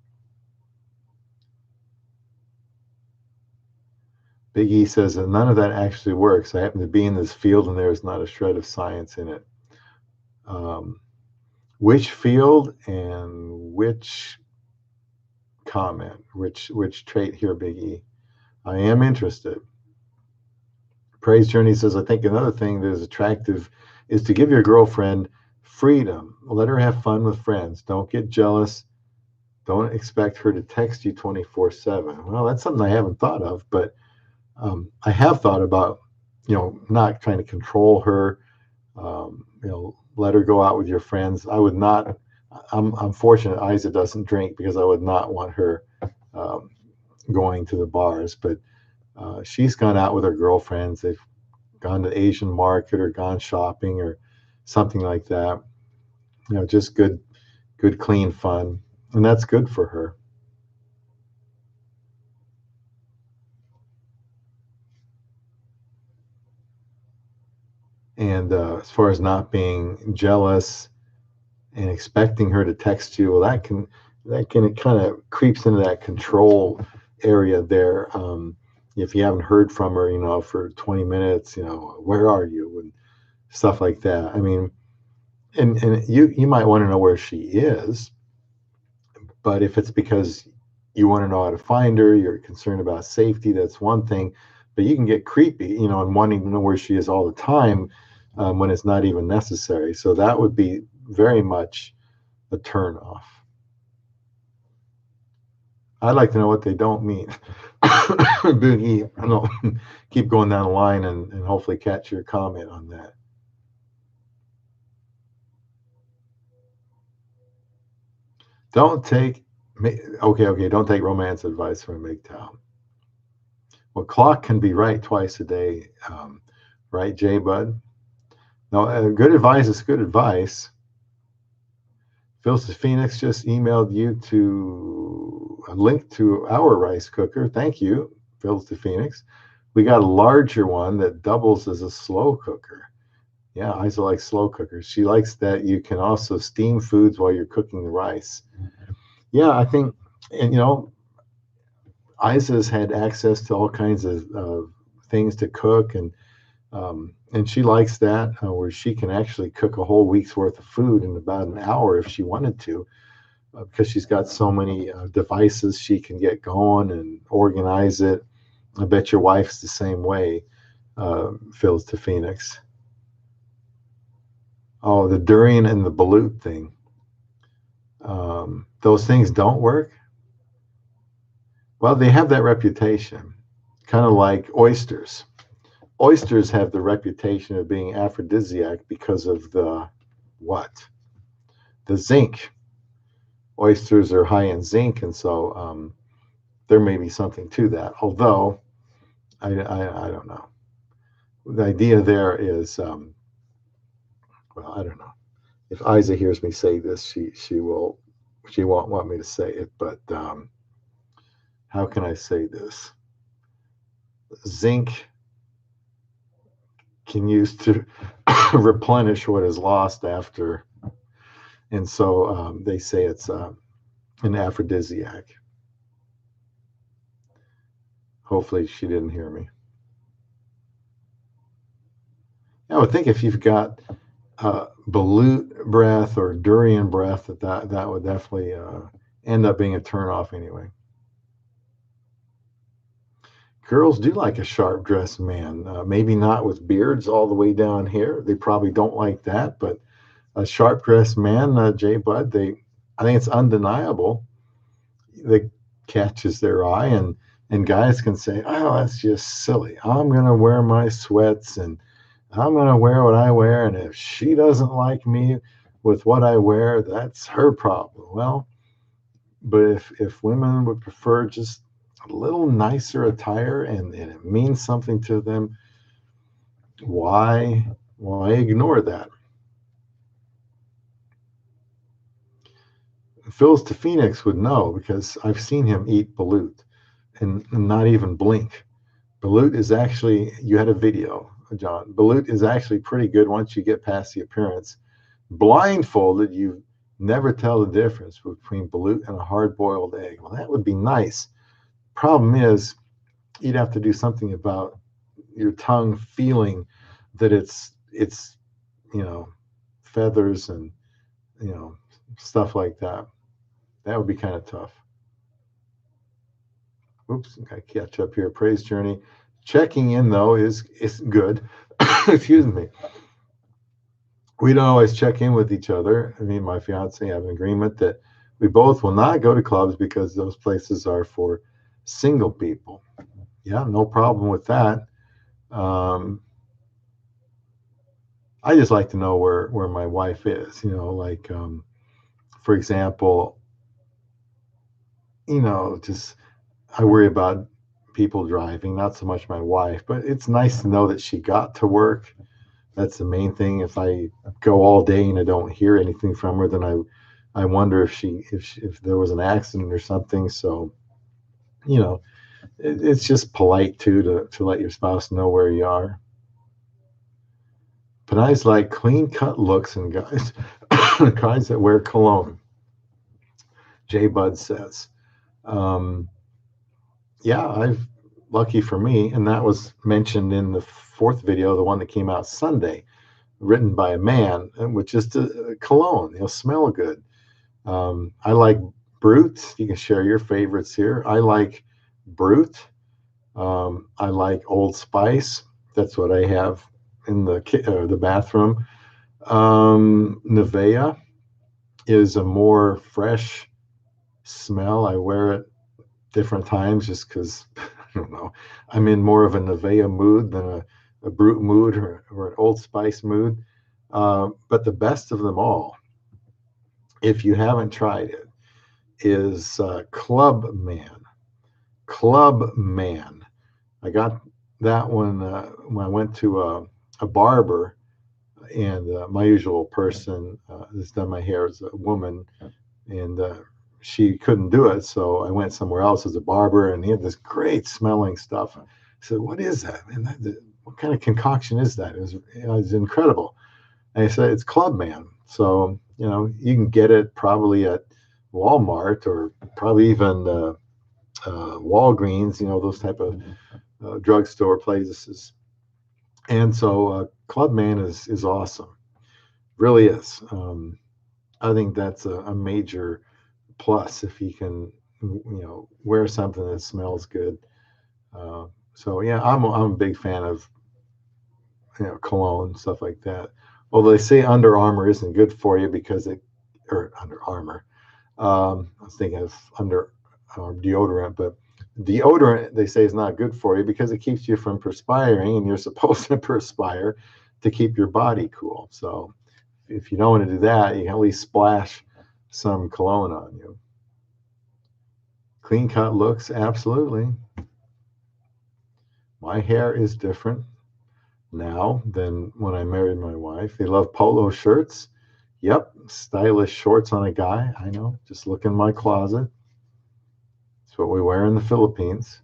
Big E says that none of that actually works. I happen to be in this field and there is not a shred of science in it. Which field and which comment, which trait here, Big E? I am interested. Praise Journey says, I think another thing that is attractive is to give your girlfriend freedom. Let her have fun with friends. Don't get jealous. Don't expect her to text you 24/7. Well, that's something I haven't thought of, but I have thought about, not trying to control her. Let her go out with your friends. I would not. I'm fortunate Aiza doesn't drink, because I would not want her um, going to the bars. But she's gone out with her girlfriends. They've gone to the Asian market or gone shopping or something like that. Just good, clean fun, and that's good for her. And as far as not being jealous and expecting her to text you, well, it kind of creeps into that control area there. If you haven't heard from her, for 20 minutes, where are you, and stuff like that. I mean, and you might want to know where she is, but if it's because you want to know how to find her, you're concerned about safety, that's one thing. But you can get creepy, and wanting to know where she is all the time, when it's not even necessary. So that would be very much a turn off. I'd like to know what they don't mean. Boogie, I don't keep going down the line and hopefully catch your comment on that. Don't take don't take romance advice from a MGTOW. Well, clock can be right twice a day, right, Jay Bud? No, good advice is good advice. Phil Phoenix just emailed you to a link to our rice cooker. Thank you, Phil Phoenix. We got a larger one that doubles as a slow cooker. Yeah, Aiza likes slow cookers. She likes that you can also steam foods while you're cooking the rice. Yeah, I think, and Aiza's had access to all kinds of things to cook, and she likes that, where she can actually cook a whole week's worth of food in about an hour if she wanted to, because she's got so many devices she can get going and organize it. I bet your wife's the same way, Phil to Phoenix. Oh, the durian and the balut thing. Those things don't work. Well, they have that reputation, kind of like oysters. Oysters have the reputation of being aphrodisiac because of the what? The zinc. Oysters are high in zinc, and so there may be something to that. Although I don't know. The idea there is, well, I don't know. If Aiza hears me say this, she won't want me to say it. But how can I say this? Zinc can use to replenish what is lost after, and so they say it's an aphrodisiac. Hopefully she didn't hear me. I would think if you've got balut breath or durian breath, that would definitely end up being a turnoff anyway. Girls do like a sharp dressed man, maybe not with beards all the way down here. They probably don't like that, but a sharp dressed man, Jay Bud, I think it's undeniable that catches their eye, and guys can say, oh, that's just silly. I'm going to wear my sweats and I'm going to wear what I wear. And if she doesn't like me with what I wear, that's her problem. Well, but if women would prefer just a little nicer attire and it means something to them, why ignore that? Phil's to Phoenix would know because I've seen him eat balut and not even blink. Balut is actually, you had a video, John. Balut is actually pretty good once you get past the appearance. Blindfolded, you never tell the difference between balut and a hard-boiled egg. Well, that would be nice. Problem is, you'd have to do something about your tongue feeling that it's feathers and stuff like that. That would be kind of tough. Oops, I catch up here. Praise journey. Checking in though is good. Excuse me. We don't always check in with each other. I mean, my fiance have an agreement that we both will not go to clubs because those places are for single people. Yeah, no problem with that. I just like to know where my wife is. Like for example, just I worry about people driving, not so much my wife, but it's nice to know that she got to work. That's the main thing. If I go all day and I don't hear anything from her, then I wonder if there was an accident or something. So, it's just polite too to let your spouse know where you are. But I like clean cut looks and guys guys that wear cologne. Jay Bud says. Yeah, lucky for me, and that was mentioned in the fourth video, the one that came out Sunday, written by a man, which is a cologne. It'll smell good. I like Brut. You can share your favorites here. I like Brut. I like Old Spice. That's what I have in the bathroom. Nivea is a more fresh smell. I wear it different times just because I don't know, I'm in more of a Nivea mood than a Brut mood or an Old Spice mood. But the best of them all, if you haven't tried it, is Club Man. Club Man. I got that one when I went to a barber, and my usual person that's done my hair is a woman, and she couldn't do it, so I went somewhere else as a barber, and he had this great smelling stuff. I said, "What is that, man? What kind of concoction is that?" It was incredible. And he said, "It's Club Man." So you can get it probably at Walmart or probably even Walgreens. Those type of drugstore places. And so Club Man is awesome, really is. I think that's a major plus if you can wear something that smells good. So yeah, I'm a big fan of cologne, stuff like that. Although they say Under Armour isn't good for you because or Under Armour. I was thinking of deodorant, but deodorant they say is not good for you because it keeps you from perspiring, and you're supposed to perspire to keep your body cool. So if you don't want to do that, you can at least splash some cologne on you. Clean cut looks, absolutely. My hair is different now than when I married my wife. They love polo shirts. Yep, stylish shorts on a guy. I know, just look in my closet. It's what we wear in the Philippines.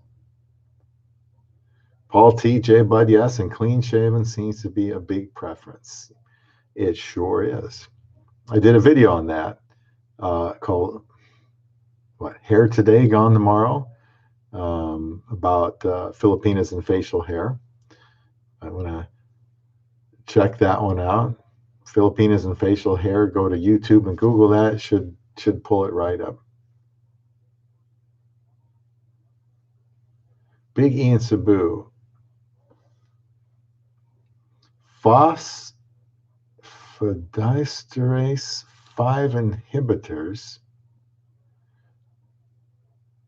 Paul T. J. Bud, yes, and clean shaven seems to be a big preference. It sure is. I did a video on that called Hair Today, Gone Tomorrow, about Filipinas and facial hair. I want to check that one out. Filipinas and facial hair. Go to YouTube and Google that. It should pull it right up. Big E and Cebu. Phosphodiesterase 5 inhibitors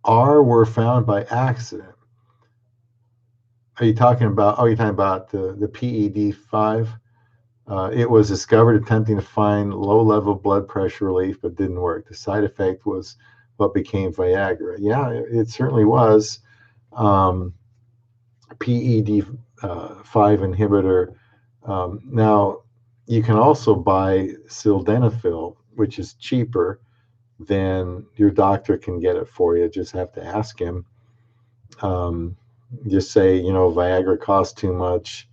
were found by accident. Are you talking about? Oh, you're talking about the PED5. It was discovered attempting to find low-level blood pressure relief, but didn't work. The side effect was what became Viagra. Yeah, it certainly was. PED5 inhibitor. Now, you can also buy sildenafil, which is cheaper than your doctor can get it for you. Just have to ask him. Just say, you know, Viagra costs too much.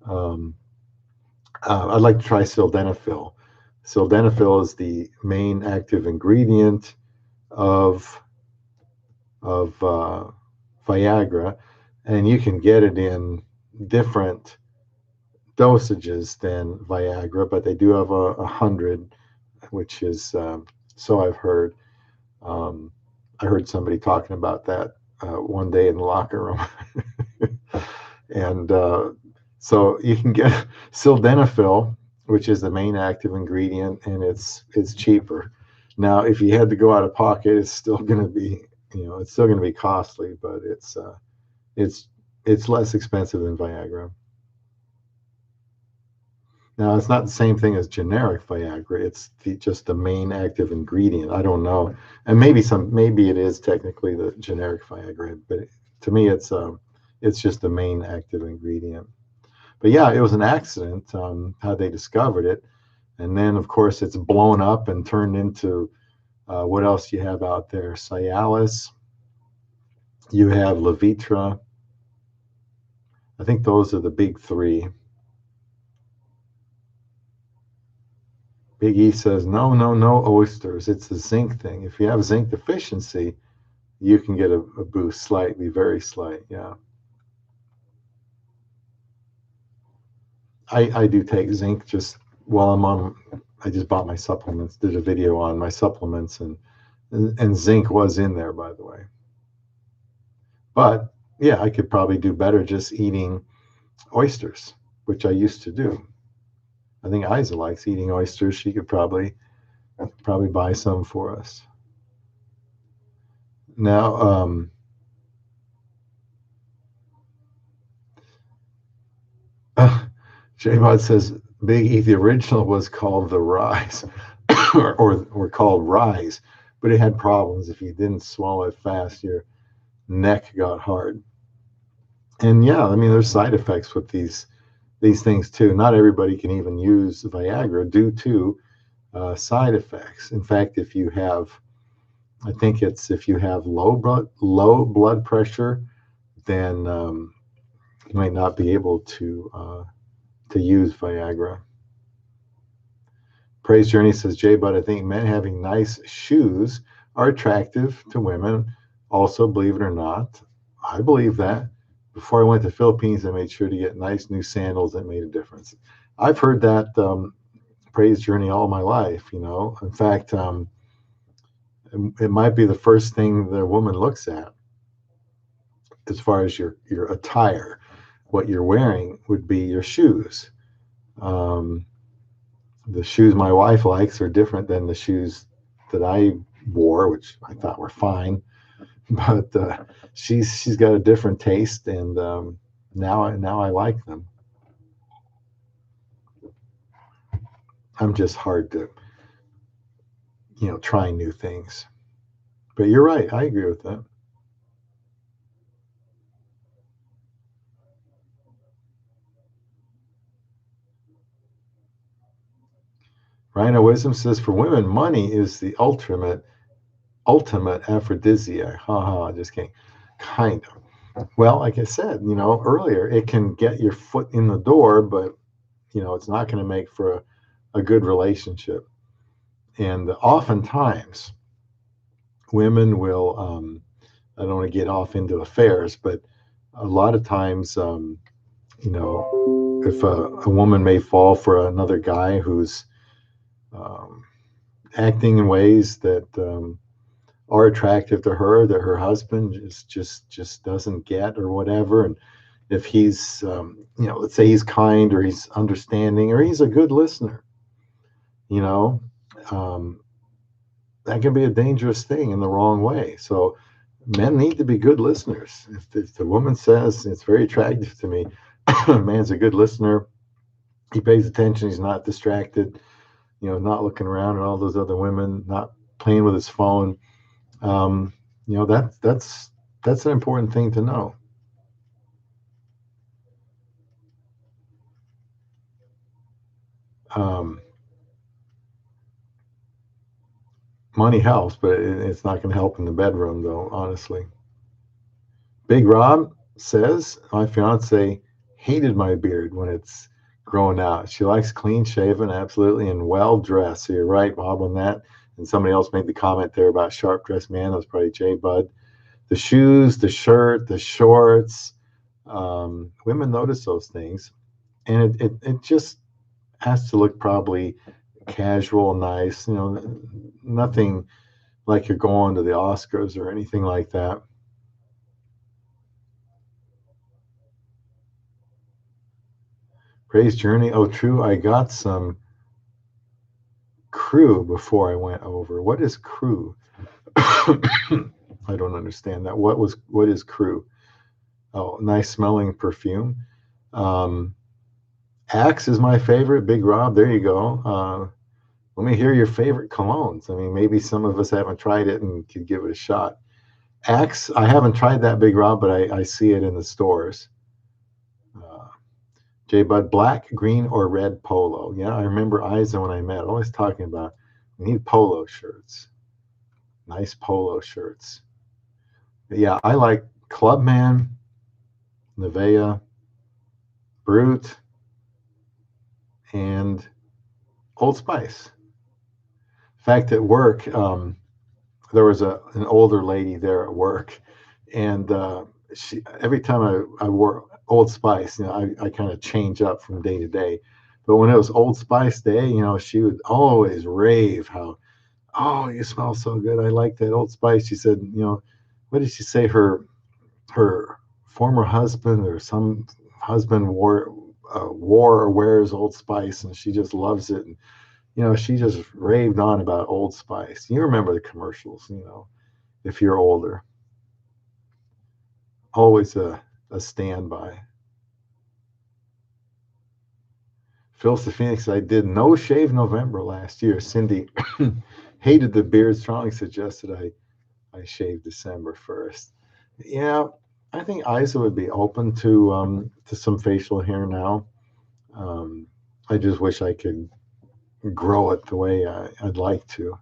I'd like to try sildenafil. Sildenafil is the main active ingredient of Viagra, and you can get it in different dosages than Viagra, but they do have 100, which is so I've heard. I heard somebody talking about that one day in the locker room, and so you can get sildenafil, which is the main active ingredient, and it's cheaper. Now, if you had to go out of pocket, it's still going to be, you know, it's still going to be costly, but it's less expensive than Viagra. Now, it's not the same thing as generic Viagra. It's just the main active ingredient. I don't know, and maybe it is technically the generic Viagra, but to me, it's just the main active ingredient. But yeah, it was an accident how they discovered it, and then of course it's blown up and turned into what else you have out there? Cialis. You have Levitra. I think those are the big three. Big E says, no oysters. It's the zinc thing. If you have zinc deficiency, you can get a boost slightly, very slight. Yeah. I do take zinc just while I'm on. I just bought my supplements, did a video on my supplements, and zinc was in there, by the way. But yeah, I could probably do better just eating oysters, which I used to do. I think Aiza likes eating oysters. She could probably buy some for us. Now, J-Bod says Big E, the original was called the Rise, or called Rise, but it had problems. If you didn't swallow it fast, your neck got hard. And yeah, I mean, there's side effects with these things too. Not everybody can even use Viagra due to side effects. In fact, if you have low blood pressure, then you might not be able to use Viagra. Praise Journey says, Jay, but I think men having nice shoes are attractive to women. Also, believe it or not, I believe that. Before I went to the Philippines, I made sure to get nice new sandals that made a difference. I've heard that Praise Journey all my life, you know. In fact, it might be the first thing the woman looks at as far as your attire. What you're wearing would be your shoes. The shoes my wife likes are different than the shoes that I wore, which I thought were fine. But she's got a different taste, and now I like them. I'm just hard to, you know, try new things. But you're right. I agree with that. Rhino Wisdom says, for women, money is the ultimate aphrodisiac. Haha, just kidding. Kind of. Well, like I said, you know, earlier, it can get your foot in the door, but, you know, it's not going to make for a good relationship. And oftentimes, women will, I don't want to get off into affairs, but a lot of times, you know, if a woman may fall for another guy who's acting in ways that are attractive to her, that her husband just doesn't get or whatever. And if he's, let's say he's kind or he's understanding or he's a good listener, that can be a dangerous thing in the wrong way. So men need to be good listeners. If the woman says it's very attractive to me, man's a good listener, he pays attention, he's not distracted, not looking around at all those other women, not playing with his phone. That's an important thing to know. Money helps, but it's not going to help in the bedroom, though, honestly. Big Rob says, my fiance hated my beard when it's growing out. She likes clean shaven, absolutely, and well dressed. So you're right, Bob, on that. And somebody else made the comment there about sharp dressed man. That was probably Jay Bud. The shoes, the shirt, the shorts. Women notice those things, and it just has to look probably casual, nice. Nothing like you're going to the Oscars or anything like that. Praise Journey. Oh, true. I got some crew before I went over. What is crew? I don't understand that. What is crew? Oh, nice smelling perfume. Axe is my favorite. Big Rob, there you go. Let me hear your favorite colognes. I mean, maybe some of us haven't tried it and could give it a shot. Axe, I haven't tried that, Big Rob, but I see it in the stores. J Bud, black, green, or red polo. Yeah, I remember Aiza when I met, always talking about we need polo shirts. Nice polo shirts. But yeah, I like Clubman, Nivea, Brute, and Old Spice. In fact, at work, there was an older lady there at work, and she every time I wore Old Spice, I kind of change up from day to day. But when it was Old Spice Day, she would always rave how, oh, you smell so good. I like that Old Spice. She said, what did she say? Her former husband or some husband wore or wears Old Spice, and she just loves it. And she just raved on about Old Spice. You remember the commercials, if you're older. Always a standby. Phil Phoenix, I did no shave November last year. Cindy hated the beard, strongly suggested I shave December 1st. Yeah, I think Aiza would be open to some facial hair now. I just wish I could grow it the way I'd like to.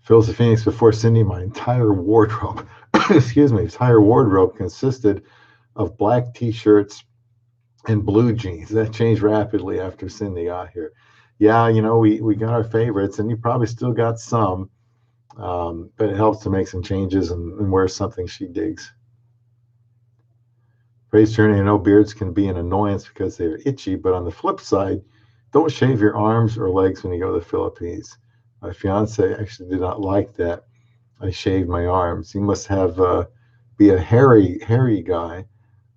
Phil Phoenix, before Cindy, my entire wardrobe, entire wardrobe consisted of black t-shirts and blue jeans. That changed rapidly after Cindy got here. Yeah, we got our favorites, and you probably still got some, but it helps to make some changes and wear something she digs. Praise Journey, I know beards can be an annoyance because they're itchy, but on the flip side, don't shave your arms or legs when you go to the Philippines. My fiance actually did not like that I shaved my arms. He must have be a hairy guy.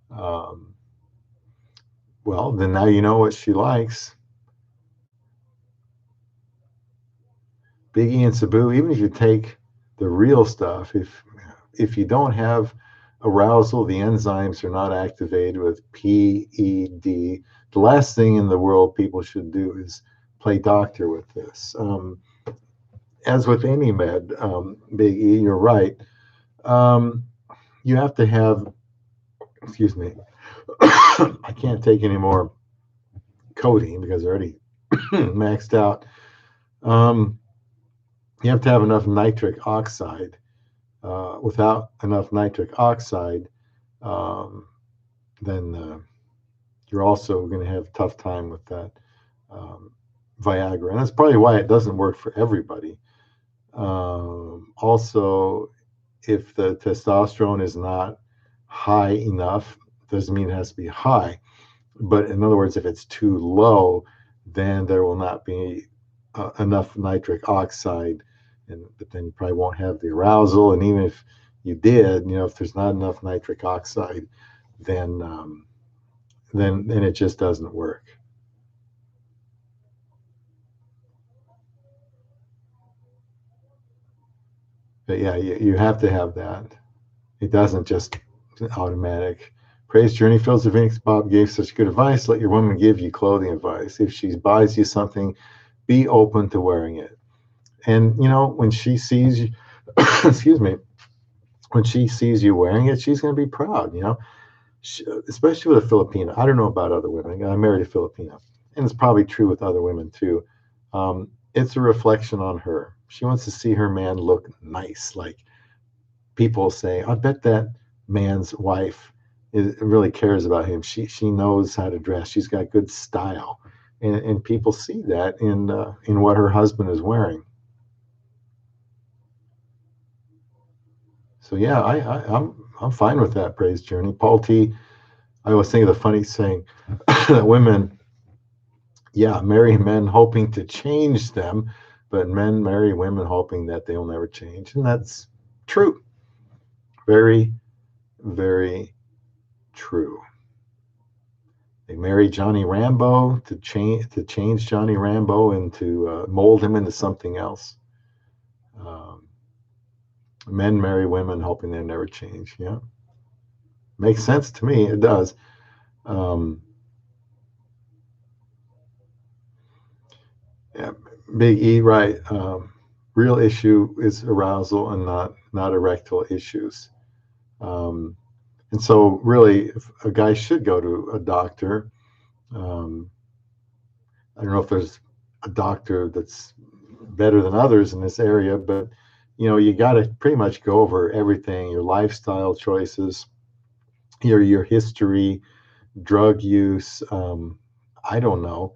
Well, then now you know what she likes. Biggie and Sabu, even if you take the real stuff, if you don't have arousal, the enzymes are not activated with PED. The last thing in the world people should do is play doctor with this. As with any med, Big E, you're right. You have to have, excuse me, I can't take any more codeine because I already maxed out. You have to have enough nitric oxide. Without enough nitric oxide, then you're also going to have a tough time with that Viagra. And that's probably why it doesn't work for everybody. Also, if the testosterone is not high enough, doesn't mean it has to be high. But in other words, if it's too low, then there will not be enough nitric oxide, but then you probably won't have the arousal. And even if you did, if there's not enough nitric oxide, then then it just doesn't work. But yeah, you have to have that. It doesn't just automatic. Praise Journey Fills the Phoenix. Bob gave such good advice. Let your woman give you clothing advice. If she buys you something, be open to wearing it. And when she sees you, excuse me, when she sees you wearing it, she's going to be proud. Especially with a Filipina. I don't know about other women. I married a Filipina, and it's probably true with other women too. It's a reflection on her. She wants to see her man look nice. Like people say, I bet that man's wife really cares about him. She knows how to dress. She's got good style, and people see that in what her husband is wearing. So yeah, I'm fine with that. Praise Journey. Paul T. I always think of the funny saying that women, marry men hoping to change them, but men marry women hoping that they'll never change, and that's true. Very, very true. They marry Johnny Rambo to change Johnny Rambo and to mold him into something else. Men marry women hoping they never change. Yeah, makes sense to me. It does. Yeah, Big E, right? Real issue is arousal and not erectile issues. And so, really, if a guy should go to a doctor. I don't know if there's a doctor that's better than others in this area, but you got to pretty much go over everything: your lifestyle choices, your history, drug use. I don't know,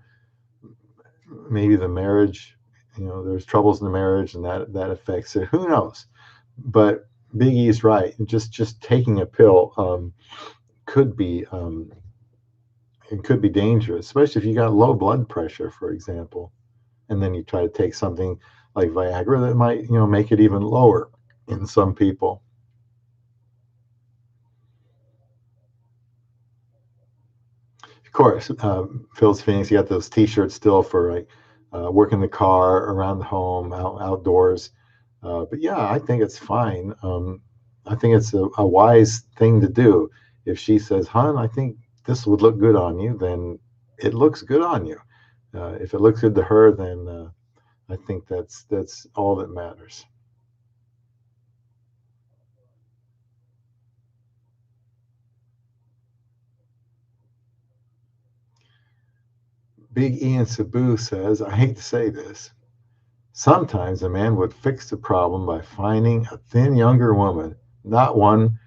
maybe the marriage. There's troubles in the marriage, and that affects it. Who knows? But Big E's right. Just taking a pill could be it could be dangerous, especially if you got low blood pressure, for example, and then you try to take something like Viagra that might make it even lower in some people. Of course, Phil's Phoenix, you got those T-shirts still for like working the car, around the home, outdoors. But yeah, I think it's fine. I think it's a wise thing to do. If she says, "Hon, I think this would look good on you," then it looks good on you. If it looks good to her, then I think that's all that matters. Big Ian Sabu says, I hate to say this. Sometimes a man would fix the problem by finding a thin younger woman, not one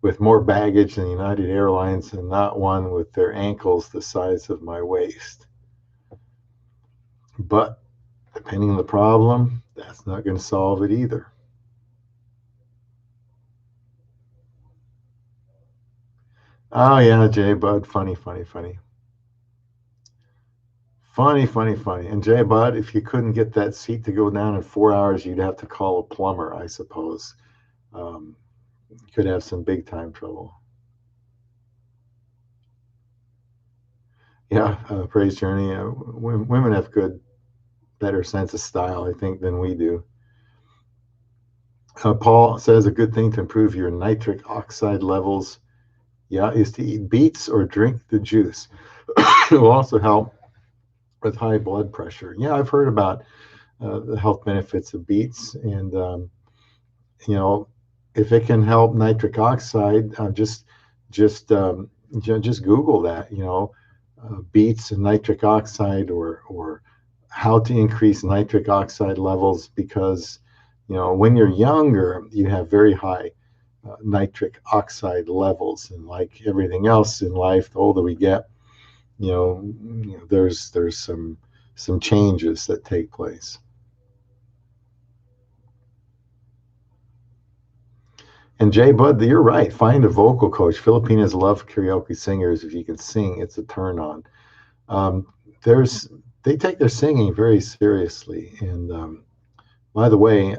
with more baggage than United Airlines and not one with their ankles the size of my waist. But depending on the problem, that's not going to solve it either. Oh yeah, Jay Bud, funny. Funny. And Jay Bud, if you couldn't get that seat to go down in 4 hours, you'd have to call a plumber, I suppose. You could have some big time trouble. Yeah, Praise Journey. Women have better sense of style, I think, than we do. Paul says a good thing to improve your nitric oxide levels, is to eat beets or drink the juice. It will also help with high blood pressure. Yeah, I've heard about the health benefits of beets, and if it can help nitric oxide, just Google that. Beets and nitric oxide, or how to increase nitric oxide levels, because when you're younger, you have very high nitric oxide levels, and like everything else in life, the older we get, there's some changes that take place. And Jay Bud, you're right. Find a vocal coach. Filipinas love karaoke singers. If you can sing, it's a turn on. Um, they take their singing very seriously. And by the way,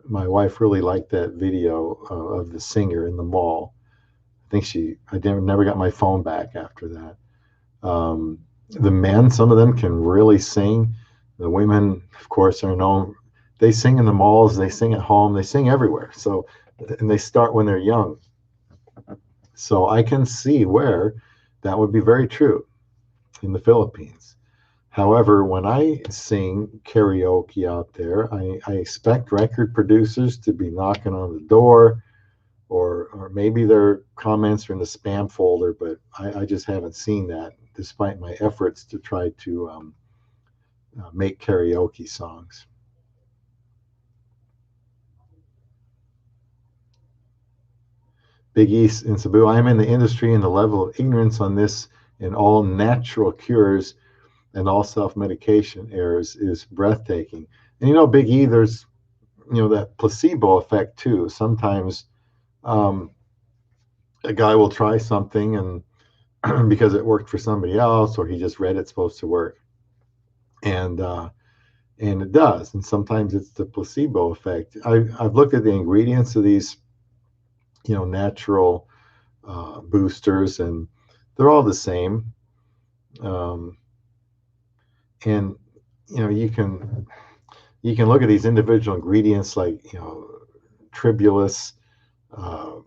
my wife really liked that video of the singer in the mall. I never got my phone back after that. The men, some of them can really sing. The women, of course, are known. They sing in the malls, they sing at home, they sing everywhere. So, and they start when they're young. So I can see where that would be very true in the Philippines. However, when I sing karaoke out there, I expect record producers to be knocking on the door, or maybe their comments are in the spam folder, but I just haven't seen that, despite my efforts to try to make karaoke songs. Big East in Cebu, I'm in the industry, and the level of ignorance on this in all natural cures and all self-medication errors is breathtaking. And Big E, there's that placebo effect too. Sometimes a guy will try something and because it worked for somebody else, or he just read it's supposed to work, and it does. And sometimes it's the placebo effect. I've looked at the ingredients of these natural boosters, and they're all the same. And you can look at these individual ingredients like tribulus, or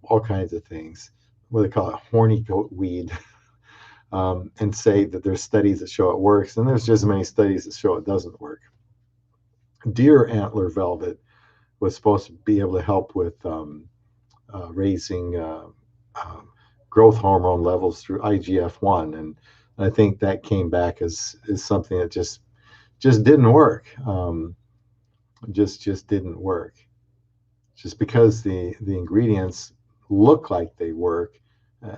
all kinds of things, what they call it, horny goat weed, and say that there's studies that show it works, and there's just as many studies that show it doesn't work. Deer antler velvet was supposed to be able to help with raising growth hormone levels through IGF-1, and I think that came back as something that just didn't work. Just didn't work. Just because the ingredients look like they work,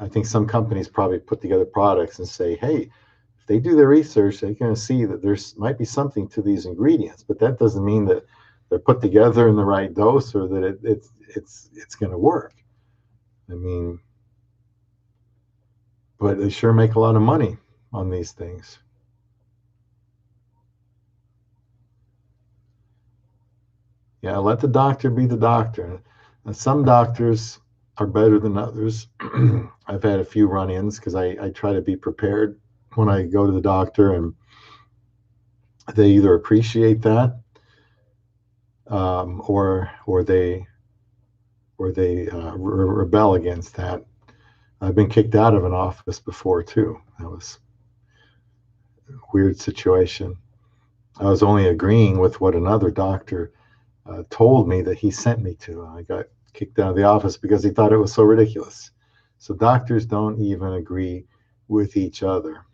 I think some companies probably put together products and say, hey, if they do their research, they're going to see that there's might be something to these ingredients, but that doesn't mean that they're put together in the right dose, or that it's going to work. I mean, but they sure make a lot of money on these things. Yeah, let the doctor be the doctor. And some doctors are better than others. I've had a few run-ins because I try to be prepared when I go to the doctor, and they either appreciate that, or they rebel against that. I've been kicked out of an office before too. That was a weird situation. I was only agreeing with what another doctor told me that he sent me to. I got kicked out of the office because he thought it was so ridiculous. So doctors don't even agree with each other.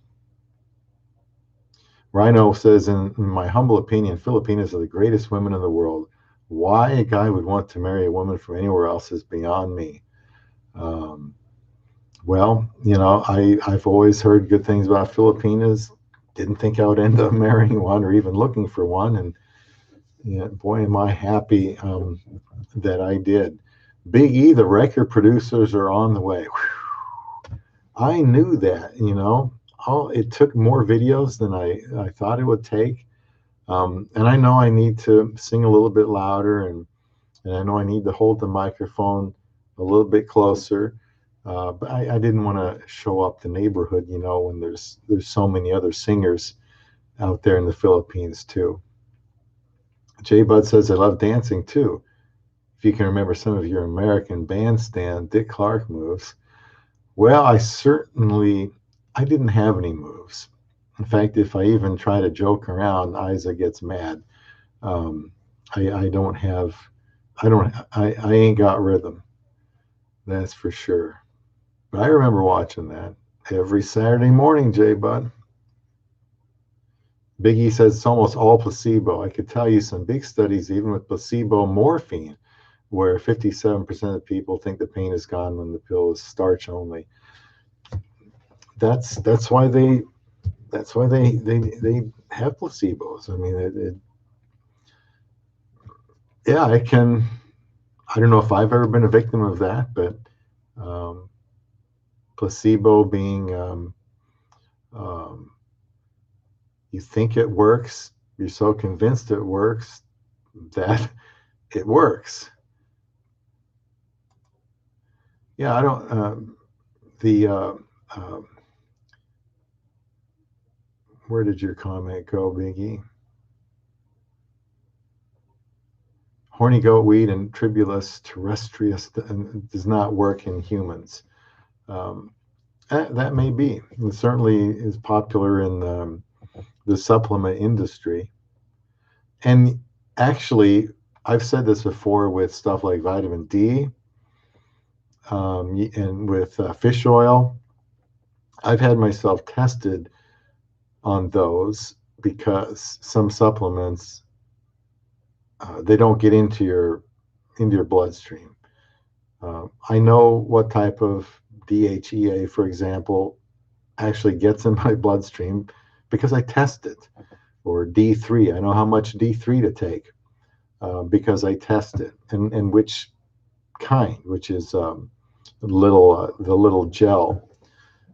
Rhino says, in my humble opinion, Filipinas are the greatest women in the world. Why a guy would want to marry a woman from anywhere else is beyond me. Well, I've always heard good things about Filipinas. Didn't think I would end up marrying one or even looking for one. And boy, am I happy that I did. Big E, the record producers are on the way. Whew. I knew that, it took more videos than I thought it would take. And I know I need to sing a little bit louder, and I know I need to hold the microphone a little bit closer. But I didn't want to show up the neighborhood, when there's so many other singers out there in the Philippines too. Jay Bud says, I love dancing too. If you can remember some of your American bandstand Dick Clark moves. Well, I didn't have any moves. In fact, if I even try to joke around, Aiza gets mad. I ain't got rhythm. That's for sure. But I remember watching that every Saturday morning, Jay Bud. Biggie says it's almost all placebo. I could tell you some big studies, even with placebo morphine, where 57% of people think the pain is gone when the pill is starch only. That's why they have placebos. I mean, yeah, I don't know if I've ever been a victim of that, but placebo being, um, you think it works, you're so convinced it works that it works. Yeah, I don't, where did your comment go, Biggie? Horny goat weed and Tribulus terrestrius does not work in humans. That may be. It certainly is popular in the supplement industry. And actually, I've said this before with stuff like vitamin D and with fish oil. I've had myself tested on those because some supplements they don't get into your bloodstream. I know what type of DHEA, for example, actually gets in my bloodstream because I test it. Or D3, I know how much D3 to take because I test it, and which kind, which is the little gel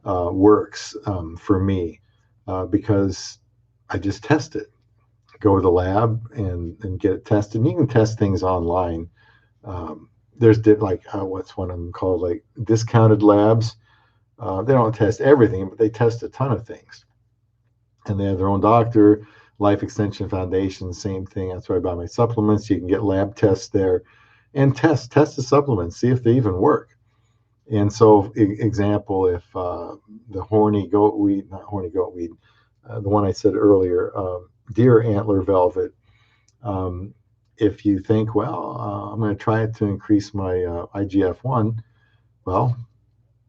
works for me because I just test it. Go to the lab and get it tested. And you can test things online. There's what's one of them called, like discounted labs. They don't test everything, but they test a ton of things. And they have their own doctor. Life Extension Foundation, same thing. That's where I buy my supplements. You can get lab tests there and test the supplements, see if they even work. And so, example, if the horny goat weed, not horny goat weed, the one I said earlier, deer antler velvet, if you think, well, I'm going to try it to increase my IGF-1, well,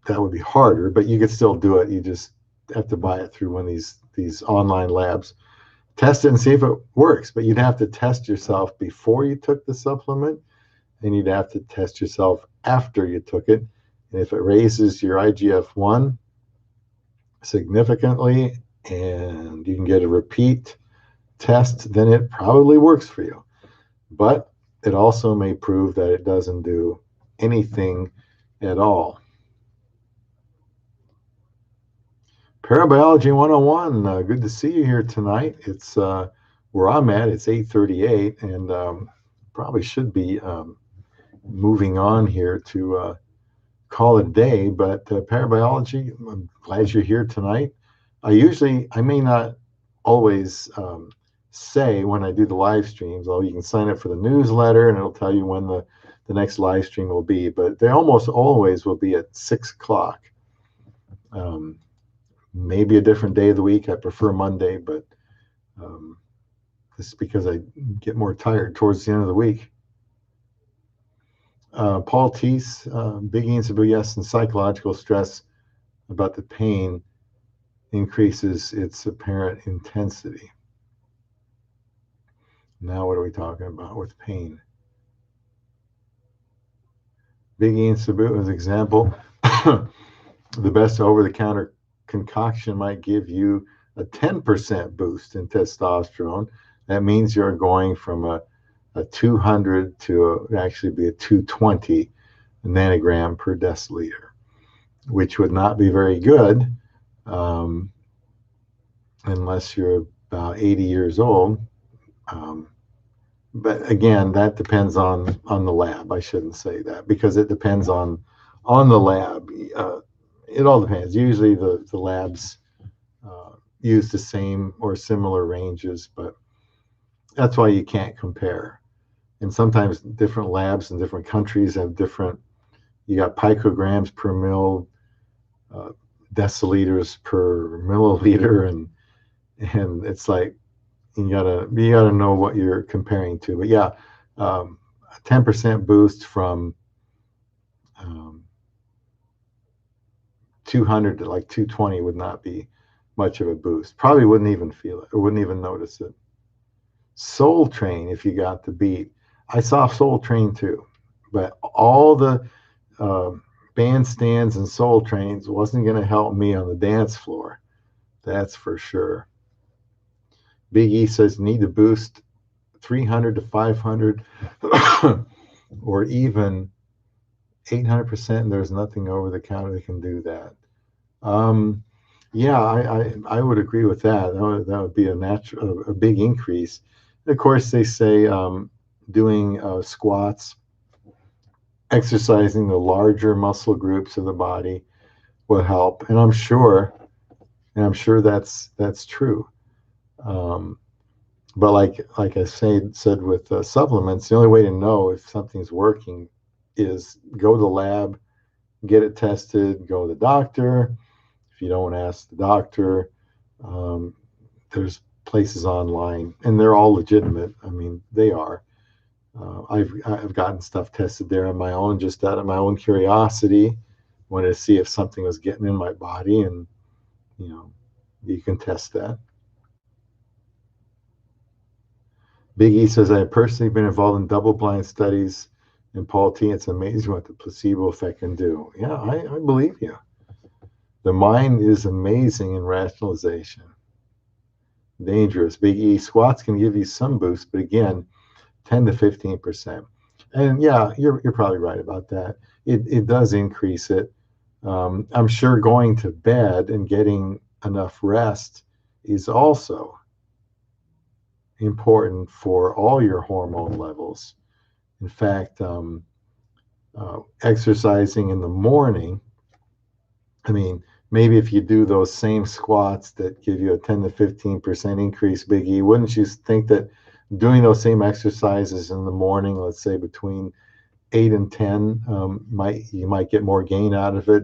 that would be harder, but you could still do it. You just have to buy it through one of these online labs. Test it and see if it works, but you'd have to test yourself before you took the supplement, and you'd have to test yourself after you took it. And if it raises your IGF-1 significantly and you can get a repeat test, then it probably works for you. But it also may prove that it doesn't do anything at all. Parabiology 101, good to see you here tonight. It's where I'm at, it's 8:38, and probably should be moving on here to call it a day, but parabiology, I'm glad you're here tonight. I may not always say when I do the live streams, you can sign up for the newsletter and it'll tell you when the next live stream will be, but they almost always will be at 6 o'clock. Maybe a different day of the week. I prefer Monday, but this is because I get more tired towards the end of the week. Paul Teese, big answer, yes, and psychological stress about the pain increases its apparent intensity. Now, what are we talking about with pain? Big answer, as example, the best over-the-counter concoction might give you a 10% boost in testosterone. That means you're going from a 200 to actually be a 220 nanogram per deciliter, which would not be very good unless you're about 80 years old. But again, that depends on the lab. I shouldn't say that because it depends on the lab. It all depends. Usually the labs use the same or similar ranges, but that's why you can't compare. And sometimes different labs in different countries have different, you got picograms per mil, deciliters per milliliter, and it's like you gotta know what you're comparing to. But yeah, a 10% boost from 200 to like 220 would not be much of a boost. Probably wouldn't even feel it or wouldn't even notice it. Soul Train, if you got the beat. I saw Soul Train too, but all the bandstands and Soul Trains wasn't going to help me on the dance floor. That's for sure. Big E says need to boost 300 to 500 or even 800%, and there's nothing over the counter that can do that. Yeah, I would agree with that. That would be a big increase. And of course, they say doing squats, exercising the larger muscle groups of the body will help, and I'm sure that's true. But like I said with supplements, the only way to know if something's working is go to the lab, get it tested, go to the doctor. If you don't want to ask the doctor, there's places online, and they're all legitimate. I mean, they are. I've gotten stuff tested there on my own, just out of my own curiosity. Wanted to see if something was getting in my body, and you can test that. Big E says, I have personally been involved in double-blind studies in Paul T. It's amazing what the placebo effect can do. Yeah, I believe you. The mind is amazing in rationalization. Dangerous. Big E, squats can give you some boost, but again, 10 to 15%. And yeah, you're probably right about that. It does increase it. I'm sure going to bed and getting enough rest is also important for all your hormone levels. In fact, exercising in the morning, I mean, maybe if you do those same squats that give you a 10 to 15% increase, Big E, wouldn't you think that doing those same exercises in the morning, let's say between 8 and 10, you might get more gain out of it?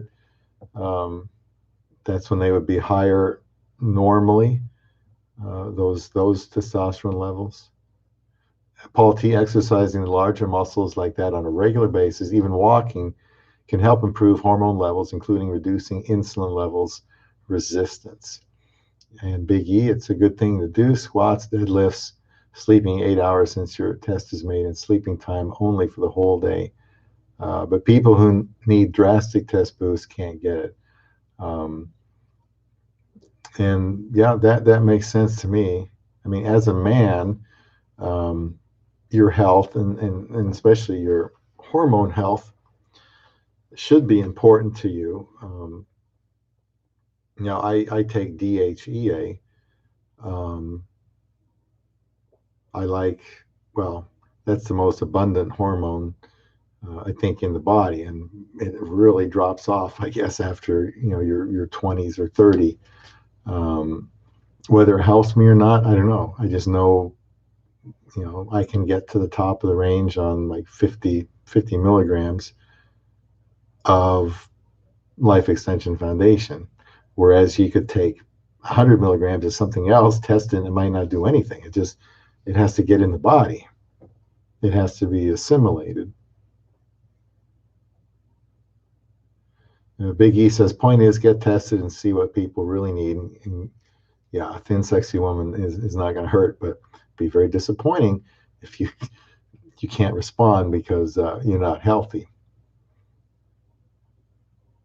That's when they would be higher normally, those testosterone levels. Paul T, exercising the larger muscles like that on a regular basis, even walking, can help improve hormone levels, including reducing insulin levels resistance. And Big E, it's a good thing to do. Squats, deadlifts, sleeping 8 hours since your test is made, and sleeping time only for the whole day. But people who need drastic test boosts can't get it. And yeah, that makes sense to me. I mean, as a man, your health and especially your hormone health should be important to you. I take DHEA. That's the most abundant hormone, I think, in the body, and it really drops off, I guess, after your 20s or 30. Whether it helps me or not, I don't know. I just know, I can get to the top of the range on like 50 milligrams of Life Extension Foundation, whereas you could take 100 milligrams of something else, test it, and it might not do anything. It has to get in the body. It has to be assimilated. Big E says, point is, get tested and see what people really need. And yeah, a thin, sexy woman is not going to hurt, but be very disappointing if you can't respond because you're not healthy.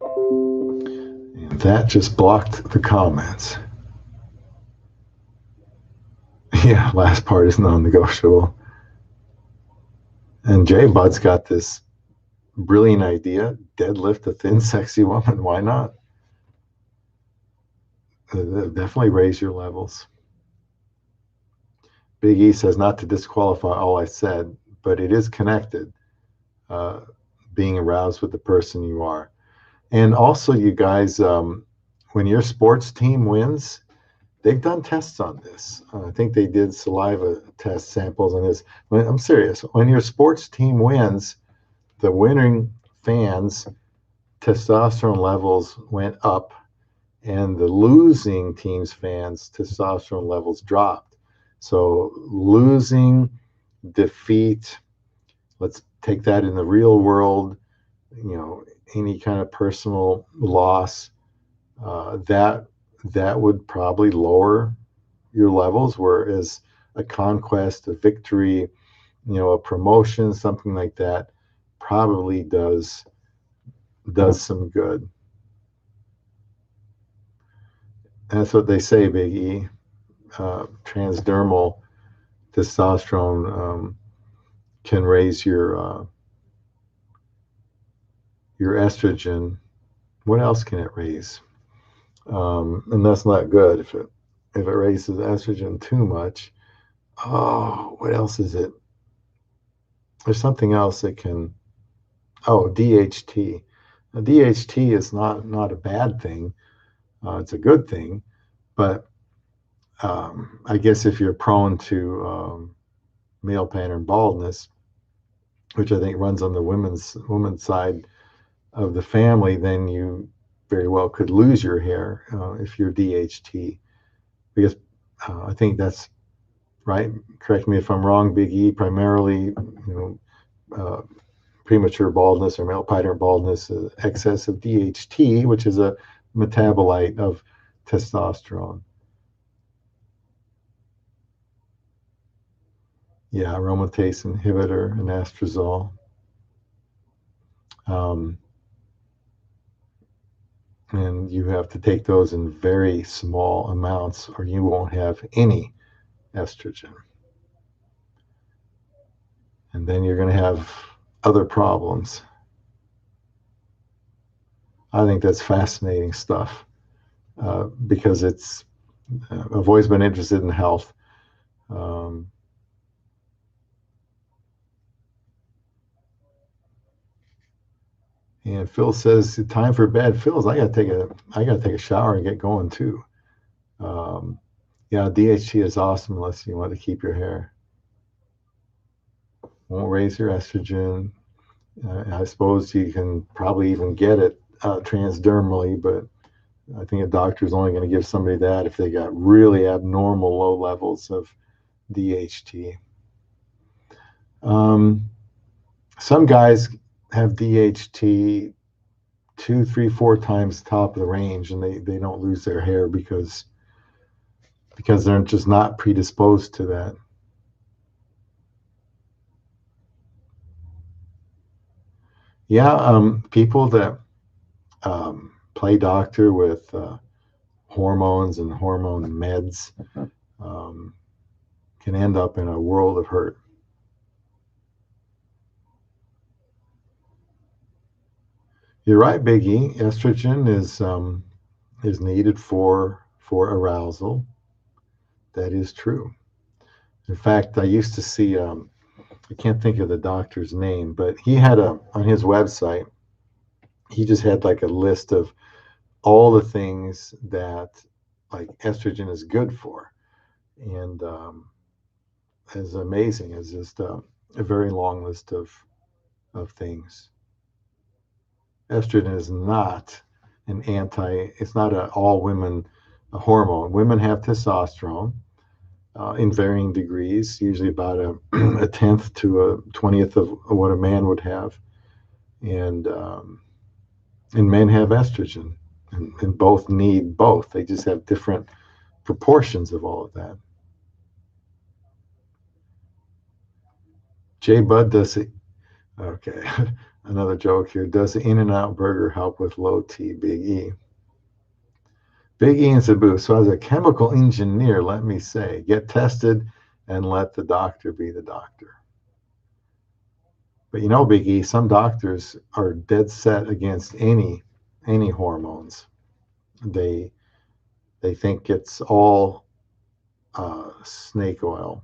And that just blocked the comments. Yeah, last part is non-negotiable. And Jay Bud's got this brilliant idea: deadlift a thin, sexy woman. Why not? Definitely raise your levels. Big E says, not to disqualify all I said, but it is connected, being aroused with the person you are. And also, you guys, when your sports team wins, they've done tests on this. I think they did saliva test samples on this. I'm serious. When your sports team wins, the winning fans' testosterone levels went up, and the losing team's fans' testosterone levels dropped. So losing, defeat, let's take that in the real world, any kind of personal loss, that would probably lower your levels, whereas a conquest, a victory, a promotion, something like that, probably does some good. That's what they say, Big E. Transdermal testosterone can raise your estrogen. What else can it raise? And that's not good if it raises estrogen too much. Oh, what else is it? There's something else that can. Oh, DHT. Now, DHT is not a bad thing. It's a good thing, but I guess if you're prone to male pattern baldness, which I think runs on the women's side of the family, then you very well could lose your hair if you're DHT, because I think that's right. Correct me if I'm wrong, Big E. Primarily, premature baldness or male pattern baldness, excess of DHT, which is a metabolite of testosterone. Yeah, aromatase inhibitor and anastrozole. And you have to take those in very small amounts or you won't have any estrogen. And then you're going to have other problems. I think that's fascinating stuff because I've always been interested in health. And Phil says, time for bed. Phil, I gotta take a shower and get going too. Yeah, DHT is awesome unless you want to keep your hair. Won't raise your estrogen. I suppose you can probably even get it transdermally, but I think a doctor is only going to give somebody that if they got really abnormal low levels of DHT. Some guys have DHT 2, 3, 4 times top of the range, and they don't lose their hair because they're just not predisposed to that. Yeah, people that play doctor with hormones and hormone meds can end up in a world of hurt. You're right, Big E. Estrogen is needed for arousal. That is true. In fact, I used to see I can't think of the doctor's name, but he had on his website, he just had like a list of all the things that like estrogen is good for, and it's amazing. It's just a very long list of things. Estrogen is not it's not an all women hormone. Women have testosterone in varying degrees, usually about a tenth to a 20th of what a man would have, and men have estrogen, and both need both. They just have different proportions of all of that. Jay Bud does it. Okay, another joke here. Does the In-N-Out burger help with low T? Big E. Big E and Cebu. So as a chemical engineer, let me say, get tested and let the doctor be the doctor. But Big E, some doctors are dead set against any hormones. They think it's all snake oil.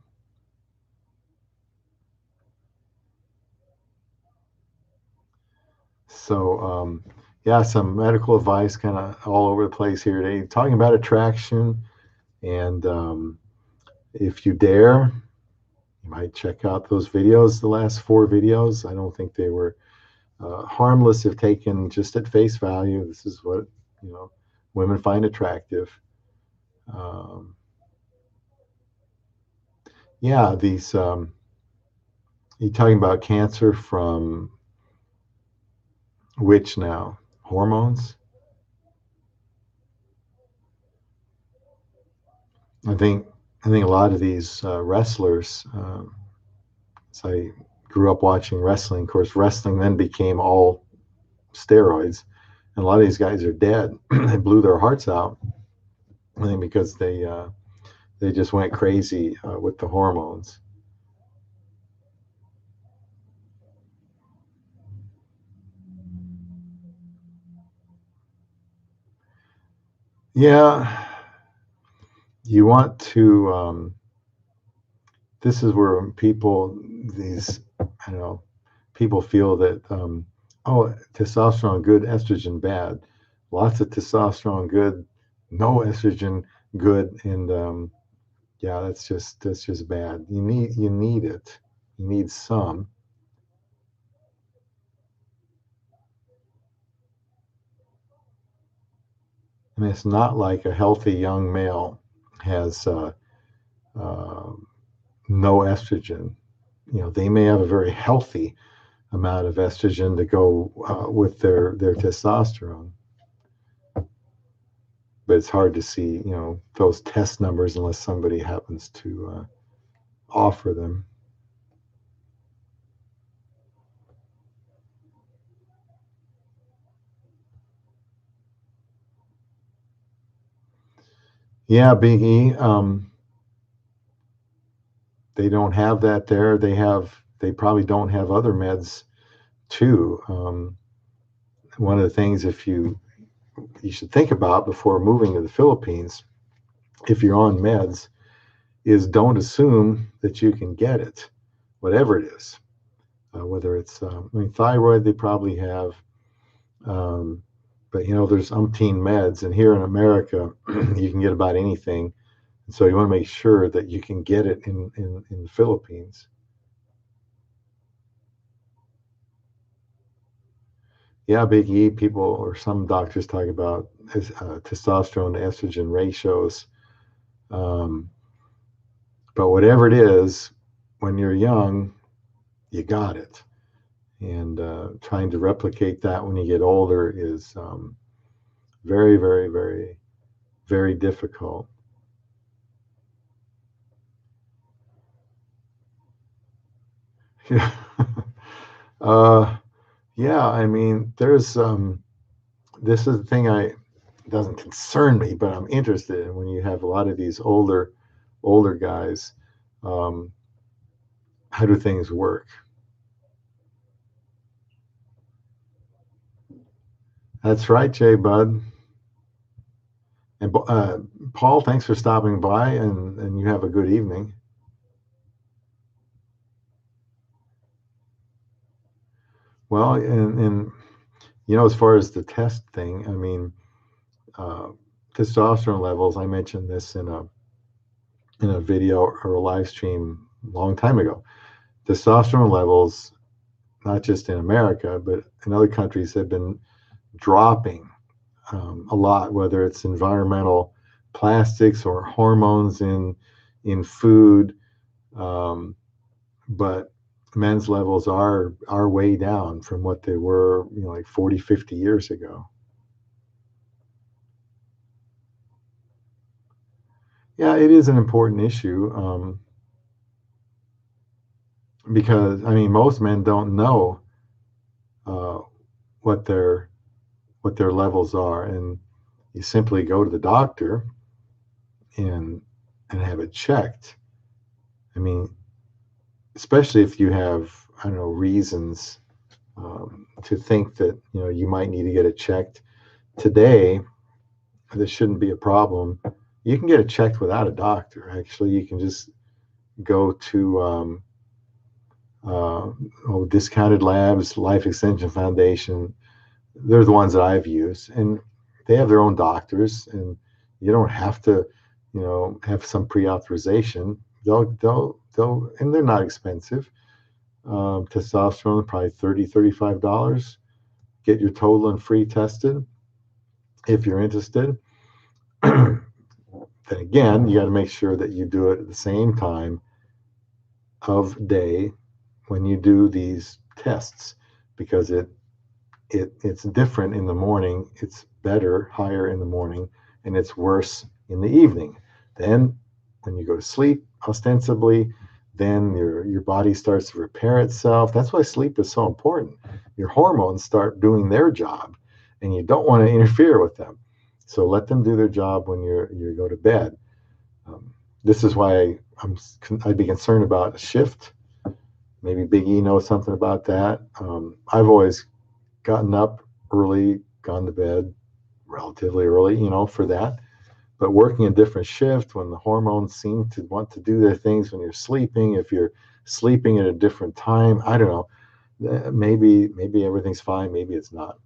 So yeah, some medical advice kind of all over the place here today, talking about attraction. And if you dare, you might check out those videos, the last 4 videos. I don't think they were harmless if taken just at face value. This is what women find attractive. Yeah, these you're talking about cancer from which now? Hormones? I think a lot of these wrestlers, so I grew up watching wrestling. Of course, wrestling then became all steroids, and a lot of these guys are dead. They blew their hearts out, I think, because they just went crazy with the hormones. Yeah, you want to. This is where people, these, I don't know, people feel that, oh, testosterone good, estrogen bad. Lots of testosterone good, no estrogen good, and yeah, that's just bad. You need it. You need some. And it's not like a healthy young male has uh, no estrogen. They may have a very healthy amount of estrogen to go with their testosterone, but it's hard to see those test numbers unless somebody happens to offer them. Yeah, Big E. They don't have that there. They probably don't have other meds too. One of the things you should think about before moving to the Philippines, if you're on meds, is don't assume that you can get it, whatever it is. Whether it's, thyroid, they probably have, um, but there's umpteen meds, and here in America, you can get about anything. So you want to make sure that you can get it in the Philippines. Yeah, Big E, people or some doctors talk about testosterone to estrogen ratios. Um, but whatever it is, when you're young, you got it. And trying to replicate that when you get older is very, very, very, very difficult. Yeah. uh, yeah, there's this is the thing I doesn't concern me, but I'm interested in when you have a lot of these older guys. Um, how do things work? That's right, Jay Bud. And Paul, thanks for stopping by, and you have a good evening. Well, and as far as the test thing, uh, testosterone levels. I mentioned this in a video or a live stream a long time ago. Testosterone levels, not just in America, but in other countries, have been dropping a lot, whether it's environmental plastics or hormones in food. Um, but men's levels are way down from what they were, like 40, 50 years ago. Yeah, it is an important issue, because most men don't know uh, what their levels are, and you simply go to the doctor and have it checked. I mean, especially if you have, I don't know, reasons to think that you might need to get it checked today. This shouldn't be a problem. You can get it checked without a doctor. Actually, you can just go to Discounted Labs, Life Extension Foundation. They're the ones that I've used, and they have their own doctors, and you don't have to, have some pre-authorization. They'll, and they're not expensive. Testosterone, probably $35. Get your total and free tested if you're interested. Then again, you got to make sure that you do it at the same time of day when you do these tests, because it's different in the morning. It's better, higher in the morning, and it's worse in the evening. Then when you go to sleep, ostensibly, then your body starts to repair itself. That's why sleep is so important. Your hormones start doing their job, and you don't want to interfere with them. So let them do their job when you go to bed. This is why I'd be concerned about a shift. Maybe Big E knows something about that. I've always gotten up early, gone to bed relatively early, for that. But working a different shift when the hormones seem to want to do their things when you're sleeping, if you're sleeping at a different time, I don't know. Maybe everything's fine, maybe it's not.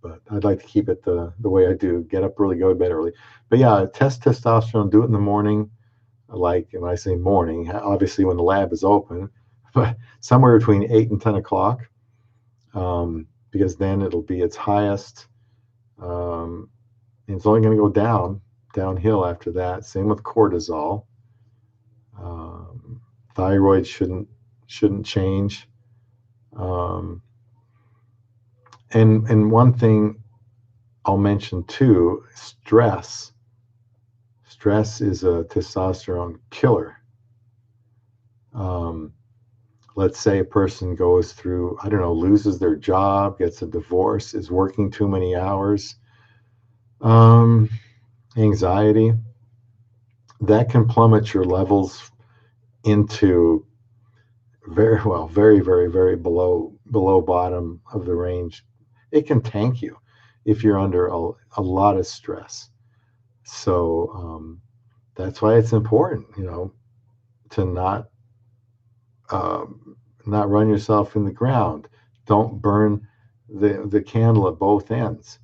But I'd like to keep it the way I do. Get up early, go to bed early. But yeah, test testosterone, do it in the morning. Like when I say morning, obviously when the lab is open, but somewhere between 8 and 10 o'clock, because then it'll be its highest. And it's only going to go downhill after that. Same with cortisol. Thyroid shouldn't change. And one thing I'll mention too, stress. Stress is a testosterone killer. Let's say a person goes through, I don't know, loses their job, gets a divorce, is working too many hours, anxiety, that can plummet your levels into very, very below bottom of the range. It can tank you if you're under a lot of stress. So that's why it's important, to not run yourself in the ground. Don't burn the candle at both ends.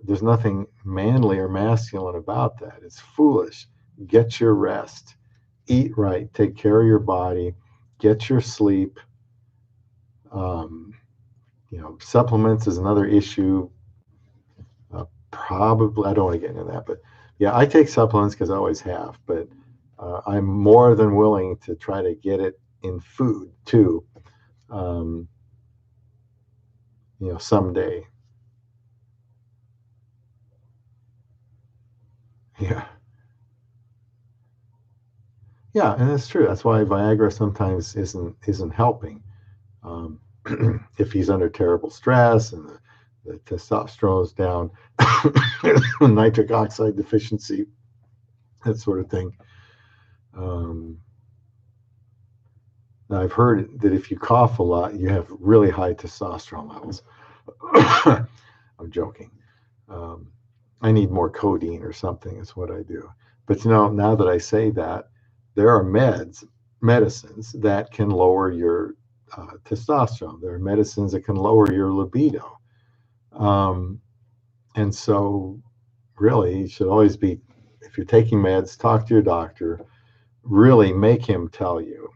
There's nothing manly or masculine about that. It's foolish. Get your rest. Eat right. Take care of your body. Get your sleep. Supplements is another issue. Probably, I don't want to get into that, but yeah, I take supplements because I always have, but I'm more than willing to try to get it in food too, someday. Yeah. Yeah, and that's true. That's why Viagra sometimes isn't helping. If he's under terrible stress and the testosterone is down, nitric oxide deficiency, that sort of thing. Now I've heard that if you cough a lot, you have really high testosterone levels. I'm joking. I need more codeine or something is what I do. But now that I say that, there are medicines that can lower your testosterone. There are medicines that can lower your libido. And so really, you should always be, if you're taking meds, talk to your doctor. Really make him tell you,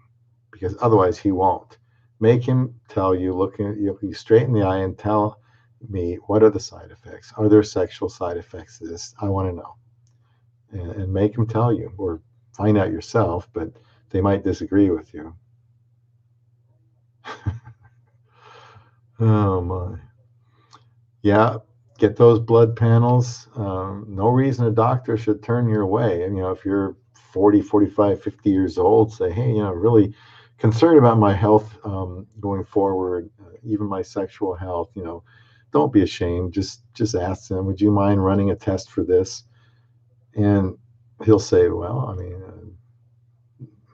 because otherwise he won't. Make him tell you, look you straight in the eye and tell me, what are the side effects? Are there sexual side effects to this? I want to know. And make him tell you, or find out yourself, but they might disagree with you. Oh my. Yeah, get those blood panels. No reason a doctor should turn your way. And, if you're 40, 45, 50 years old, say, hey, really concerned about my health going forward, even my sexual health, don't be ashamed. Just ask them, would you mind running a test for this? And he'll say, well,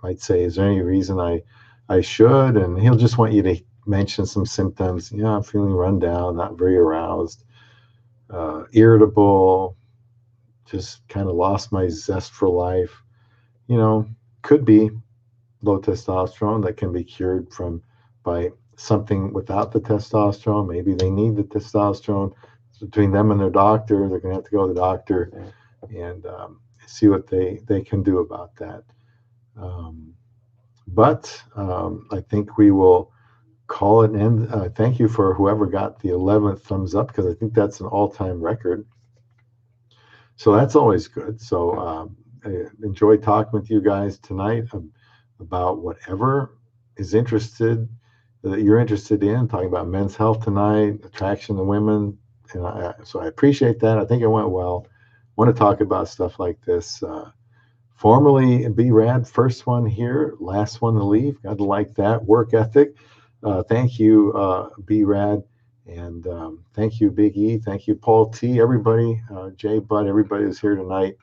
might say, is there any reason I should? And he'll just want you to mention some symptoms. I'm feeling run down, not very aroused, irritable, just kind of lost my zest for life. Could be low testosterone that can be cured by something without the testosterone. Maybe they need the testosterone. Between them and their doctor, they're going to have to go to the doctor and see what they can do about that. But I think we will call it an end. Thank you for whoever got the 11th thumbs up, because I think that's an all-time record. So that's always good. So I enjoy talking with you guys tonight about whatever is that you're interested in. Talking about men's health tonight, attraction to women, and so I appreciate that. I think it went well. I want to talk about stuff like this. Formerly B-Rad, first one here, last one to leave. Got to like that work ethic. Thank you, B-Rad, and thank you, Big E. Thank you, Paul T. Everybody, Jay Bud, everybody who's here tonight.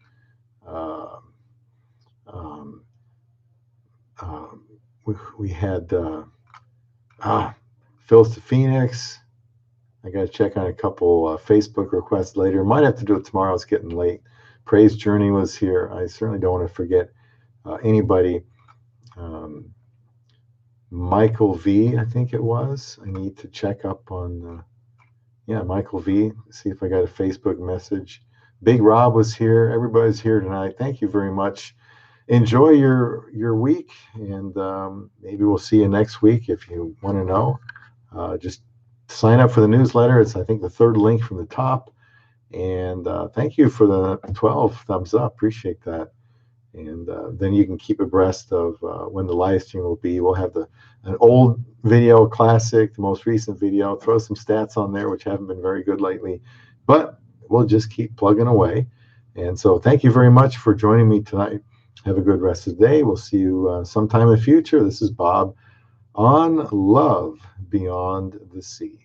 We had Phil's to Phoenix. I got to check on a couple Facebook requests later. Might have to do it tomorrow. It's getting late. Praise Journey was here. I certainly don't want to forget anybody. Michael V, I think it was. I need to check up on, yeah, Michael V. See if I got a Facebook message. Big Rob was here. Everybody's here tonight. Thank you very much. Enjoy your week, and maybe we'll see you next week. If you want to know, just sign up for the newsletter. It's, I think, the third link from the top. And thank you for the 12 thumbs up. Appreciate that. And then you can keep abreast of when the live stream will be. We'll have an old video, classic, the most recent video. Throw some stats on there, which haven't been very good lately, but we'll just keep plugging away. And so thank you very much for joining me tonight. Have a good rest of the day. We'll see you sometime in the future. This is Bob on Love Beyond the Sea.